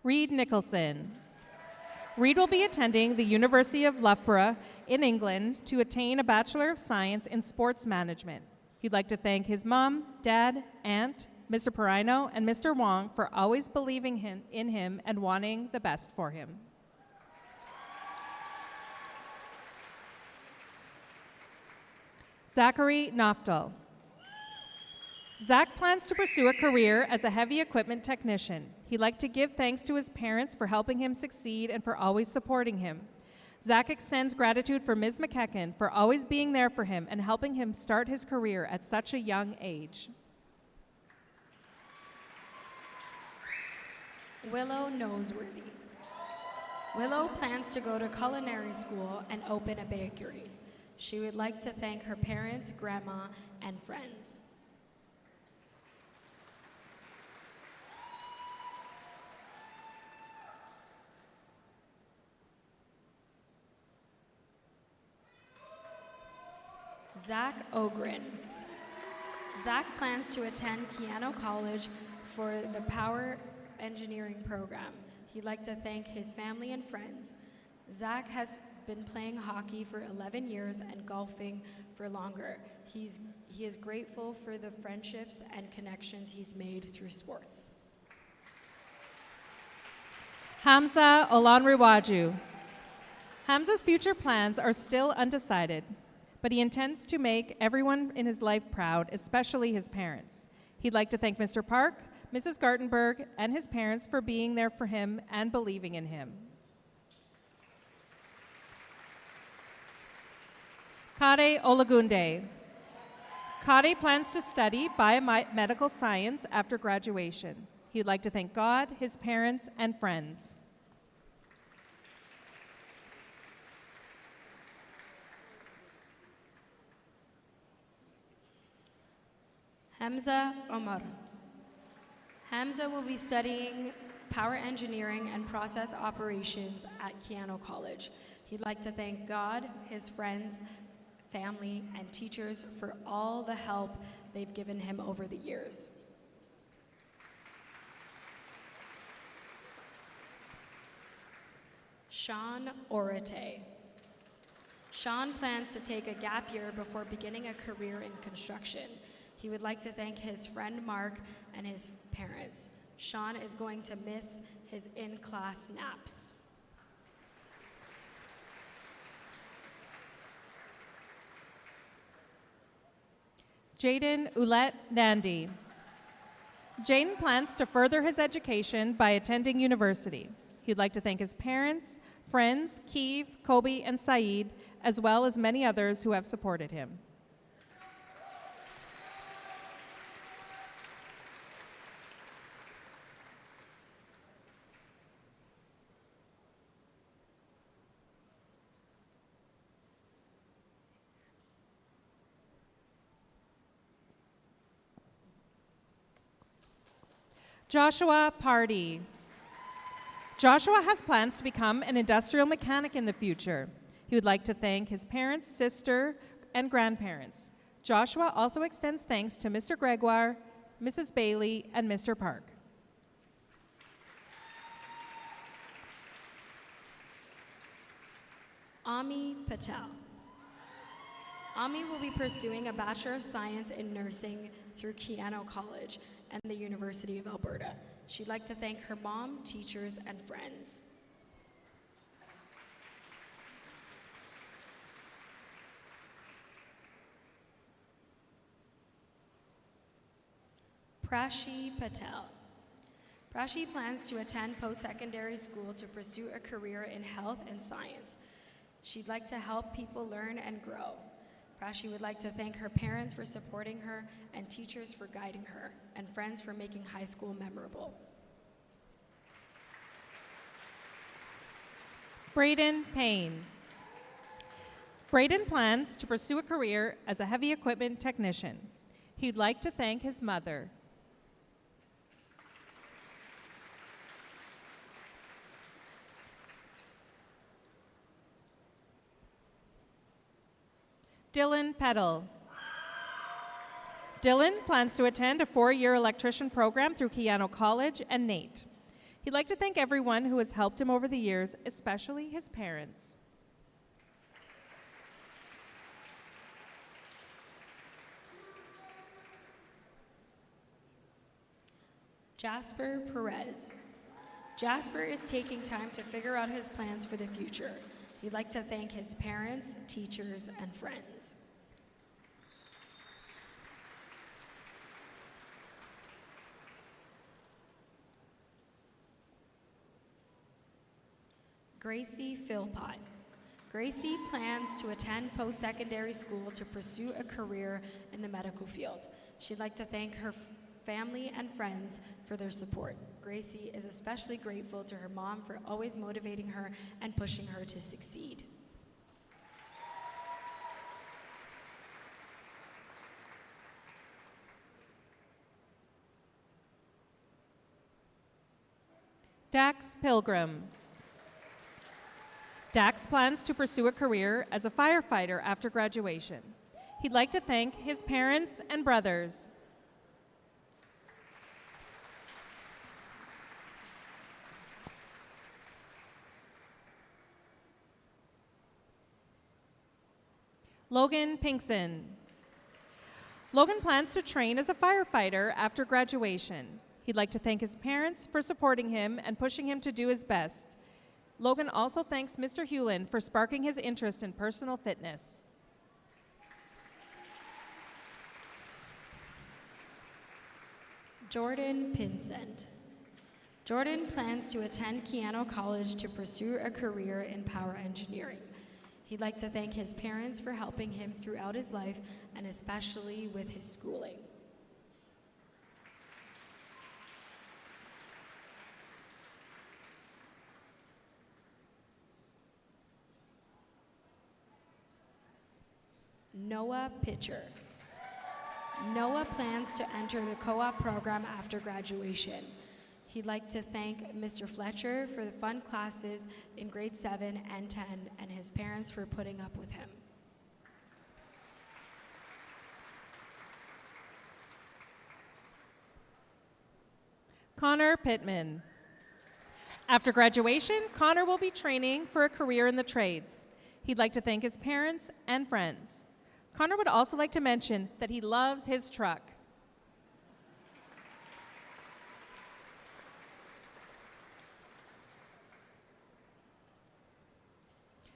Reed Nicholson. Reed will be attending the University of Loughborough in England to attain a Bachelor of Science in Sports Management. He'd like to thank his mom, dad, aunt, Mr. Perino, and Mr. Wong for always believing in him and wanting the best for him. Zachary Noftal. Zach plans to pursue a career as a heavy equipment technician. He'd like to give thanks to his parents for helping him succeed and for always supporting him. Zach extends gratitude for Ms. McEachern for always being there for him and helping him start his career at such a young age. Willow Noseworthy. Willow plans to go to culinary school and open a bakery. She would like to thank her parents, grandma, and friends. Zach Ogren. Zach plans to attend Keano College for the Power Engineering program. He'd like to thank his family and friends. Zach has been playing hockey for 11 years and golfing for longer. He is grateful for the friendships and connections he's made through sports. Hamza Olanrewaju. Hamza's future plans are still undecided, but he intends to make everyone in his life proud, especially his parents. He'd like to thank Mr. Park, Mrs. Gartenberg, and his parents for being there for him and believing in him. Kade Olagunde. Kade plans to study biomedical science after graduation. He'd like to thank God, his parents, and friends. Hamza Omar. Hamza will be studying power engineering and process operations at Keano College. He'd like to thank God, his friends, family, and teachers for all the help they've given him over the years. Sean Orate. Sean plans to take a gap year before beginning a career in construction. He would like to thank his friend Mark and his parents. Sean is going to miss his in-class naps. Jaden Ouellette Nandi. Jaden plans to further his education by attending university. He'd like to thank his parents, friends, Keeve, Kobe, and Saeed, as well as many others who have supported him. Joshua Party. Joshua has plans to become an industrial mechanic in the future. He would like to thank his parents, sister, and grandparents. Joshua also extends thanks to Mr. Gregoire, Mrs. Bailey, and Mr. Park. Ami Patel. Ami will be pursuing a Bachelor of Science in Nursing through Keano College and the University of Alberta. She'd like to thank her mom, teachers, and friends. Prashi Patel. Prashi plans to attend post-secondary school to pursue a career in health and science. She'd like to help people learn and grow. Prashi would like to thank her parents for supporting her and teachers for guiding her, and friends for making high school memorable. Braden Payne. Braden plans to pursue a career as a heavy equipment technician. He'd like to thank his mother. Dylan Peddle. Dylan plans to attend a 4-year electrician program through Keano College and NATE. He'd like to thank everyone who has helped him over the years, especially his parents. Jasper Perez. Jasper is taking time to figure out his plans for the future. He'd like to thank his parents, teachers, and friends. Gracie Philpott. Gracie plans to attend post-secondary school to pursue a career in the medical field. She'd like to thank her family and friends for their support. Gracie is especially grateful to her mom for always motivating her and pushing her to succeed. Dax Pilgrim. Dax plans to pursue a career as a firefighter after graduation. He'd like to thank his parents and brothers. Logan Pinkson. Logan plans to train as a firefighter after graduation. He'd like to thank his parents for supporting him and pushing him to do his best. Logan also thanks Mr. Hewlin for sparking his interest in personal fitness. Jordan Pinsent. Jordan plans to attend Keano College to pursue a career in power engineering. He'd like to thank his parents for helping him throughout his life and especially with his schooling. Noah Pitcher. Noah plans to enter the co-op program after graduation. He'd like to thank Mr. Fletcher for the fun classes in grade 7 and 10 and his parents for putting up with him. Connor Pittman. After graduation, Connor will be training for a career in the trades. He'd like to thank his parents and friends. Connor would also like to mention that he loves his truck.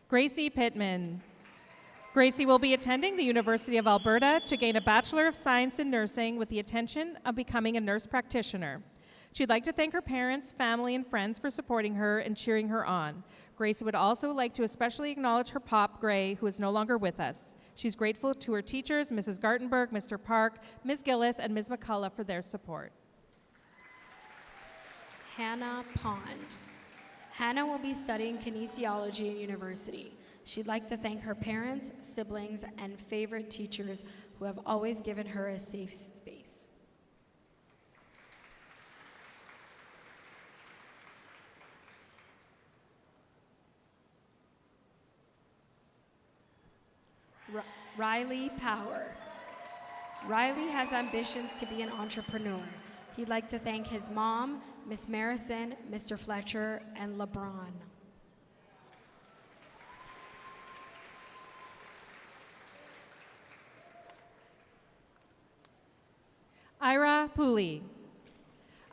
Gracie Pittman. Gracie will be attending the University of Alberta to gain a Bachelor of Science in Nursing with the intention of becoming a nurse practitioner. She'd like to thank her parents, family, and friends for supporting her and cheering her on. Gracie would also like to especially acknowledge her pop, Gray, who is no longer with us. She's grateful to her teachers, Mrs. Gartenberg, Mr. Park, Ms. Gillis, and Ms. McCullough for their support. Hannah Pond. Hannah will be studying kinesiology at university. She'd like to thank her parents, siblings, and favorite teachers who have always given her a safe space. Riley Power. Riley has ambitions to be an entrepreneur. He'd like to thank his mom, Miss Marison, Mr. Fletcher, and LeBron. Ira Pooley.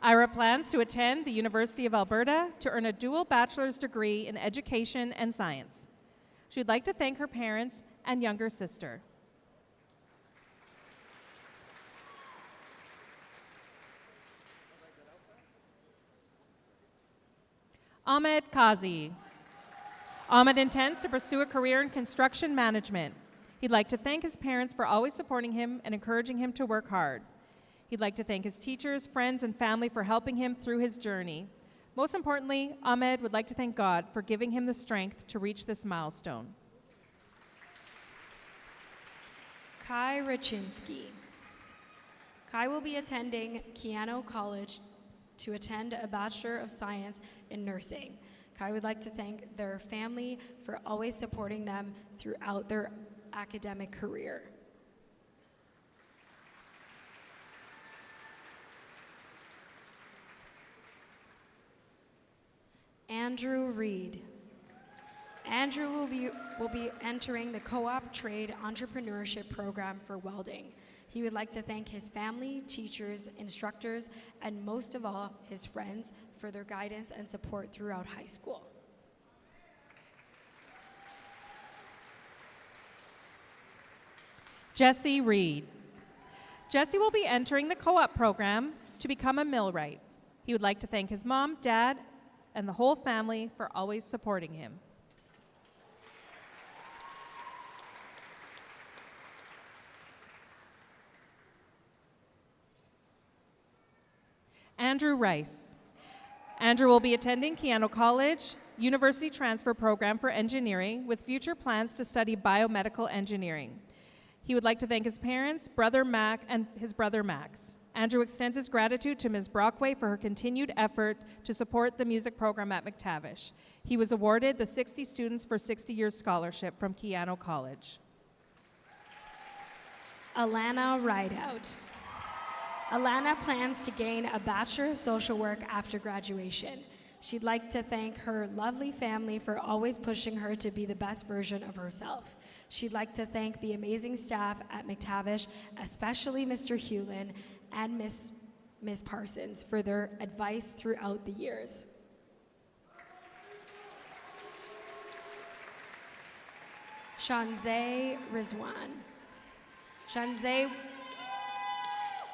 Ira plans to attend the University of Alberta to earn a dual bachelor's degree in education and science. She'd like to thank her parents and younger sister. Ahmed Kazi. Ahmed intends to pursue a career in construction management. He'd like to thank his parents for always supporting him and encouraging him to work hard. He'd like to thank his teachers, friends, and family for helping him through his journey. Most importantly, Ahmed would like to thank God for giving him the strength to reach this milestone. Kai Rachinsky. Kai will be attending Keano College to attend a Bachelor of Science in Nursing. Kai would like to thank their family for always supporting them throughout their academic career. Andrew Reed. Andrew will be entering the co-op trade entrepreneurship program for welding. He would like to thank his family, teachers, instructors, and most of all, his friends for their guidance and support throughout high school. Jesse Reed. Jesse will be entering the co-op program to become a millwright. He would like to thank his mom, dad, and the whole family for always supporting him. Andrew Rice. Andrew will be attending Keano College University Transfer Program for Engineering with future plans to study biomedical engineering. He would like to thank his parents, brother Mac, and his brother Max. Andrew extends his gratitude to Ms. Brockway for her continued effort to support the music program at McTavish. He was awarded the 60 Students for 60 Years Scholarship from Keano College. Alana Rideout. Alana plans to gain a Bachelor of Social Work after graduation. She'd like to thank her lovely family for always pushing her to be the best version of herself. She'd like to thank the amazing staff at McTavish, especially Mr. Hewlin and Ms. Parsons for their advice throughout the years. Shanzay Rizwan.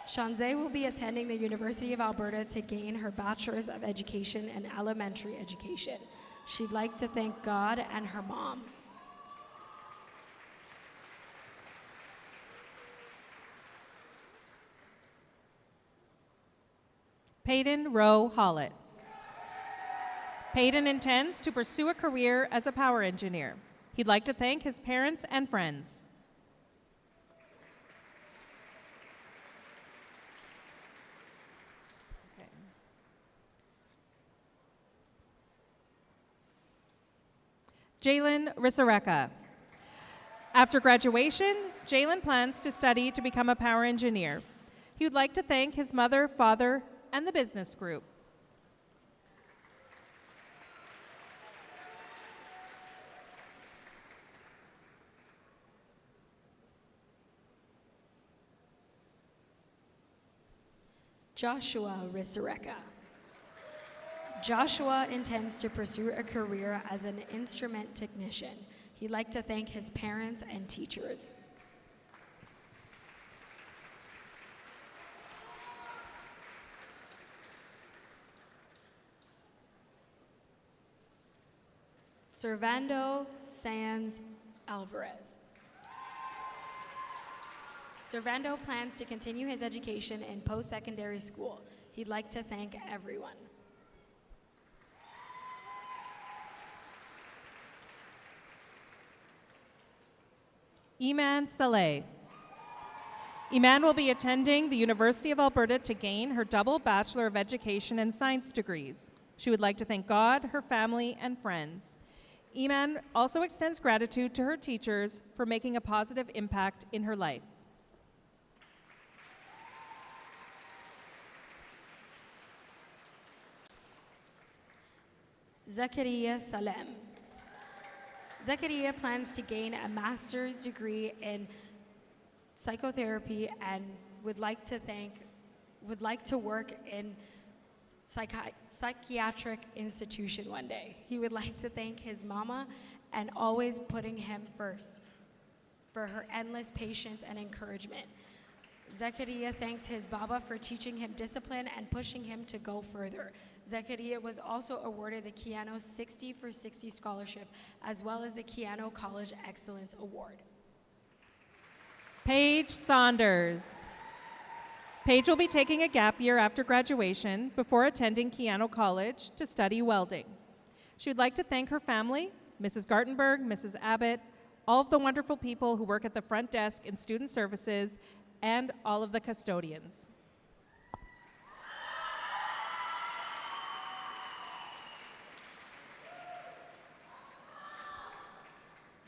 Shanzay will be attending the University of Alberta to gain her Bachelor's of Education in Elementary Education. She'd like to thank God and her mom. Peyton Rowe Hollett. Peyton intends to pursue a career as a power engineer. He'd like to thank his parents and friends. Jalen Risareka. After graduation, Jalen plans to study to become a power engineer. He would like to thank his mother, father, and the business group. Joshua Risareka. Joshua intends to pursue a career as an instrument technician. He'd like to thank his parents and teachers. Servando Sanz Alvarez. Servando plans to continue his education in post-secondary school. He'd like to thank everyone. Iman Saleh. Iman will be attending the University of Alberta to gain her double Bachelor of Education and Science degrees. She would like to thank God, her family, and friends. Iman also extends gratitude to her teachers for making a positive impact in her life. Zakaria Salem. Zakaria plans to gain a master's degree in psychotherapy and would like to work in psychiatric institution one day. He would like to thank his mama and always putting him first for her endless patience and encouragement. Zakaria thanks his Baba for teaching him discipline and pushing him to go further. Zakaria was also awarded the Keano 60 for 60 scholarship, as well as the Keano College Excellence Award. Paige Saunders. Paige will be taking a gap year after graduation before attending Keano College to study welding. She would like to thank her family, Mrs. Gartenberg, Mrs. Abbott, all of the wonderful people who work at the front desk in student services, and all of the custodians.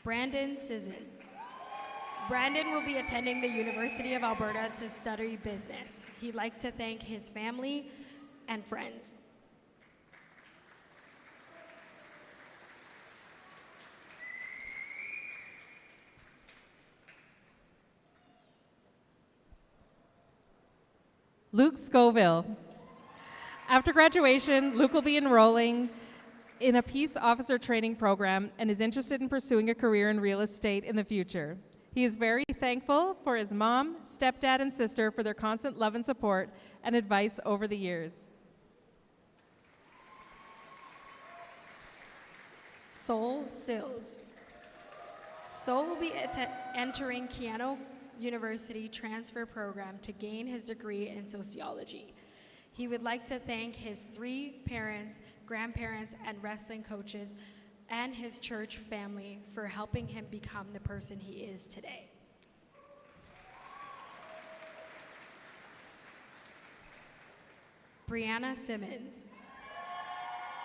Brandon Sisson. Brandon will be attending the University of Alberta to study business. He'd like to thank his family and friends. Luke Scoville. After graduation, Luke will be enrolling in a peace officer training program and is interested in pursuing a career in real estate in the future. He is very thankful for his mom, stepdad, and sister for their constant love and support and advice over the years. Sol Sills. Sol will be entering Keano University transfer program to gain his degree in sociology. He would like to thank his 3 parents, grandparents, and wrestling coaches, and his church family for helping him become the person he is today. Brianna Simmons.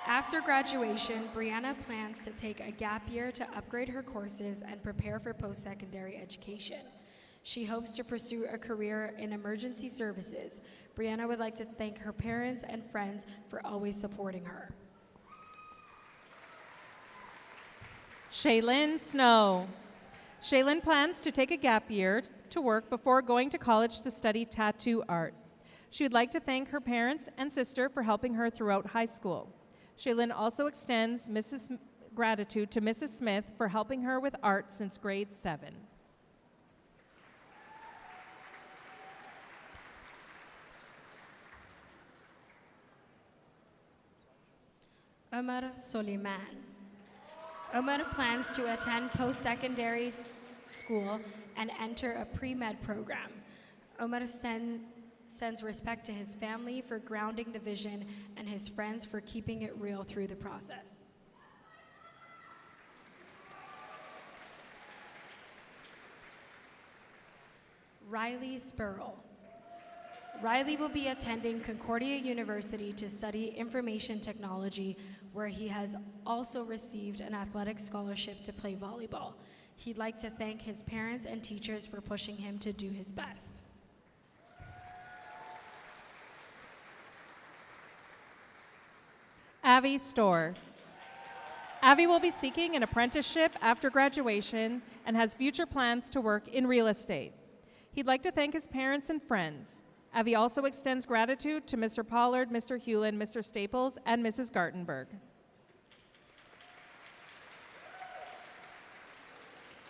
After graduation, Brianna plans to take a gap year to upgrade her courses and prepare for post-secondary education. She hopes to pursue a career in emergency services. Brianna would like to thank her parents and friends for always supporting her. Shaylin Snow. Shaylin plans to take a gap year to work before going to college to study tattoo art. She would like to thank her parents and sister for helping her throughout high school. Shaylin also extends gratitude to Mrs. Smith for helping her with art since grade 7. Omar Soliman. Omar plans to attend post-secondary school and enter a pre-med program. Omar sends respect to his family for grounding the vision and his friends for keeping it real through the process. Riley Spurl. Riley will be attending Concordia University to study information technology, where he has also received an athletic scholarship to play volleyball. He'd like to thank his parents and teachers for pushing him to do his best. Avi Storr. Avi will be seeking an apprenticeship after graduation and has future plans to work in real estate. He'd like to thank his parents and friends. Avi also extends gratitude to Mr. Pollard, Mr. Hewlin, Mr. Staples, and Mrs. Gartenberg.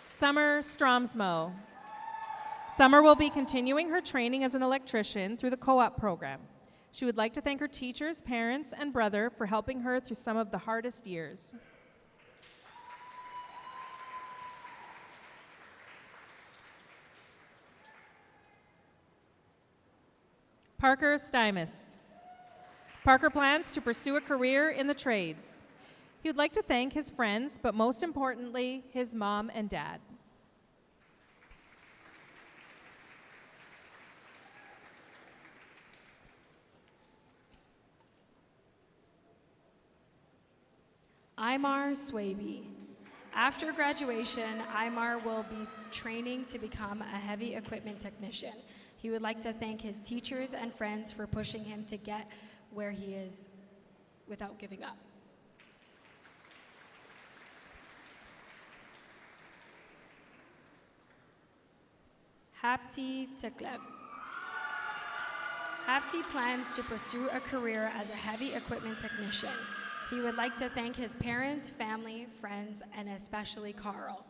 Summer Stromsmo. Summer will be continuing her training as an electrician through the co-op program. She would like to thank her teachers, parents, and brother for helping her through some of the hardest years. Parker Stymist. Parker plans to pursue a career in the trades. He would like to thank his friends, but most importantly, his mom and dad. Imar Swaby. After graduation, Imar will be training to become a heavy equipment technician. He would like to thank his teachers and friends for pushing him to get where he is without giving up. Hapti Tekleb. Hapti plans to pursue a career as a heavy equipment technician. He would like to thank his parents, family, friends, and especially Carl.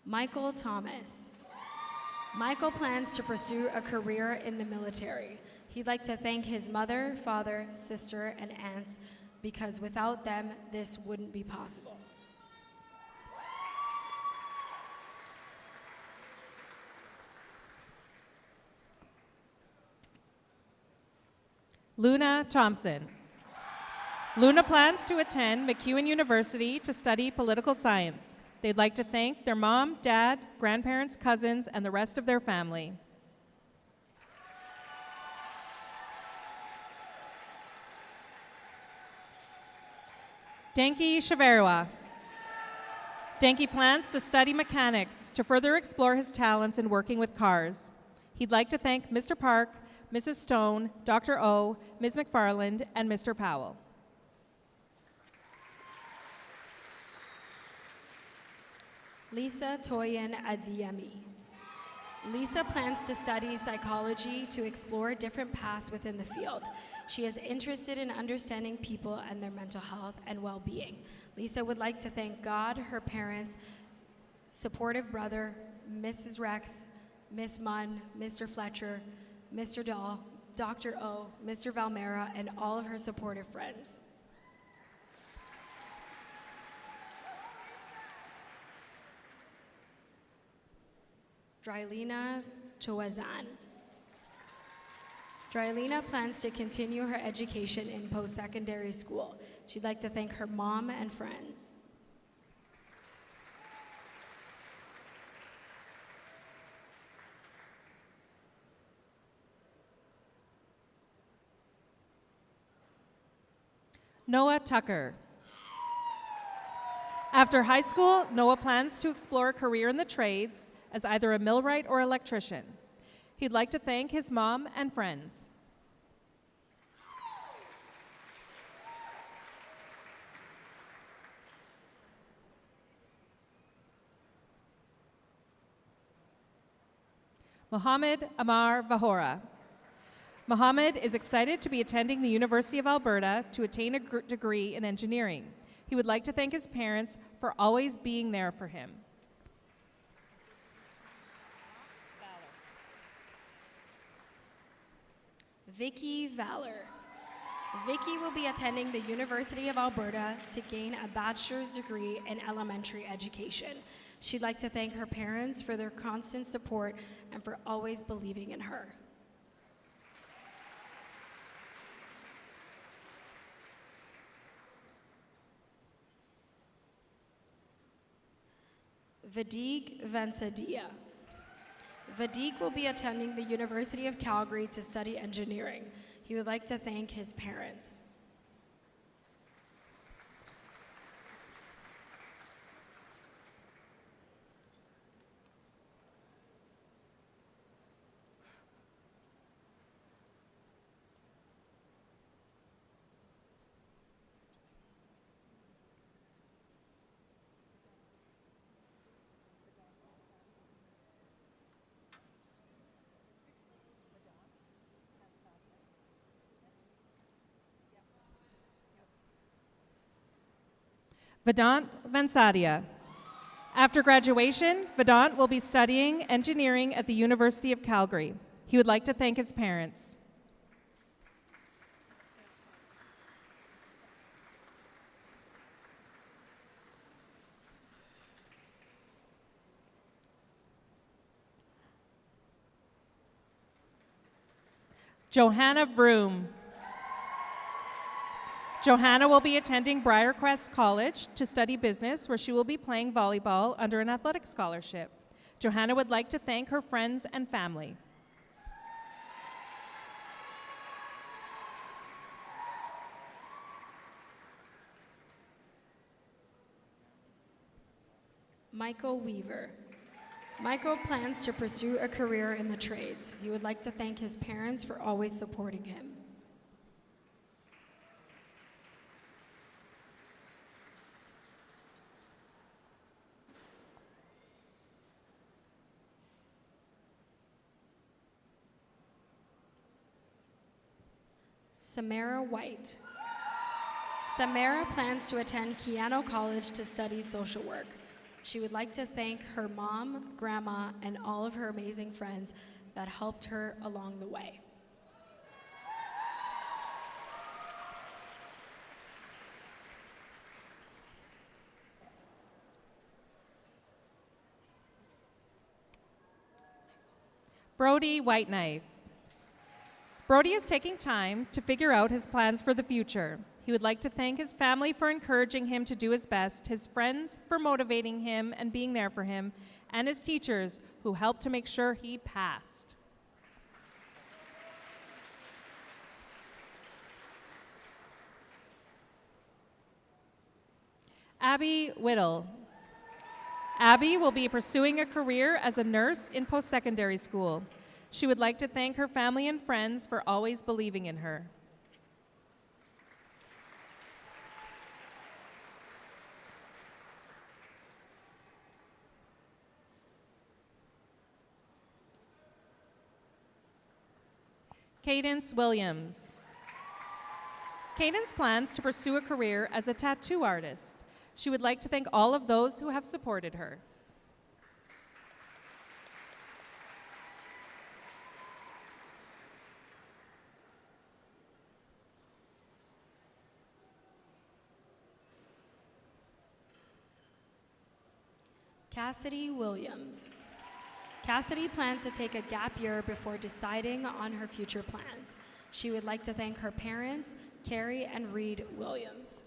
Michael Thomas. Michael plans to pursue a career in the military. He'd like to thank his mother, father, sister, and aunts because without them, this wouldn't be possible. Luna Thompson. Luna plans to attend MacEwan University to study political science. They'd like to thank their mom, dad, grandparents, cousins, and the rest of their family. Denki Shaverwa. Denki plans to study mechanics to further explore his talents in working with cars. He'd like to thank Mr. Park, Mrs. Stone, Dr. O, Ms. McFarland, and Mr. Powell. Lisa Toyin Adiemi. Lisa plans to study psychology to explore different paths within the field. She is interested in understanding people and their mental health and well-being. Lisa would like to thank God, her parents, supportive brother, Mrs. Rex, Miss Munn, Mr. Fletcher, Mr. Dahl, Dr. O, Mr. Valmera, and all of her supportive friends. Drylina Chowazan. Drylina plans to continue her education in post-secondary school. She'd like to thank her mom and friends. Noah Tucker. After high school, Noah plans to explore a career in the trades as either a millwright or electrician. He'd like to thank his mom and friends. Mohammed Amar Vahora. Mohammed is excited to be attending the University of Alberta to attain a degree in engineering. He would like to thank his parents for always being there for him. Vicky Valor. Vicky will be attending the University of Alberta to gain a bachelor's degree in elementary education. She'd like to thank her parents for their constant support and for always believing in her. Vadik Vansadia. Vadik will be attending the University of Calgary to study engineering. He would like to thank his parents. Vedant Vansadia. After graduation, Vedant will be studying engineering at the University of Calgary. He would like to thank his parents. Johanna Vroom. Johanna will be attending Briarcrest College to study business, where she will be playing volleyball under an athletic scholarship. Johanna would like to thank her friends and family. Michael Weaver. Michael plans to pursue a career in the trades. He would like to thank his parents for always supporting him. Samara White. Samara plans to attend Keano College to study social work. She would like to thank her mom, grandma, and all of her amazing friends that helped her along the way. Brody Whiteknife. Brody is taking time to figure out his plans for the future. He would like to thank his family for encouraging him to do his best, his friends for motivating him and being there for him, and his teachers who helped to make sure he passed. Abby Whittle. Abby will be pursuing a career as a nurse in post-secondary school. She would like to thank her family and friends for always believing in her. Cadence Williams. Cadence plans to pursue a career as a tattoo artist. She would like to thank all of those who have supported her. Cassidy Williams. Cassidy plans to take a gap year before deciding on her future plans. She would like to thank her parents, Carrie and Reed Williams.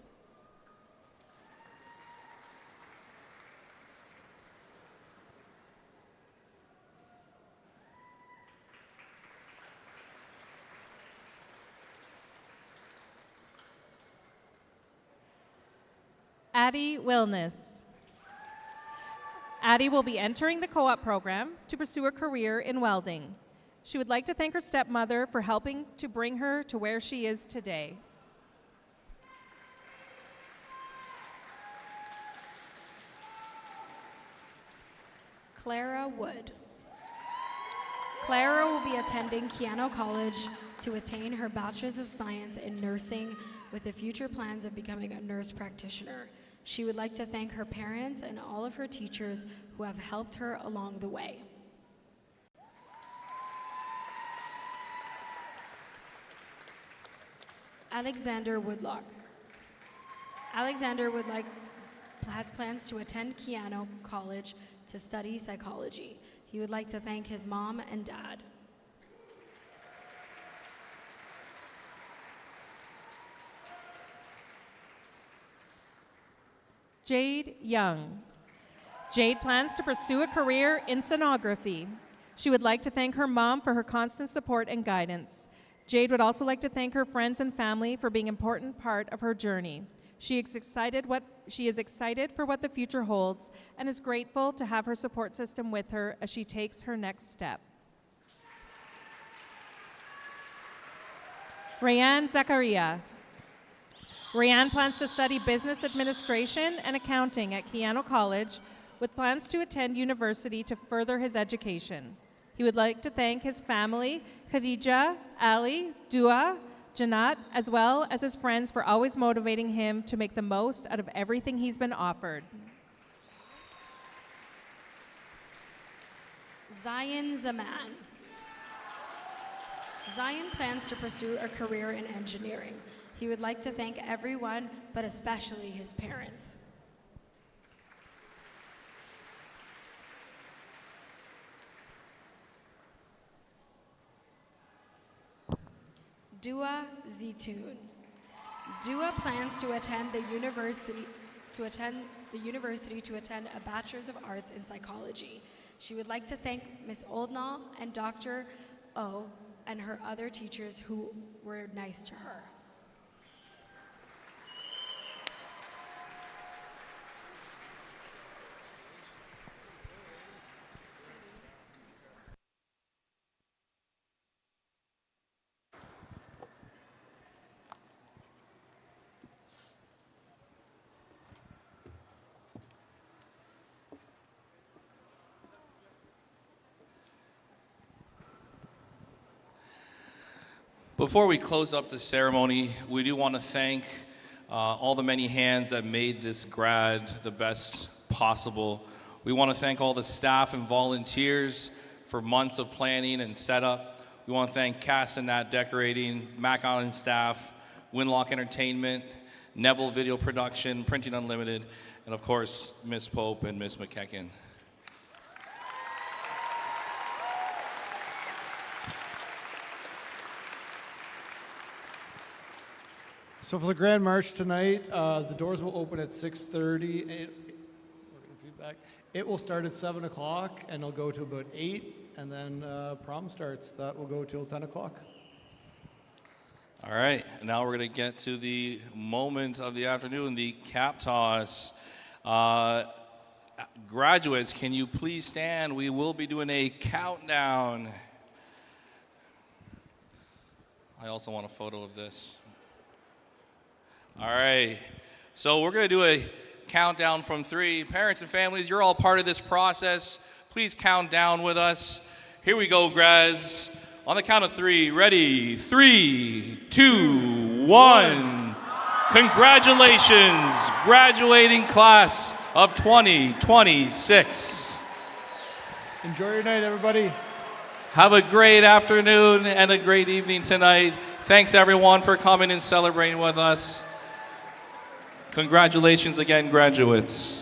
Addie Wellness. Addie will be entering the co-op program to pursue a career in welding. She would like to thank her stepmother for helping to bring her to where she is today. Clara Wood. Clara will be attending Keano College to attain her Bachelor's of Science in Nursing with the future plans of becoming a nurse practitioner. She would like to thank her parents and all of her teachers who have helped her along the way. Alexander Woodlock. Alexander has plans to attend Keano College to study psychology. He would like to thank his mom and dad. Jade Young. Jade plans to pursue a career in sonography. She would like to thank her mom for her constant support and guidance. Jade would also like to thank her friends and family for being an important part of her journey. She is excited for what the future holds and is grateful to have her support system with her as she takes her next step. Rayanne Zakaria. Rayanne plans to study business administration and accounting at Keano College, with plans to attend university to further his education. He would like to thank his family, Khadija, Ali, Dua, Janat, as well as his friends for always motivating him to make the most out of everything he's been offered. Zion Zaman. Zion plans to pursue a career in engineering. He would like to thank everyone, but especially his parents. Dua Zitoun. Dua plans to attend the university to attend a Bachelor's of Arts in Psychology. She would like to thank Ms. Oldnall and Dr. O and her other teachers who were nice to her. Before we close up the ceremony, we do want to thank all the many hands that made this grad the best possible. We want to thank all the staff and volunteers for months of planning and setup. We want to thank Cass and Nat Decorating, Mac Island staff, Winlock Entertainment, Neville Video Production, Printing Unlimited, and of course, Miss Pope and Miss McKecken. So for the Grand March tonight, the doors will open at 6:30. It will start at 7 o'clock and it'll go to about 8, and then prom starts. That will go till 10 o'clock. All right, now we're going to get to the moment of the afternoon, the cap toss. Graduates, can you please stand? We will be doing a countdown. I also want a photo of this. All right, so we're going to do a countdown from 3. Parents and families, you're all part of this process. Please count down with us. Here we go, grads. On the count of 3, ready? 3, 2, 1. Congratulations, graduating class of 2026. Enjoy your night, everybody. Have a great afternoon and a great evening tonight. Thanks, everyone, for coming and celebrating with us. Congratulations again, graduates.